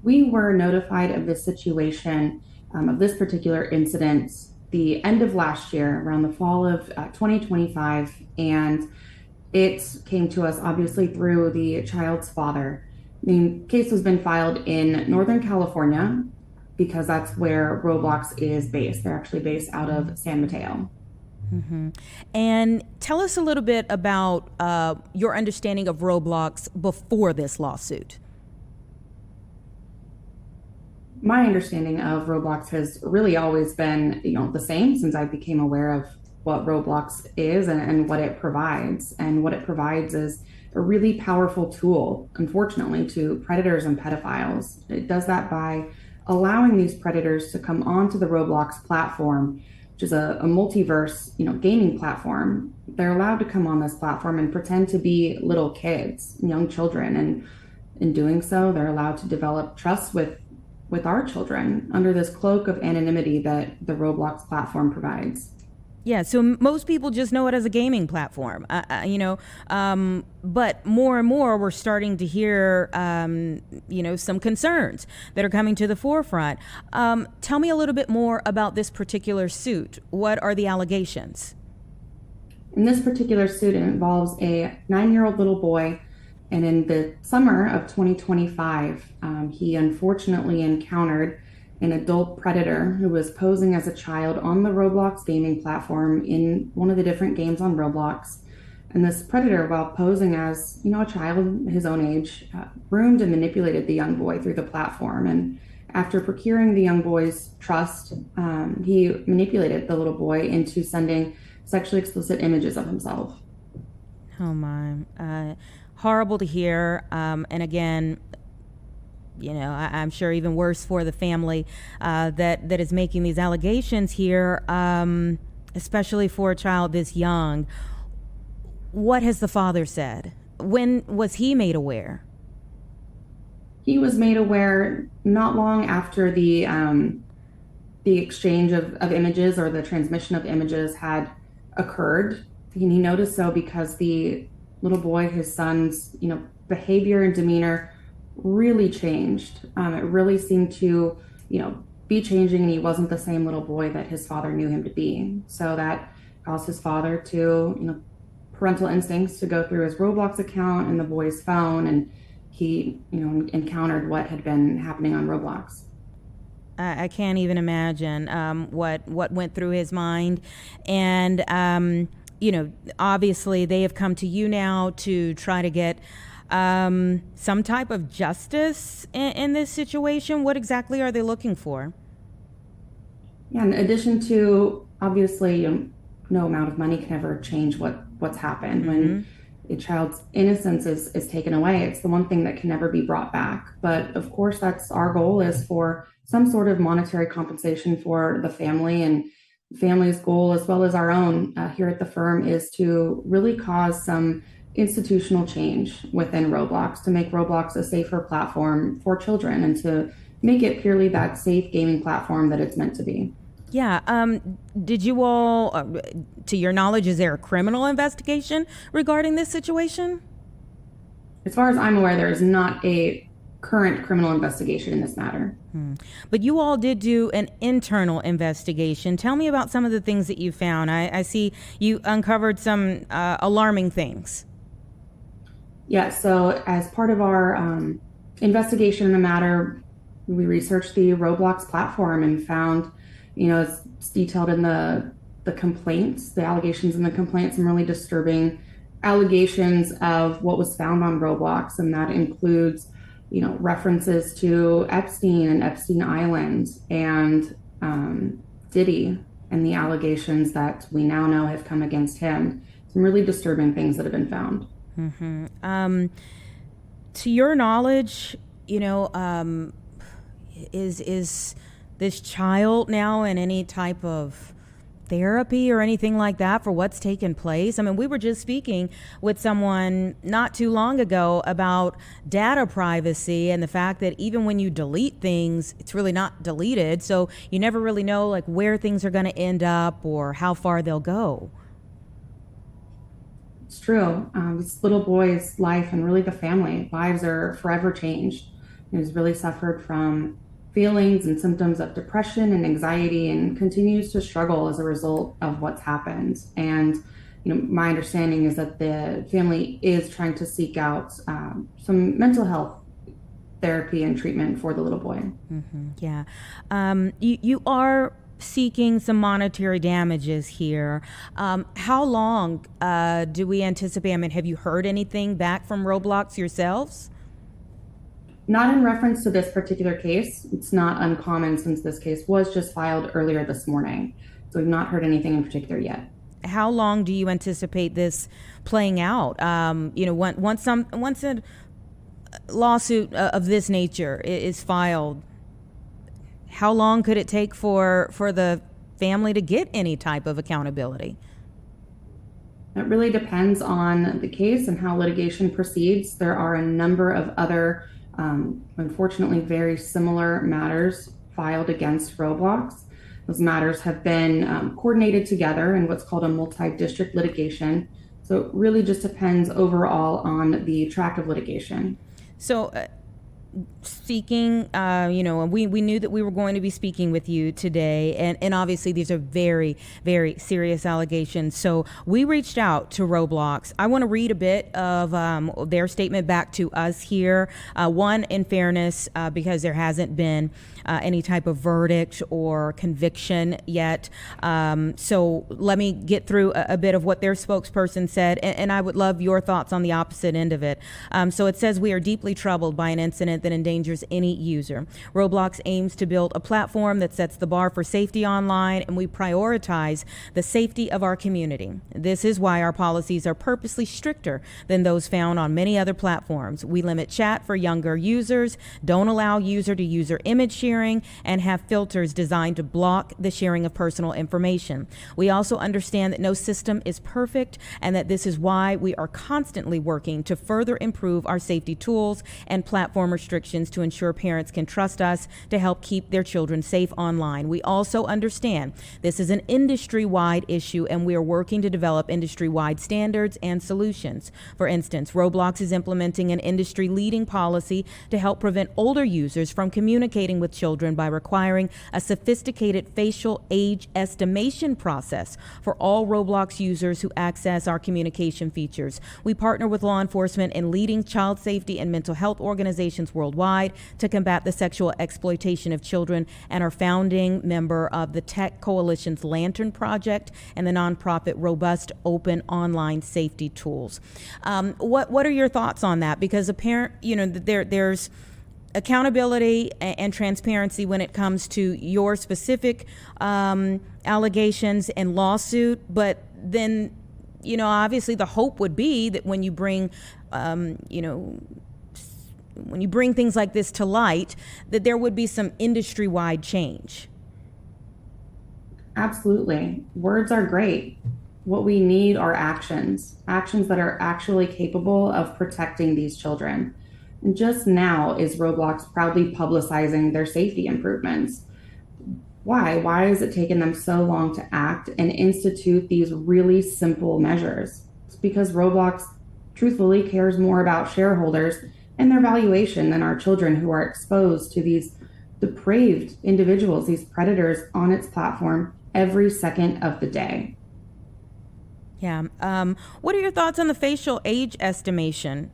We were notified of this situation, of this particular incident, the end of last year, around the fall of 2025, and It came to us obviously through the child's father. The case has been filed in Northern California because that's where Roblox is based. They're actually based out of San Mateo. And tell us a little bit about your understanding of Roblox before this lawsuit. My understanding of Roblox has really always been, the same since I became aware of what Roblox is and what it provides. And what it provides is a really powerful tool, unfortunately, to predators and pedophiles. It does that by allowing these predators to come onto the Roblox platform, which is a multiverse, gaming platform. They're allowed to come on this platform and pretend to be little kids, young children, and in doing so, they're allowed to develop trust with our children under this cloak of anonymity that the Roblox platform provides. Yeah, so most people just know it as a gaming platform, but more and more we're starting to hear, some concerns that are coming to the forefront. Tell me a little bit more about this particular suit. What are the allegations? In this particular suit, it involves a 9-year-old little boy, and in the summer of 2025, he unfortunately encountered an adult predator who was posing as a child on the Roblox gaming platform in one of the different games on Roblox. And this predator, while posing as, a child his own age, groomed and manipulated the young boy through the platform. And after procuring the young boy's trust, he manipulated the little boy into sending sexually explicit images of himself. Oh my, horrible to hear. And again, I'm sure even worse for the family that is making these allegations here, especially for a child this young. What has the father said? When was he made aware? He was made aware not long after the exchange of images or the transmission of images had occurred. And he noticed so because the little boy, his son's, behavior and demeanor really changed. It really seemed to, be changing, and he wasn't the same little boy that his father knew him to be. So that caused his father to, parental instincts to go through his Roblox account and the boy's phone, and he, encountered what had been happening on Roblox. I can't even imagine what went through his mind. And, obviously they have come to you now to try to get some type of justice in this situation. What exactly are they looking for? Yeah, in addition to, obviously, no amount of money can ever change what's happened. When a child's innocence is taken away, it's the one thing that can never be brought back. But of course, that's our goal, is for some sort of monetary compensation for the family, and family's goal, as well as our own here at the firm, is to really cause some institutional change within Roblox, to make Roblox a safer platform for children and to make it purely that safe gaming platform that it's meant to be. Yeah. Did you all, to your knowledge, is there a criminal investigation regarding this situation? As far as I'm aware, there is not a current criminal investigation in this matter. But you all did do an internal investigation. Tell me about some of the things that you found. I see you uncovered some alarming things. Yeah, so as part of our investigation in the matter, we researched the Roblox platform and found, it's detailed in the complaints, the allegations in the complaints, some really disturbing allegations of what was found on Roblox. And that includes, references to Epstein and Epstein Island and Diddy, and the allegations that we now know have come against him. Some really disturbing things that have been found. To your knowledge, is this child now in any type of therapy or anything like that for what's taken place? I mean, we were just speaking with someone not too long ago about data privacy and the fact that even when you delete things, it's really not deleted. So you never really know like where things are going to end up or how far they'll go. It's true. This little boy's life and really the family lives are forever changed. He's really suffered from feelings and symptoms of depression and anxiety, and continues to struggle as a result of what's happened. And My understanding is that the family is trying to seek out some mental health therapy and treatment for the little boy. Yeah. You are seeking some monetary damages here. How long do we anticipate? I mean, have you heard anything back from Roblox yourselves? Not in reference to this particular case. It's not uncommon since this case was just filed earlier this morning. So we've not heard anything in particular yet. How long do you anticipate this playing out? Once a lawsuit of this nature is filed, how long could it take for the family to get any type of accountability? It really depends on the case and how litigation proceeds. There are a number of other, unfortunately, very similar matters filed against Roblox. Those matters have been coordinated together in what's called a multi-district litigation. So it really just depends overall on the track of litigation. So speaking, we knew that we were going to be speaking with you today, and obviously these are very, very serious allegations. So we reached out to Roblox. I want to read a bit of their statement back to us here. One, in fairness, because there hasn't been any type of verdict or conviction yet. So let me get through a bit of what their spokesperson said, and I would love your thoughts on the opposite end of it. So it says, "We are deeply troubled by an incident that endangers any user. Roblox aims to build a platform that sets the bar for safety online, and we prioritize the safety of our community. This is why our policies are purposely stricter than those found on many other platforms. We limit chat for younger users, don't allow user-to-user image sharing, and have filters designed to block the sharing of personal information. We also understand that no system is perfect, and that this is why we are constantly working to further improve our safety tools and platform restrictions to ensure parents can trust us to help keep their children safe online. We also understand this is an industry-wide issue, and we are working to develop industry-wide standards and solutions. For instance, Roblox is implementing an industry-leading policy to help prevent older users from communicating with children by requiring a sophisticated facial age estimation process for all Roblox users who access our communication features. We partner with law enforcement and leading child safety and mental health organizations worldwide to combat the sexual exploitation of children, and are founding member of the Tech Coalition's Lantern Project and the nonprofit Robust Open Online Safety Tools." What are your thoughts on that? Because there's accountability and transparency when it comes to your specific allegations and lawsuit, but then obviously the hope would be that when you bring things like this to light, that there would be some industry-wide change. Absolutely. Words are great. What we need are actions that are actually capable of protecting these children. And just now is Roblox proudly publicizing their safety improvements. Why? Why has it taken them so long to act and institute these really simple measures? It's because Roblox truthfully cares more about shareholders and their valuation than our children who are exposed to these depraved individuals, these predators on its platform every second of the day. Yeah. What are your thoughts on the facial age estimation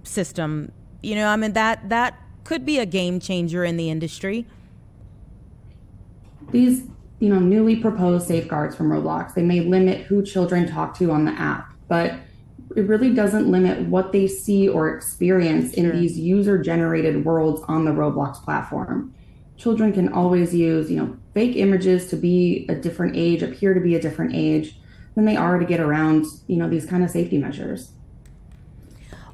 system? That could be a game changer in the industry. These, newly proposed safeguards from Roblox, they may limit who children talk to on the app, but it really doesn't limit what they see or experience in these user-generated worlds on the Roblox platform. Children can always use, fake images to be a different age, appear to be a different age, than they are to get around, these kind of safety measures.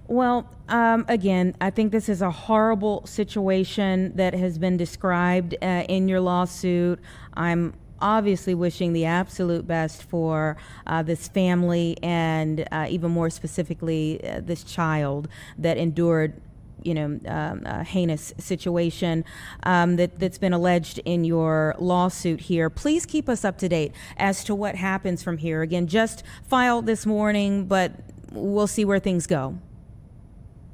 Well, again, I think this is a horrible situation that has been described in your lawsuit. I'm obviously wishing the absolute best for this family and even more specifically this child that endured a heinous situation that's been alleged in your lawsuit here. Please keep us up to date as to what happens from here. Again, just filed this morning, but we'll see where things go.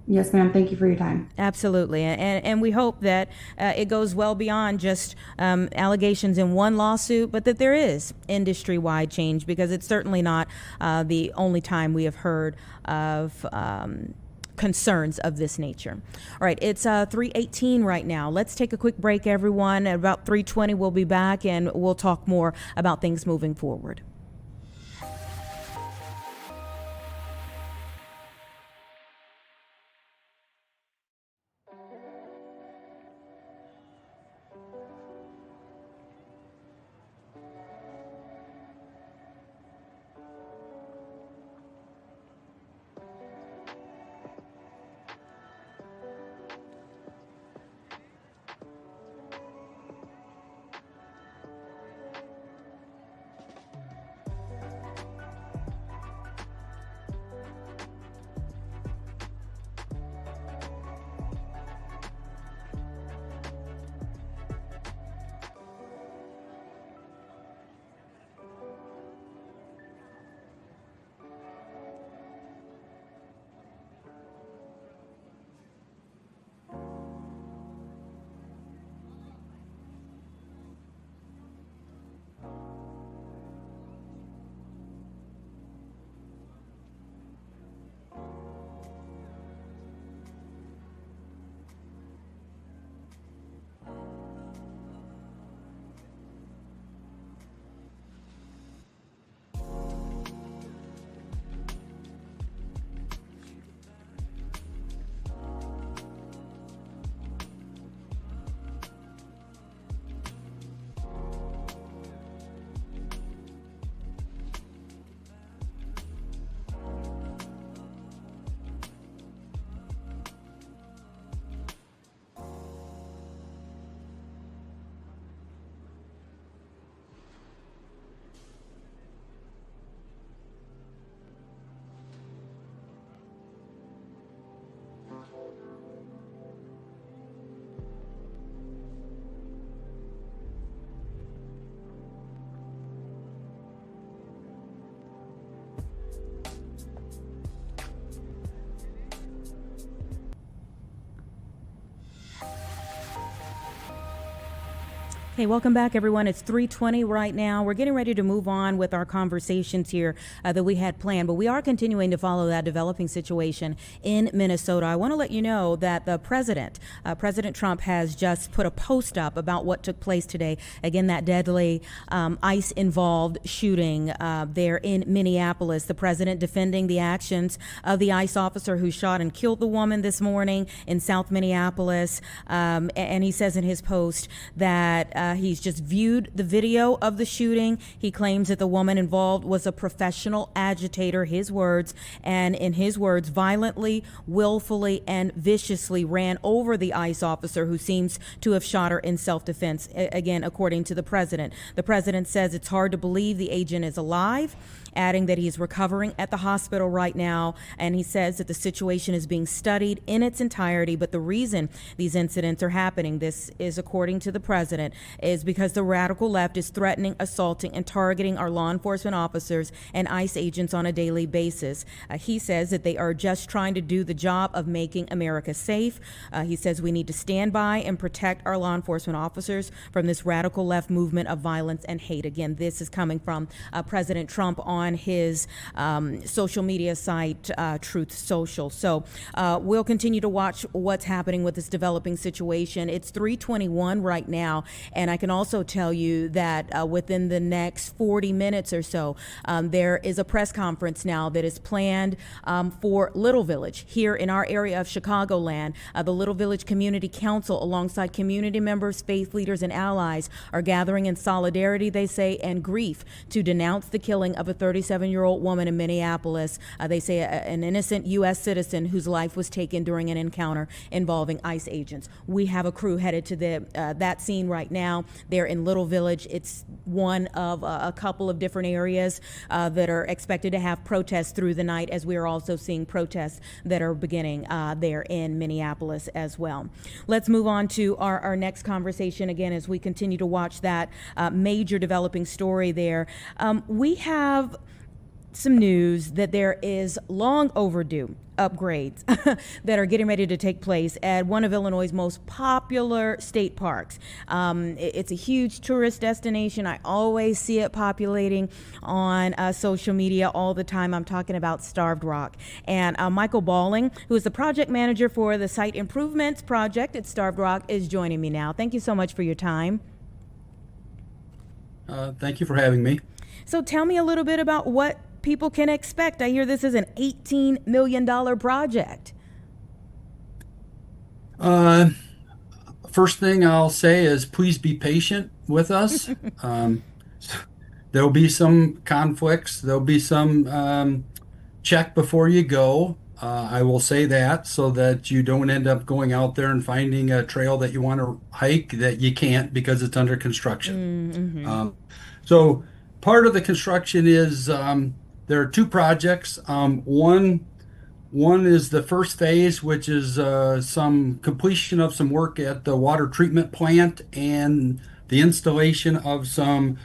Yes, ma'am. Thank you for your time. Absolutely. And we hope that it goes well beyond just allegations in one lawsuit, but that there is industry-wide change, because it's certainly not the only time we have heard of concerns of this nature. All right, it's 3:18 right now. Let's take a quick break, everyone. At about 3:20, we'll be back, and we'll talk more about things moving forward. Hey, welcome back, everyone. It's 3:20 right now. We're getting ready to move on with our conversations here that we had planned, but we are continuing to follow that developing situation in Minnesota. I want to let you know that the President Trump, has just put a post up about what took place today. Again, that deadly ICE-involved shooting there in Minneapolis. The president defending the actions of the ICE officer who shot and killed the woman this morning in South Minneapolis. And he says in his post that he's just viewed the video of the shooting. He claims that the woman involved was a professional agitator, his words, and in his words, violently, willfully, and viciously ran over the ICE officer who seems to have shot her in self-defense, again, according to the president. The president says it's hard to believe the agent is alive, adding that he's recovering at the hospital right now, and he says that the situation is being studied in its entirety, but the reason these incidents are happening, this is according to the president, is because the radical left is threatening, assaulting, and targeting our law enforcement officers and ICE agents on a daily basis. He says that they are just trying to do the job of making America safe. He says we need to stand by and protect our law enforcement officers from this radical left movement of violence and hate. Again, this is coming from President Trump on his social media site, Truth Social. So we'll continue to watch what's happening with this developing situation. It's 3:21 right now, and I can also tell you that within the next 40 minutes or so, there is a press conference now that is planned for Little Village here in our area of Chicagoland. The Little Village Community Council, alongside community members, faith leaders, and allies, are gathering in solidarity, they say, and grief to denounce the killing of a 37-year-old woman in Minneapolis. They say an innocent U.S. citizen whose life was taken during an encounter involving ICE agents. We have a crew headed to that scene right now. They're in Little Village. It's one of a couple of different areas that are expected to have protests through the night, as we are also seeing protests that are beginning there in Minneapolis as well. Let's move on to our next conversation again as we continue to watch that major developing story there. We have some news that there is long overdue upgrades that are getting ready to take place at one of Illinois' most popular state parks. It's a huge tourist destination. I always see it populating on social media all the time. I'm talking about Starved Rock. And Michael Balling, who is the project manager for the site improvements project at Starved Rock, is joining me now. Thank you so much for your time. Thank you for having me. So tell me a little bit about what people can expect. I hear this is an $18 million project. First thing I'll say is please be patient with us. There'll be some conflicts. There'll be some check before you go. I will say that so that you don't end up going out there and finding a trail that you want to hike that you can't because it's under construction. So part of the construction is there are two projects. One is the first phase, which is some completion of some work at the water treatment plant and the installation of some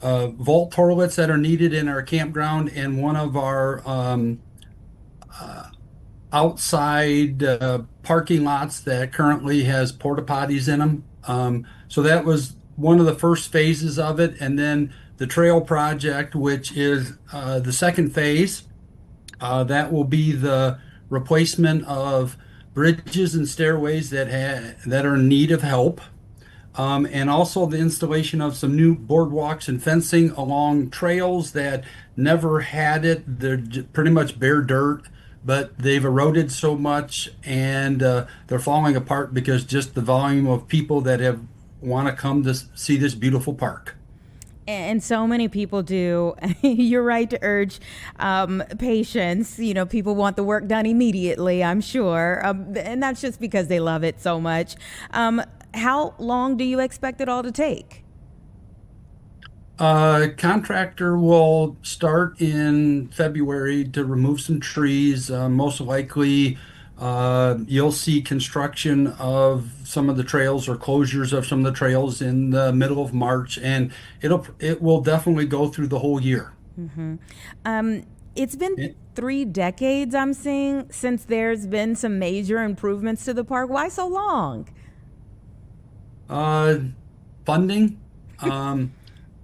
vault toilets that are needed in our campground and one of our outside parking lots that currently has porta potties in them. So that was one of the first phases of it. And then the trail project, which is the second phase, that will be the replacement of bridges and stairways that are in need of help. And also the installation of some new boardwalks and fencing along trails that never had it. They're pretty much bare dirt, but they've eroded so much and they're falling apart because just the volume of people that want to come to see this beautiful park. And so many people do. You're right to urge patience. You know, people want the work done immediately, I'm sure. And that's just because they love it so much. How long do you expect it all to take? Contractor will start in February to remove some trees. Most likely, you'll see construction of some of the trails or closures of some of the trails in the middle of March, and it will definitely go through the whole year. It's been 3 decades, I'm seeing, since there's been some major improvements to the park. Why so long? Funding.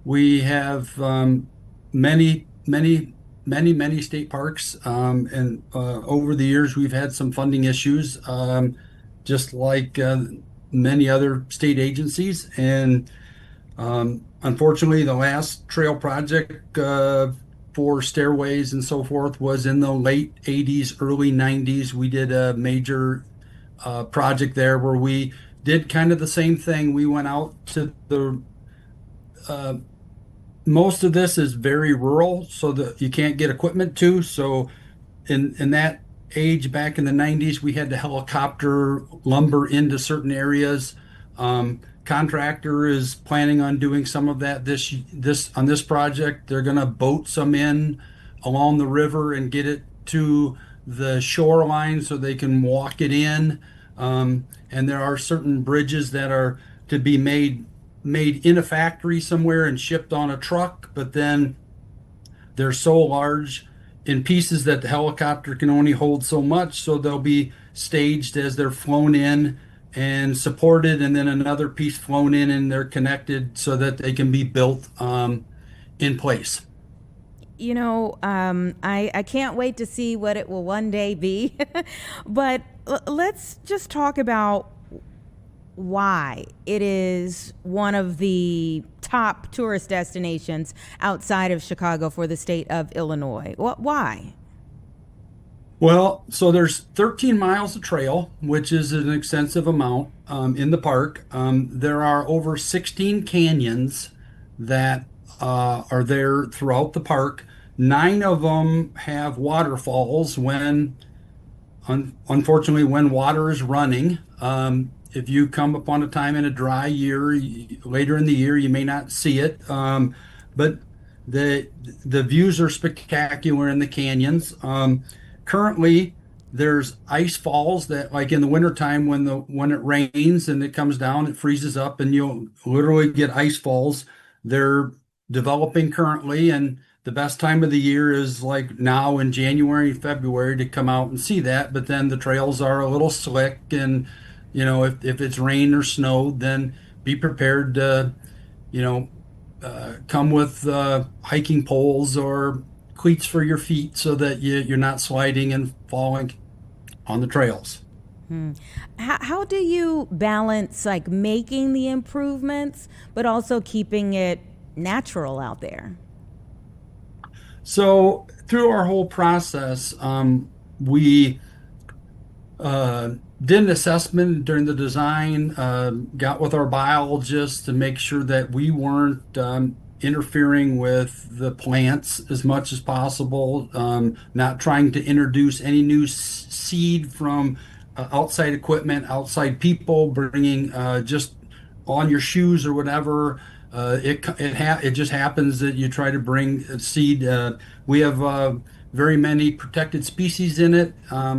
We have many state parks, and over the years we've had some funding issues, just like many other state agencies. And unfortunately, the last trail project for stairways and so forth was in the late 80s, early 90s. We did a major project there where we did kind of the same thing. We went out to the most of this is very rural, so that you can't get equipment to. So in that age, back in the 90s, we had to helicopter lumber into certain areas. Contractor is planning on doing some of that on this project. They're going to boat some in along the river and get it to the shoreline so they can walk it in. And there are certain bridges that are to be made in a factory somewhere and shipped on a truck, but then they're so large in pieces that the helicopter can only hold so much, so they'll be staged as they're flown in and supported, and then another piece flown in and they're connected so that they can be built in place. You know, I can't wait to see what it will one day be. But let's just talk about why it is one of the top tourist destinations outside of Chicago for the state of Illinois. Why? Well, so there's 13 miles of trail, which is an extensive amount in the park. There are over 16 canyons that are there throughout the park. 9 of them have waterfalls unfortunately, when water is running. If you come upon a time in a dry year, later in the year, you may not see it. But the views are spectacular in the canyons. Currently, there's ice falls that, like in the wintertime, when it rains and it comes down, it freezes up and you'll literally get ice falls. They're developing currently, and the best time of the year is like now in January and February to come out and see that. But then the trails are a little slick, and if it's rain or snow, then be prepared to come with hiking poles or cleats for your feet so that you're not sliding and falling on the trails. How do you balance like making the improvements, but also keeping it natural out there? So through our whole process, we did an assessment during the design, got with our biologists to make sure that we weren't interfering with the plants as much as possible, not trying to introduce any new seed from outside equipment, outside people, bringing just on your shoes or whatever. It just happens that you try to bring seed. We have very many protected species in it,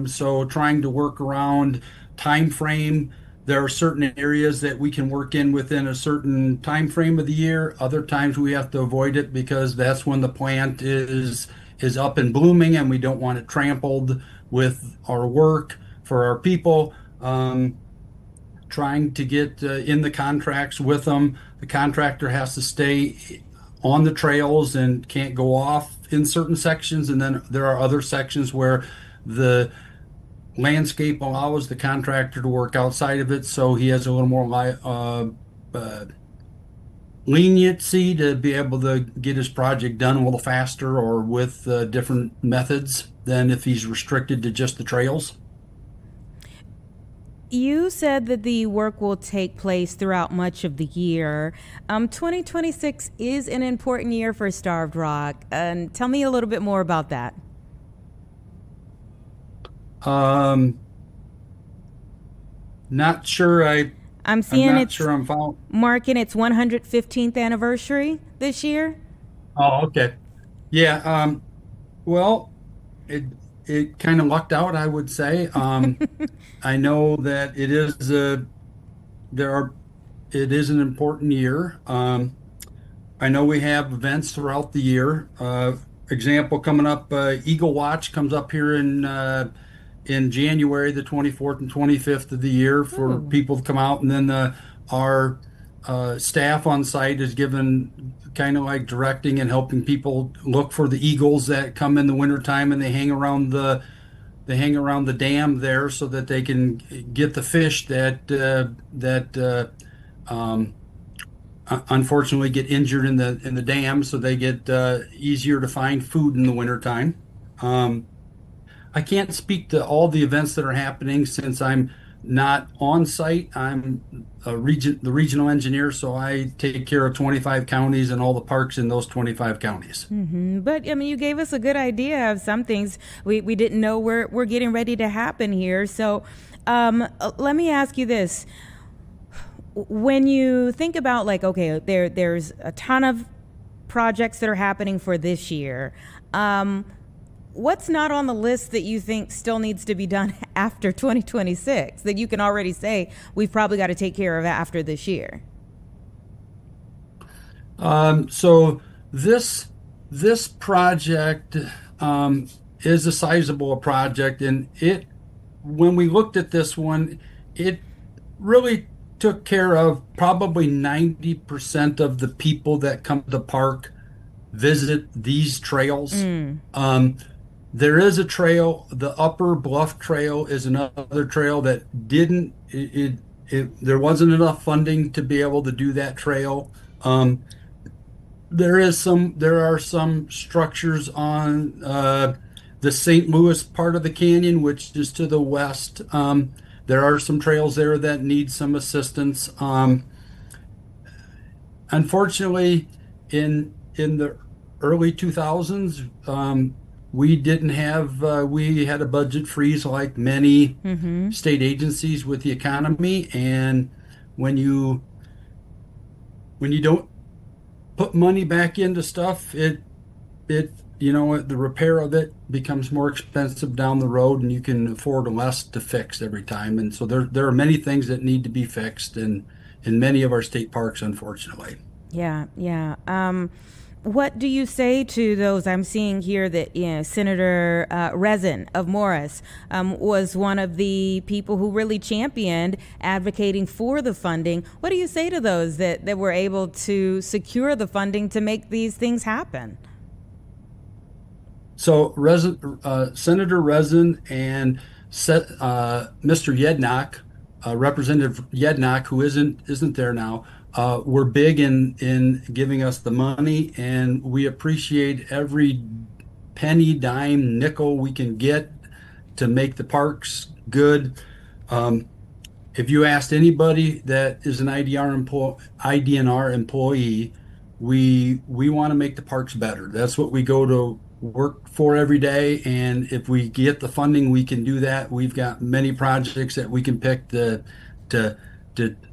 so trying to work around time frame. There are certain areas that we can work in within a certain time frame of the year. Other times we have to avoid it because that's when the plant is up and blooming, and we don't want it trampled with our work for our people. Trying to get in the contracts with them. The contractor has to stay on the trails and can't go off in certain sections. And then there are other sections where the landscape allows the contractor to work outside of it. So he has a little more leniency to be able to get his project done a little faster or with different methods than if he's restricted to just the trails. You said that the work will take place throughout much of the year. 2026 is an important year for Starved Rock. And tell me a little bit more about that. Not sure. I'm seeing I'm not it's sure I'm following. marking its 115th anniversary this year. Oh, okay. Yeah. Well, it kind of lucked out, I would say. I know that it is it is an important year. I know we have events throughout the year. Example coming up, Eagle Watch comes up here in January, the 24th and 25th of the year for people to come out, and then our staff on site is given kind of like directing and helping people look for the eagles that come in the wintertime, and they hang around the dam there so that they can get the fish that unfortunately get injured in the dam, so they get easier to find food in the wintertime. I can't speak to all the events that are happening since I'm not on site. I'm the regional engineer, so I take care of 25 counties and all the parks in those 25 counties. But I mean, you gave us a good idea of some things we didn't know we're getting ready to happen here. So let me ask you this. When you think about like, okay, there's a ton of projects that are happening for this year. What's not on the list that you think still needs to be done after 2026 that you can already say we've probably got to take care of after this year? So this project is a sizable project, and when we looked at this one, it really took care of probably 90% of the people that come to the park visit these trails. There is a trail, the Upper Bluff Trail is another trail that there wasn't enough funding to be able to do that trail. There are some structures on the St. Louis part of the canyon, which is to the west. There are some trails there that need some assistance. Unfortunately, in the early 2000s, we had a budget freeze like many state agencies with the economy, and when you don't put money back into stuff, the repair of it becomes more expensive down the road, and you can afford less to fix every time. And so there are many things that need to be fixed in many of our state parks, unfortunately. Yeah. What do you say to those? I'm seeing here that Senator Rezin of Morris was one of the people who really championed advocating for the funding. What do you say to those that were able to secure the funding to make these things happen? So Senator Rezin and Mr. Yednock, Representative Yednock, who isn't there now, were big in giving us the money, and we appreciate every penny, dime, nickel we can get to make the parks good. If you asked anybody that is an IDNR employee, we want to make the parks better. That's what we go to work for every day, and if we get the funding, we can do that. We've got many projects that we can pick to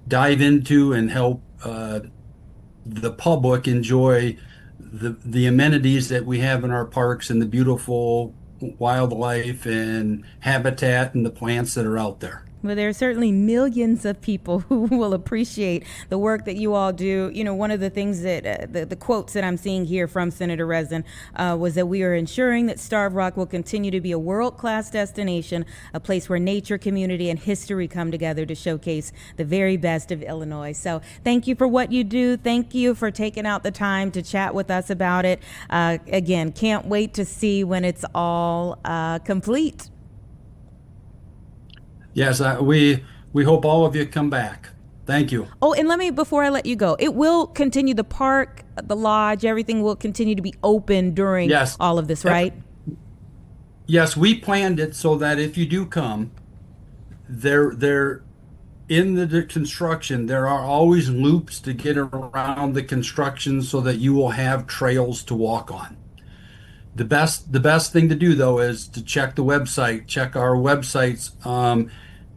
dive into and help the public enjoy the amenities that we have in our parks and the beautiful wildlife and habitat and the plants that are out there. Well, there are certainly millions of people who will appreciate the work that you all do. One of the things that the quotes that I'm seeing here from Senator Rezin was that we are ensuring that Starved Rock will continue to be a world-class destination, a place where nature, community, and history come together to showcase the very best of Illinois. So thank you for what you do. Thank you for taking out the time to chat with us about it. Again, can't wait to see when it's all complete. Yes, we hope all of you come back. Thank you. Oh, and before I let you go, it will continue, the park, the lodge, everything will continue to be open during all of this, right? Yes, we planned it so that if you do come, there in the construction, there are always loops to get around the construction so that you will have trails to walk on. The best thing to do, though, is to check the website, check our websites,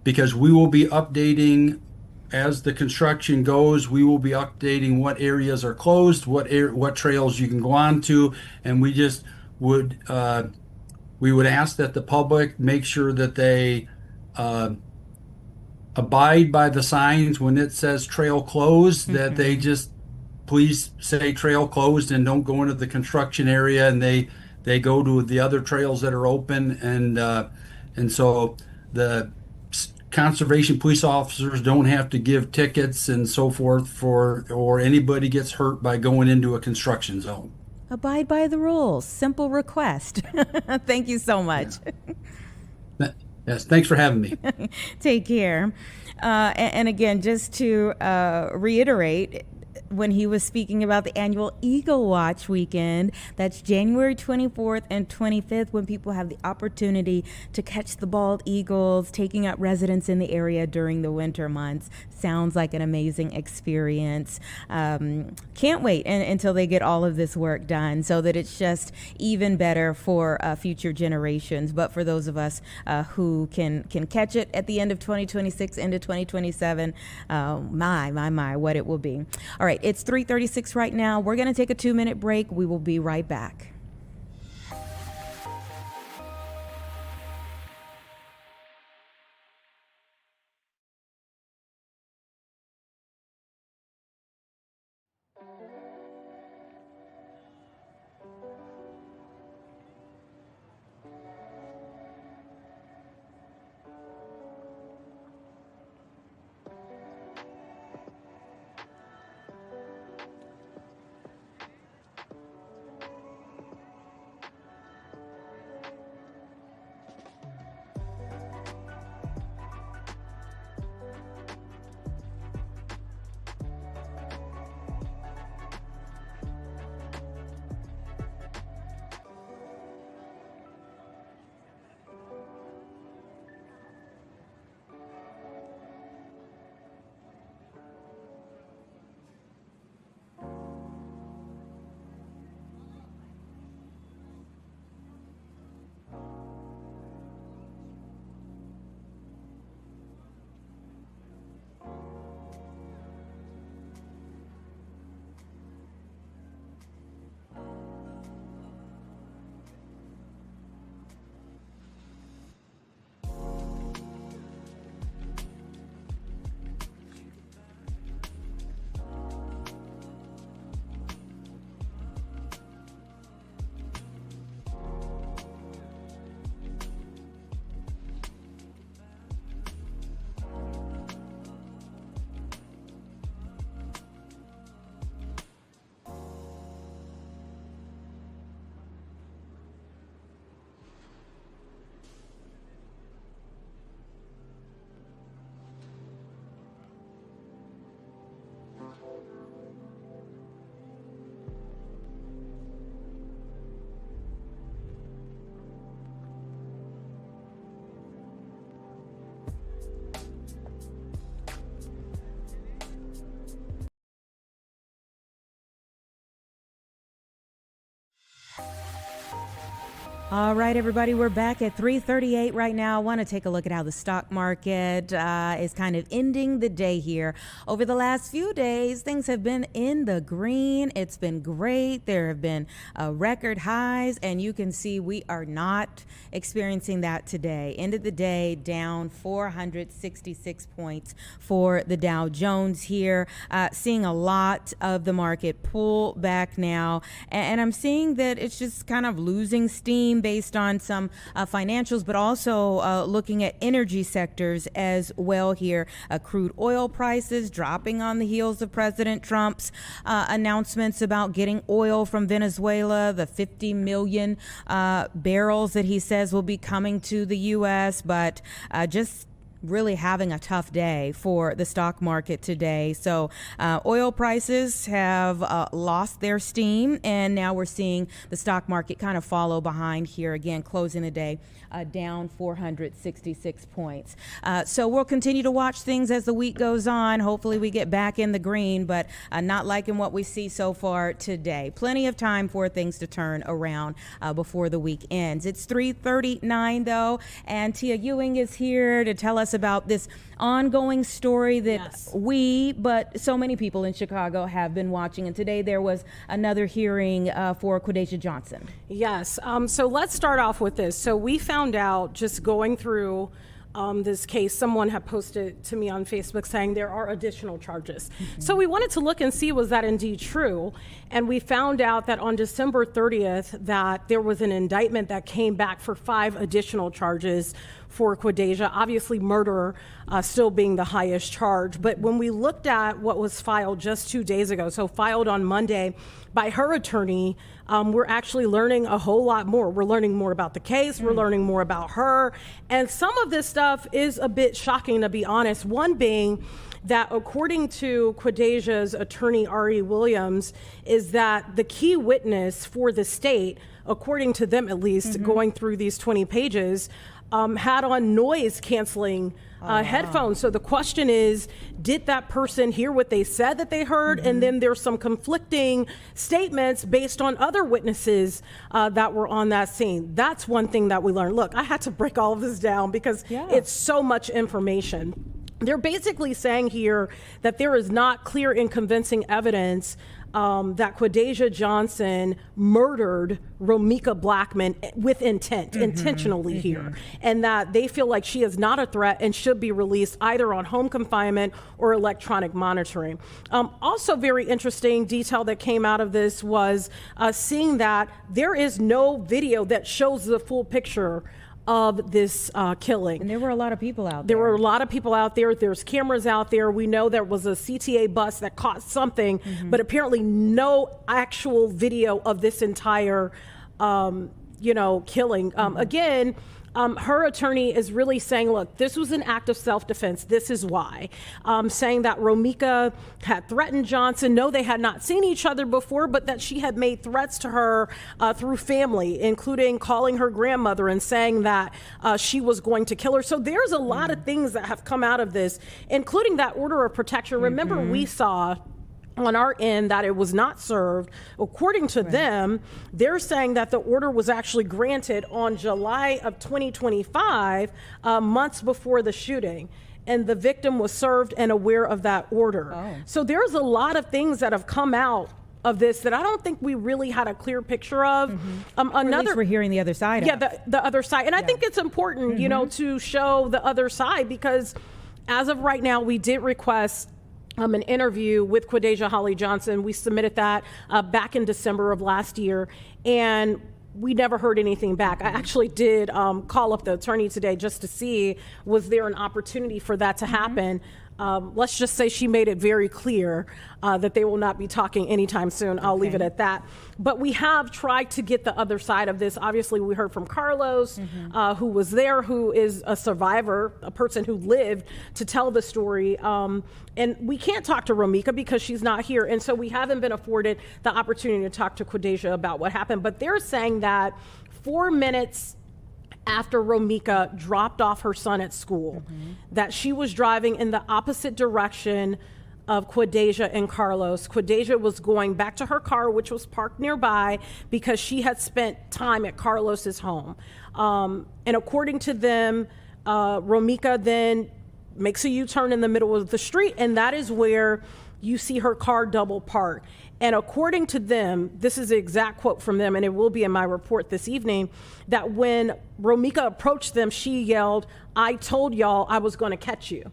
because we will be updating as the construction goes. We will be updating what areas are closed, what trails you can go on to, and we just would ask that the public make sure that they abide by the signs when it says trail closed, that they just please say trail closed and don't go into the construction area, and they go to the other trails that are open, and so the conservation police officers don't have to give tickets and so forth or anybody gets hurt by going into a construction zone. Abide by the rules. Simple request. Thank you so much. Yes, thanks for having me. Take care. And again, just to reiterate, when he was speaking about the annual Eagle Watch weekend, that's January 24th and 25th, when people have the opportunity to catch the bald eagles, taking up residence in the area during the winter months. Sounds like an amazing experience. Can't wait until they get all of this work done so that it's just even better for future generations. But for those of us who can catch it at the end of 2026 into 2027, my, what it will be. All right, it's 3:36 right now. We're going to take a 2-minute break. We will be right back. All right, everybody, we're back at 3:38 right now. I want to take a look at how the stock market is kind of ending the day here. Over the last few days, things have been in the green. It's been great. There have been record highs, and you can see we are not experiencing that today. End of the day, down 466 points for the Dow Jones here. Seeing a lot of the market pull back now, and I'm seeing that it's just kind of losing steam based on some financials, but also looking at energy sectors as well here. Crude oil prices dropping on the heels of President Trump's announcements about getting oil from Venezuela, the 50 million barrels that he says will be coming to the U.S., but just really having a tough day for the stock market today. So oil prices have lost their steam, and now we're seeing the stock market kind of follow behind here again, closing the day down 466 points. So we'll continue to watch things as the week goes on. Hopefully we get back in the green, but not liking what we see so far today. Plenty of time for things to turn around before the week ends. It's 3:39 though, and Tia Ewing is here to tell us about this ongoing story that but so many people in Chicago have been watching. And today there was another hearing for Quadasia Johnson. Yes. So let's start off with this. So we found out just going through this case, someone had posted to me on Facebook saying there are additional charges. So we wanted to look and see, was that indeed true? And we found out that on December 30th that there was an indictment that came back for 5 additional charges for Quadasia, obviously murder still being the highest charge. But when we looked at what was filed just 2 days ago, so filed on Monday by her attorney, we're actually learning a whole lot more. We're learning more about the case. We're learning more about her. And some of this stuff is a bit shocking, to be honest. One being that according to Quadasia's attorney, Ari Williams, is that the key witness for the state, according to them at least, going through these 20 pages, had on noise canceling headphones. So the question is, did that person hear what they said that they heard? And then there's some conflicting statements based on other witnesses that were on that scene. That's one thing that we learned. Look, I had to break all of this down because it's so much information. They're basically saying here that there is not clear and convincing evidence that Quadasia Johnson murdered Romika Blackman with intent, intentionally here, and that they feel like she is not a threat and should be released either on home confinement or electronic monitoring. Also very interesting detail that came out of this was seeing that there is no video that shows the full picture of this killing. And there were a lot of people out there. There were a lot of people out there. There's cameras out there. We know there was a CTA bus that caught something, but apparently no actual video of this entire, killing. Again, her attorney is really saying, look, this was an act of self-defense. This is why. Saying that Romika had threatened Johnson. No, they had not seen each other before, but that she had made threats to her through family, including calling her grandmother and saying that she was going to kill her. So there's a lot of things that have come out of this, including that order of protection. Remember, we saw on our end that it was not served. According to them, they're saying that the order was actually granted on July of 2025, months before the shooting. And the victim was served and aware of that order. So there's a lot of things that have come out of this that I don't think we really had a clear picture of. At least we're hearing the other side. The other side. And I think it's important, to show the other side, because as of right now, we did request an interview with Quadasia Holly Johnson. We submitted that back in December of last year, and we never heard anything back. I actually did call up the attorney today just to see, was there an opportunity for that to happen? Let's just say she made it very clear that they will not be talking anytime soon. I'll leave it at that. But we have tried to get the other side of this. Obviously, we heard from Carlos, who was there, who is a survivor, a person who lived to tell the story. And we can't talk to Romika because she's not here. And so we haven't been afforded the opportunity to talk to Quadeja about what happened. But they're saying that 4 minutes after Romika dropped off her son at school, that she was driving in the opposite direction of Quadeja and Carlos. Quadeja was going back to her car, which was parked nearby, because she had spent time at Carlos's home. And according to them, Romika then makes a U-turn in the middle of the street, and that is where you see her car double park. And according to them, this is the exact quote from them, and it will be in my report this evening, that when Romika approached them, she yelled, "I told y'all I was going to catch you."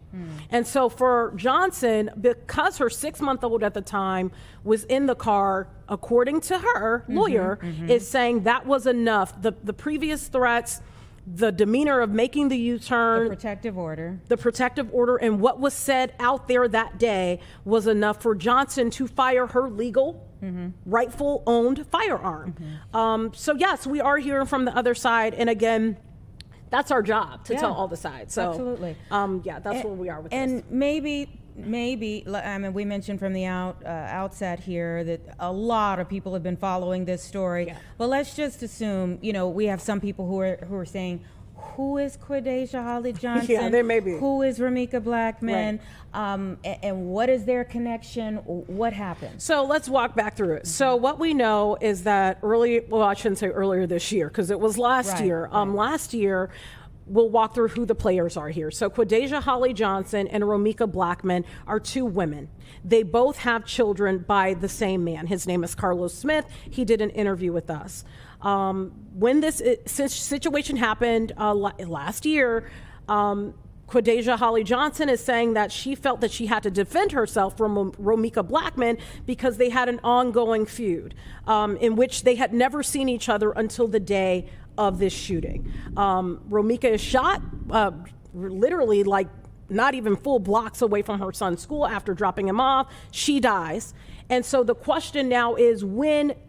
And so for Johnson, because her 6-month-old at the time was in the car, according to her lawyer, is saying that was enough. The previous threats, the demeanor of making the U-turn, the protective order, and what was said out there that day was enough for Johnson to fire her legal, rightful owned firearm. So yes, we are hearing from the other side, and again, that's our job to tell all the sides. So absolutely, yeah, that's where we are with this. And maybe, I mean, we mentioned from the outset here that a lot of people have been following this story. But let's just assume, we have some people who are saying, who is Quadeja Holly Johnson? Yeah, there may be. Who is Romika Blackman? And what is their connection? What happened? So let's walk back through it. So what we know is that I shouldn't say earlier this year, because it was last year. Last year, we'll walk through who the players are here. So Quadeja Holly Johnson and Romika Blackman are two women. They both have children by the same man. His name is Carlos Smith. He did an interview with us. When this situation happened last year, Quadeja Holly Johnson is saying that she felt that she had to defend herself from Romika Blackman because they had an ongoing feud in which they had never seen each other until the day of this shooting. Romika is shot literally like not even full blocks away from her son's school after dropping him off. She dies. And so the question now is,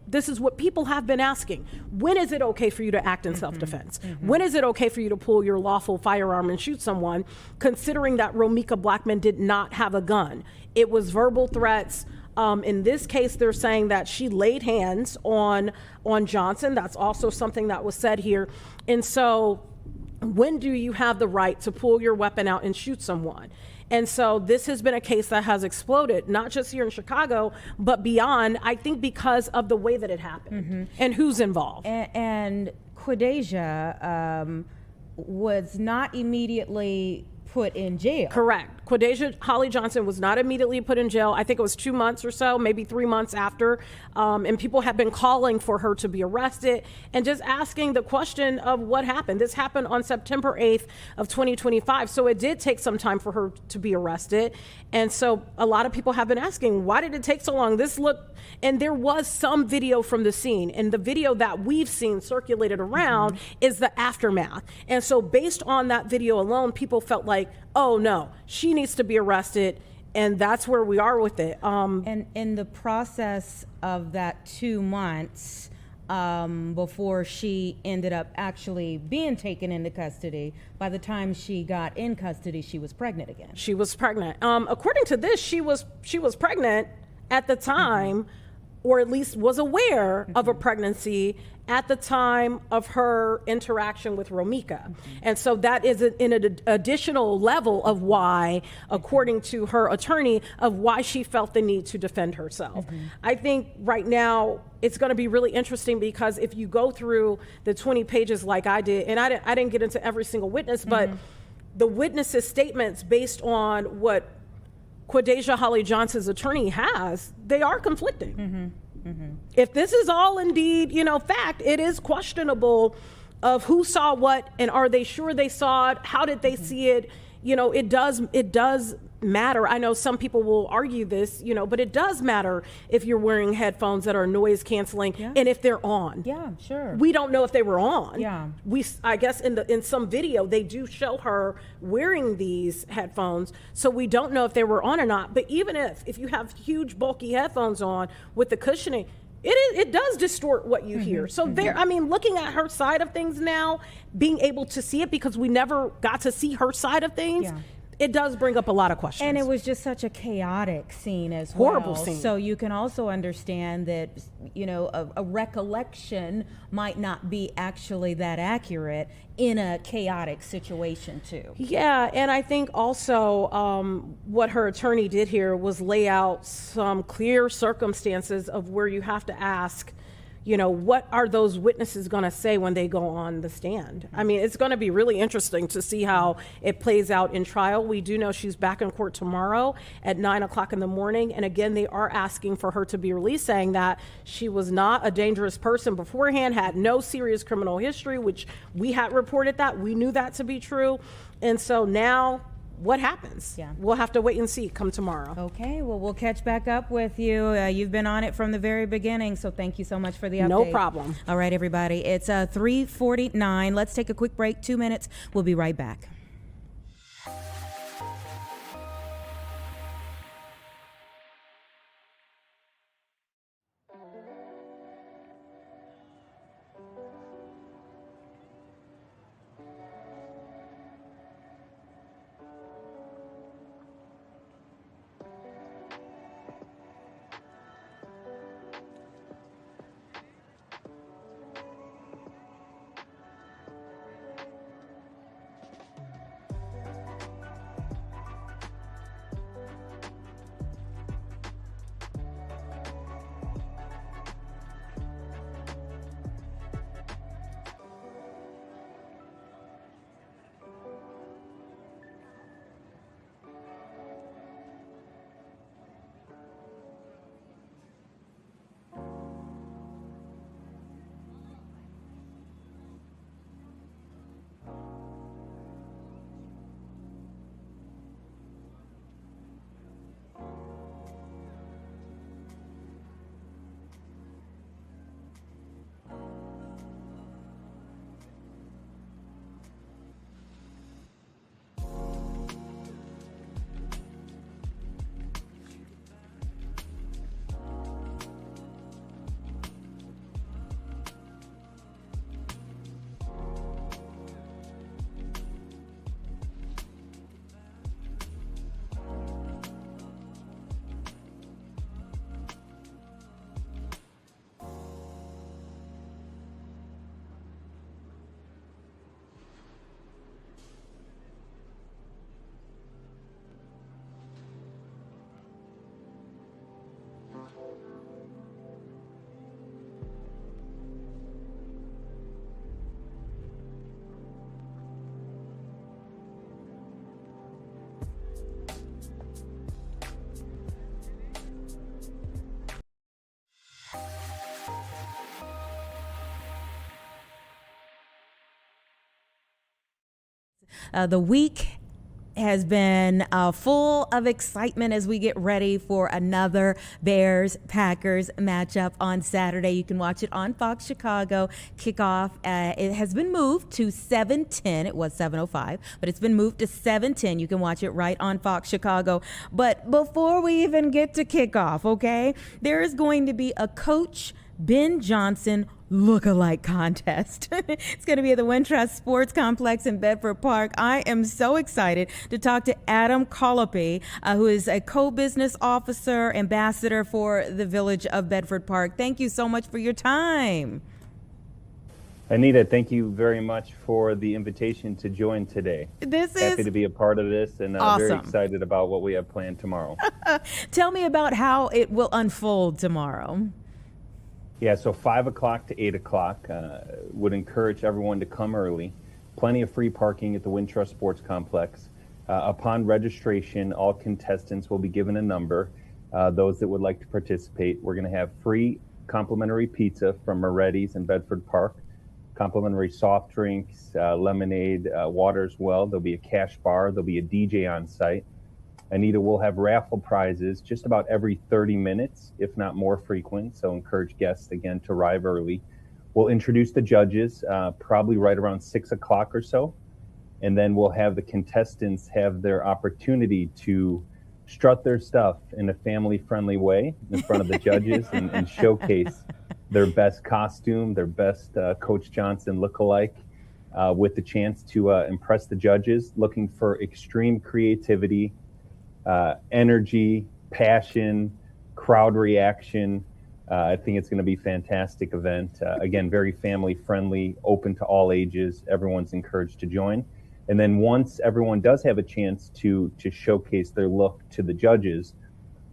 this is what people have been asking, when is it okay for you to act in self-defense? When is it okay for you to pull your lawful firearm and shoot someone, considering that Romika Blackman did not have a gun? It was verbal threats. In this case, they're saying that she laid hands on Johnson. That's also something that was said here. And so when do you have the right to pull your weapon out and shoot someone? And so this has been a case that has exploded, not just here in Chicago, but beyond, I think because of the way that it happened and who's involved. And Quadeja was not immediately put in jail. Correct. Quadeja Holly Johnson was not immediately put in jail. I think it was 2 months or so, maybe 3 months after. And people have been calling for her to be arrested and just asking the question of what happened. This happened on September 8th of 2025. So it did take some time for her to be arrested. And so a lot of people have been asking, why did it take so long? And there was some video from the scene, and the video that we've seen circulated around is the aftermath. And so based on that video alone, people felt like, oh no, she needs to be arrested, and that's where we are with it. And in the process of that 2 months, before she ended up actually being taken into custody, by the time she got in custody, she was pregnant again. She was pregnant. According to this, she was pregnant at the time, or at least was aware of a pregnancy at the time of her interaction with Romika. And so that is an additional level of why, according to her attorney, of why she felt the need to defend herself. I think right now it's going to be really interesting, because if you go through the 20 pages like I did, and I didn't get into every single witness, but the witnesses' statements based on what Quadeja Holly Johnson's attorney has, they are conflicting. If this is all indeed, fact, it is questionable of who saw what, and are they sure they saw it? How did they see it? it does matter. I know some people will argue this, but it does matter if you're wearing headphones that are noise canceling and if they're on. Yeah, sure. We don't know if they were on. Yeah. I guess in some video they do show her wearing these headphones, so we don't know if they were on or not. But even if you have huge bulky headphones on with the cushioning, it does distort what you hear. So looking at her side of things now, being able to see it, because we never got to see her side of things, it does bring up a lot of questions. And it was just such a chaotic scene as Horrible well. scene. So you can also understand that, a recollection might not be actually that accurate in a chaotic situation too. Yeah, and I think also what her attorney did here was lay out some clear circumstances of where you have to ask, what are those witnesses going to say when they go on the stand? I mean, it's going to be really interesting to see how it plays out in trial. We do know she's back in court tomorrow at 9:00 in the morning. And again, they are asking for her to be released, saying that she was not a dangerous person beforehand, had no serious criminal history, which we had reported that. We knew that to be true. And so now, what happens? Yeah. We'll have to wait and see come tomorrow. Okay, well, we'll catch back up with you. You've been on it from the very beginning, so thank you so much for the update. No problem. All right, everybody, it's 3:49. Let's take a quick break, 2 minutes. We'll be right back. The week has been full of excitement as we get ready for another Bears-Packers matchup on Saturday. You can watch it on Fox Chicago. Kickoff, it has been moved to 7:10. It was 7:05, but it's been moved to 7:10. You can watch it right on Fox Chicago. But before we even get to kickoff, okay, there is going to be a Coach Ben Johnson look-alike contest. It's going to be at the Wintrust Sports Complex in Bedford Park. I am so excited to talk to Adam Colopy, who is a co-business officer, ambassador for the Village of Bedford Park. Thank you so much for your time. Anita, thank you very much for the invitation to join today. Happy to be a part of this, and awesome. Very excited about what we have planned tomorrow. Tell me about how it will unfold tomorrow. Yeah, so 5 o'clock to 8 o'clock. Would encourage everyone to come early. Plenty of free parking at the Wintrust Sports Complex. Upon registration, all contestants will be given a number. Those that would like to participate, we're going to have free complimentary pizza from Moretti's in Bedford Park. complimentary soft drinks, lemonade, water as well. There'll be a cash bar. There'll be a DJ on site. Anita will have raffle prizes just about every 30 minutes, if not more frequent. So encourage guests, again, to arrive early. We'll introduce the judges probably right around 6 o'clock or so. And then we'll have the contestants have their opportunity to strut their stuff in a family-friendly way in front of the judges and showcase their best costume, their best Coach Johnson lookalike, with the chance to impress the judges, looking for extreme creativity, energy, passion, crowd reaction. I think it's going to be a fantastic event. Again, very family-friendly, open to all ages. Everyone's encouraged to join. And then once everyone does have a chance to showcase their look to the judges,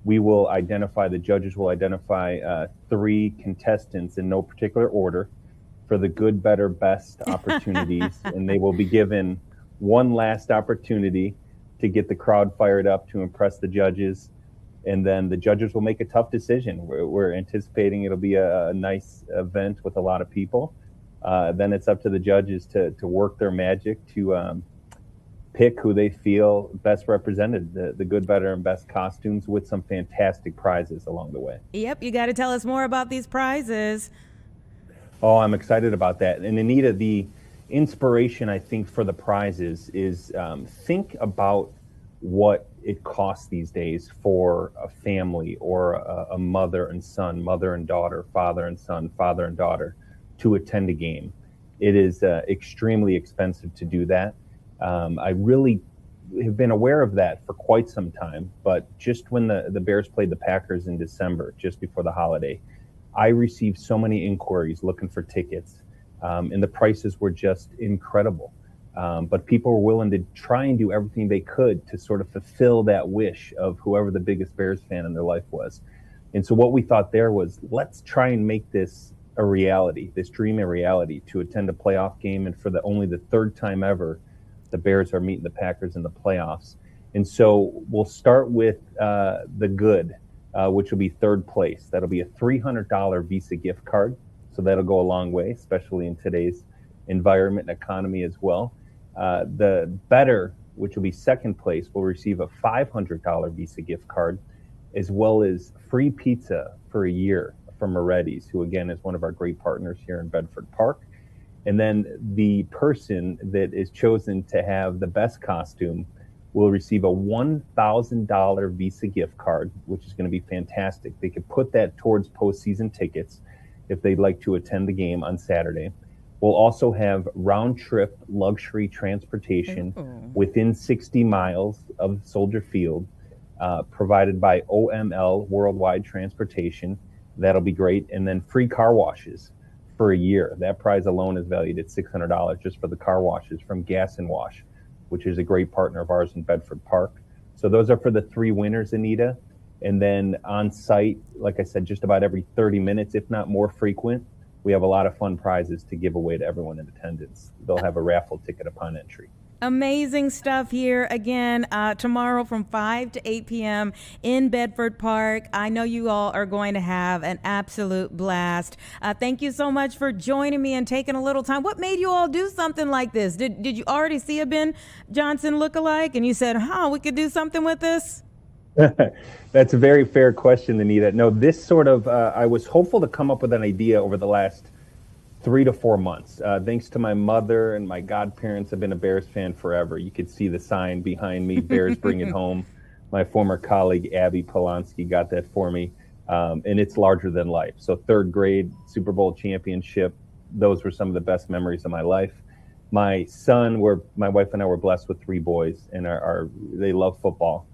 the judges will identify 3 contestants in no particular order for the good, better, best opportunities. And they will be given one last opportunity to get the crowd fired up to impress the judges. And then the judges will make a tough decision. We're anticipating it'll be a nice event with a lot of people. Then it's up to the judges to work their magic to pick who they feel best represented, the good, better, and best costumes, with some fantastic prizes along the way. Yep, you got to tell us more about these prizes. Oh, I'm excited about that. And Anita, the inspiration, I think, for the prizes is think about what it costs these days for a family or a mother and son, mother and daughter, father and son, father and daughter to attend a game. It is extremely expensive to do that. I really have been aware of that for quite some time, but just when the Bears played the Packers in December, just before the holiday, I received so many inquiries looking for tickets, and the prices were just incredible. But people were willing to try and do everything they could to sort of fulfill that wish of whoever the biggest Bears fan in their life was. And so what we thought there was, let's try and make this a reality, this dream a reality, to attend a playoff game, and for only the 3rd time ever, the Bears are meeting the Packers in the playoffs. And so we'll start with the good, which will be 3rd place. That'll be a $300 Visa gift card. So that'll go a long way, especially in today's environment and economy as well. The better, which will be 2nd place, will receive a $500 Visa gift card, as well as free pizza for a year from Moretti's, who again is one of our great partners here in Bedford Park. And then the person that is chosen to have the best costume will receive a $1,000 Visa gift card, which is going to be fantastic. They could put that towards postseason tickets if they'd like to attend the game on Saturday. We'll also have round-trip luxury transportation within 60 miles of Soldier Field, provided by OML Worldwide Transportation. That'll be great. And then free car washes for a year. That prize alone is valued at $600 just for the car washes from Gas and Wash, which is a great partner of ours in Bedford Park. So those are for the 3 winners, Anita. And then on site, like I said, just about every 30 minutes, if not more frequent, we have a lot of fun prizes to give away to everyone in attendance. They'll have a raffle ticket upon entry. Amazing stuff here again tomorrow from 5 to 8 p.m. in Bedford Park. I know you all are going to have an absolute blast. Thank you so much for joining me and taking a little time. What made you all do something like this? Did you already see a Ben Johnson lookalike and you said, we could do something with this? That's a very fair question, Anita. No, this sort of, I was hopeful to come up with an idea over the last 3 to 4 months. Thanks to my mother and my godparents, I've been a Bears fan forever. You could see the sign behind me, Bears Bring It Home. My former colleague, Abby Polonsky, got that for me. And it's larger than life. So 3rd grade, Super Bowl championship, those were some of the best memories of my life. My wife and I were blessed with 3 boys, and they love football.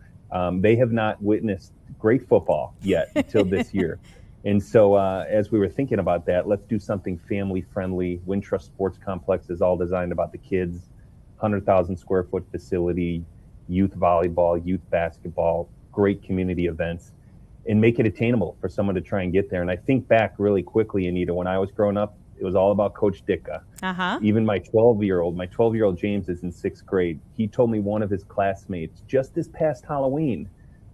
They have not witnessed great football yet until this year. And so as we were thinking about that, let's do something family-friendly. Wintrust Sports Complex is all designed about the kids, 100,000 square foot facility, youth volleyball, youth basketball, great community events, and make it attainable for someone to try and get there. And I think back really quickly, Anita, when I was growing up, it was all about Coach Ditka. Even my 12-year-old James is in 6th grade. He told me one of his classmates just this past Halloween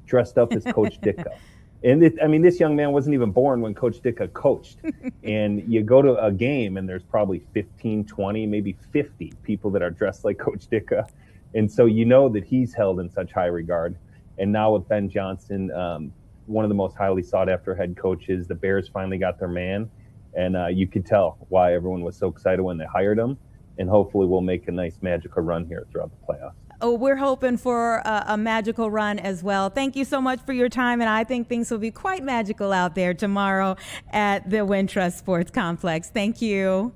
dressed up as Coach Ditka. And this young man wasn't even born when Coach Dicka coached. And you go to a game and there's probably 15, 20, maybe 50 people that are dressed like Coach Dicka. And so you know that he's held in such high regard. And now with Ben Johnson, one of the most highly sought after head coaches, the Bears finally got their man. And you could tell why everyone was so excited when they hired him. And hopefully we'll make a nice magical run here throughout the playoffs. Oh, we're hoping for a magical run as well. Thank you so much for your time, and I think things will be quite magical out there tomorrow at the Wintrust Sports Complex. Thank you.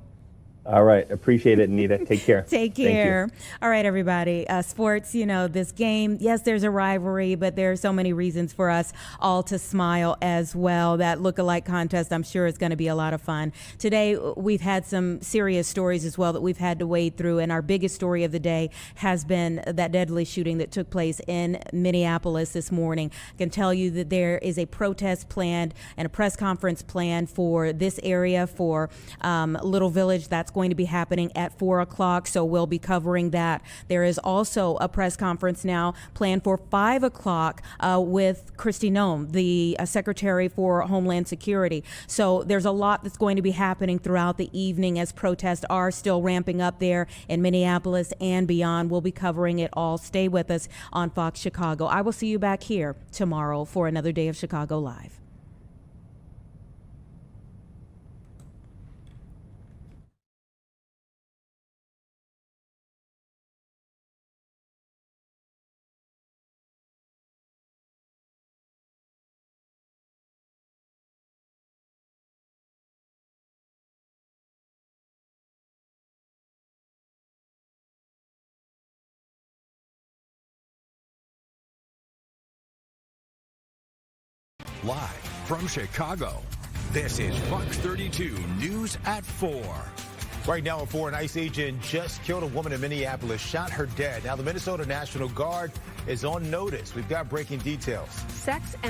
All right. Appreciate it, Anita. Take care. Take care. All right, everybody. Sports, this game, yes, there's a rivalry, but there are so many reasons for us all to smile as well. That look-alike contest, I'm sure, is going to be a lot of fun. Today, we've had some serious stories as well that we've had to wade through, and our biggest story of the day has been that deadly shooting that took place in Minneapolis this morning. I can tell you that there is a protest planned and a press conference planned for this area, for Little Village. That's going to be happening at 4 o'clock, so we'll be covering that. There is also a press conference now planned for 5 o'clock with Kristi Noem, the Secretary for Homeland Security. So there's a lot that's going to be happening throughout the evening as protests are still ramping up there in Minneapolis and beyond. We'll be covering it all. Stay with us on Fox Chicago. I will see you back here tomorrow for another day of Chicago Live. Live from Chicago, this is Fox 32 News at 4. Right now at 4, an ICE agent just killed a woman in Minneapolis, shot her dead. Now the Minnesota National Guard is on notice. We've got breaking details. Sex and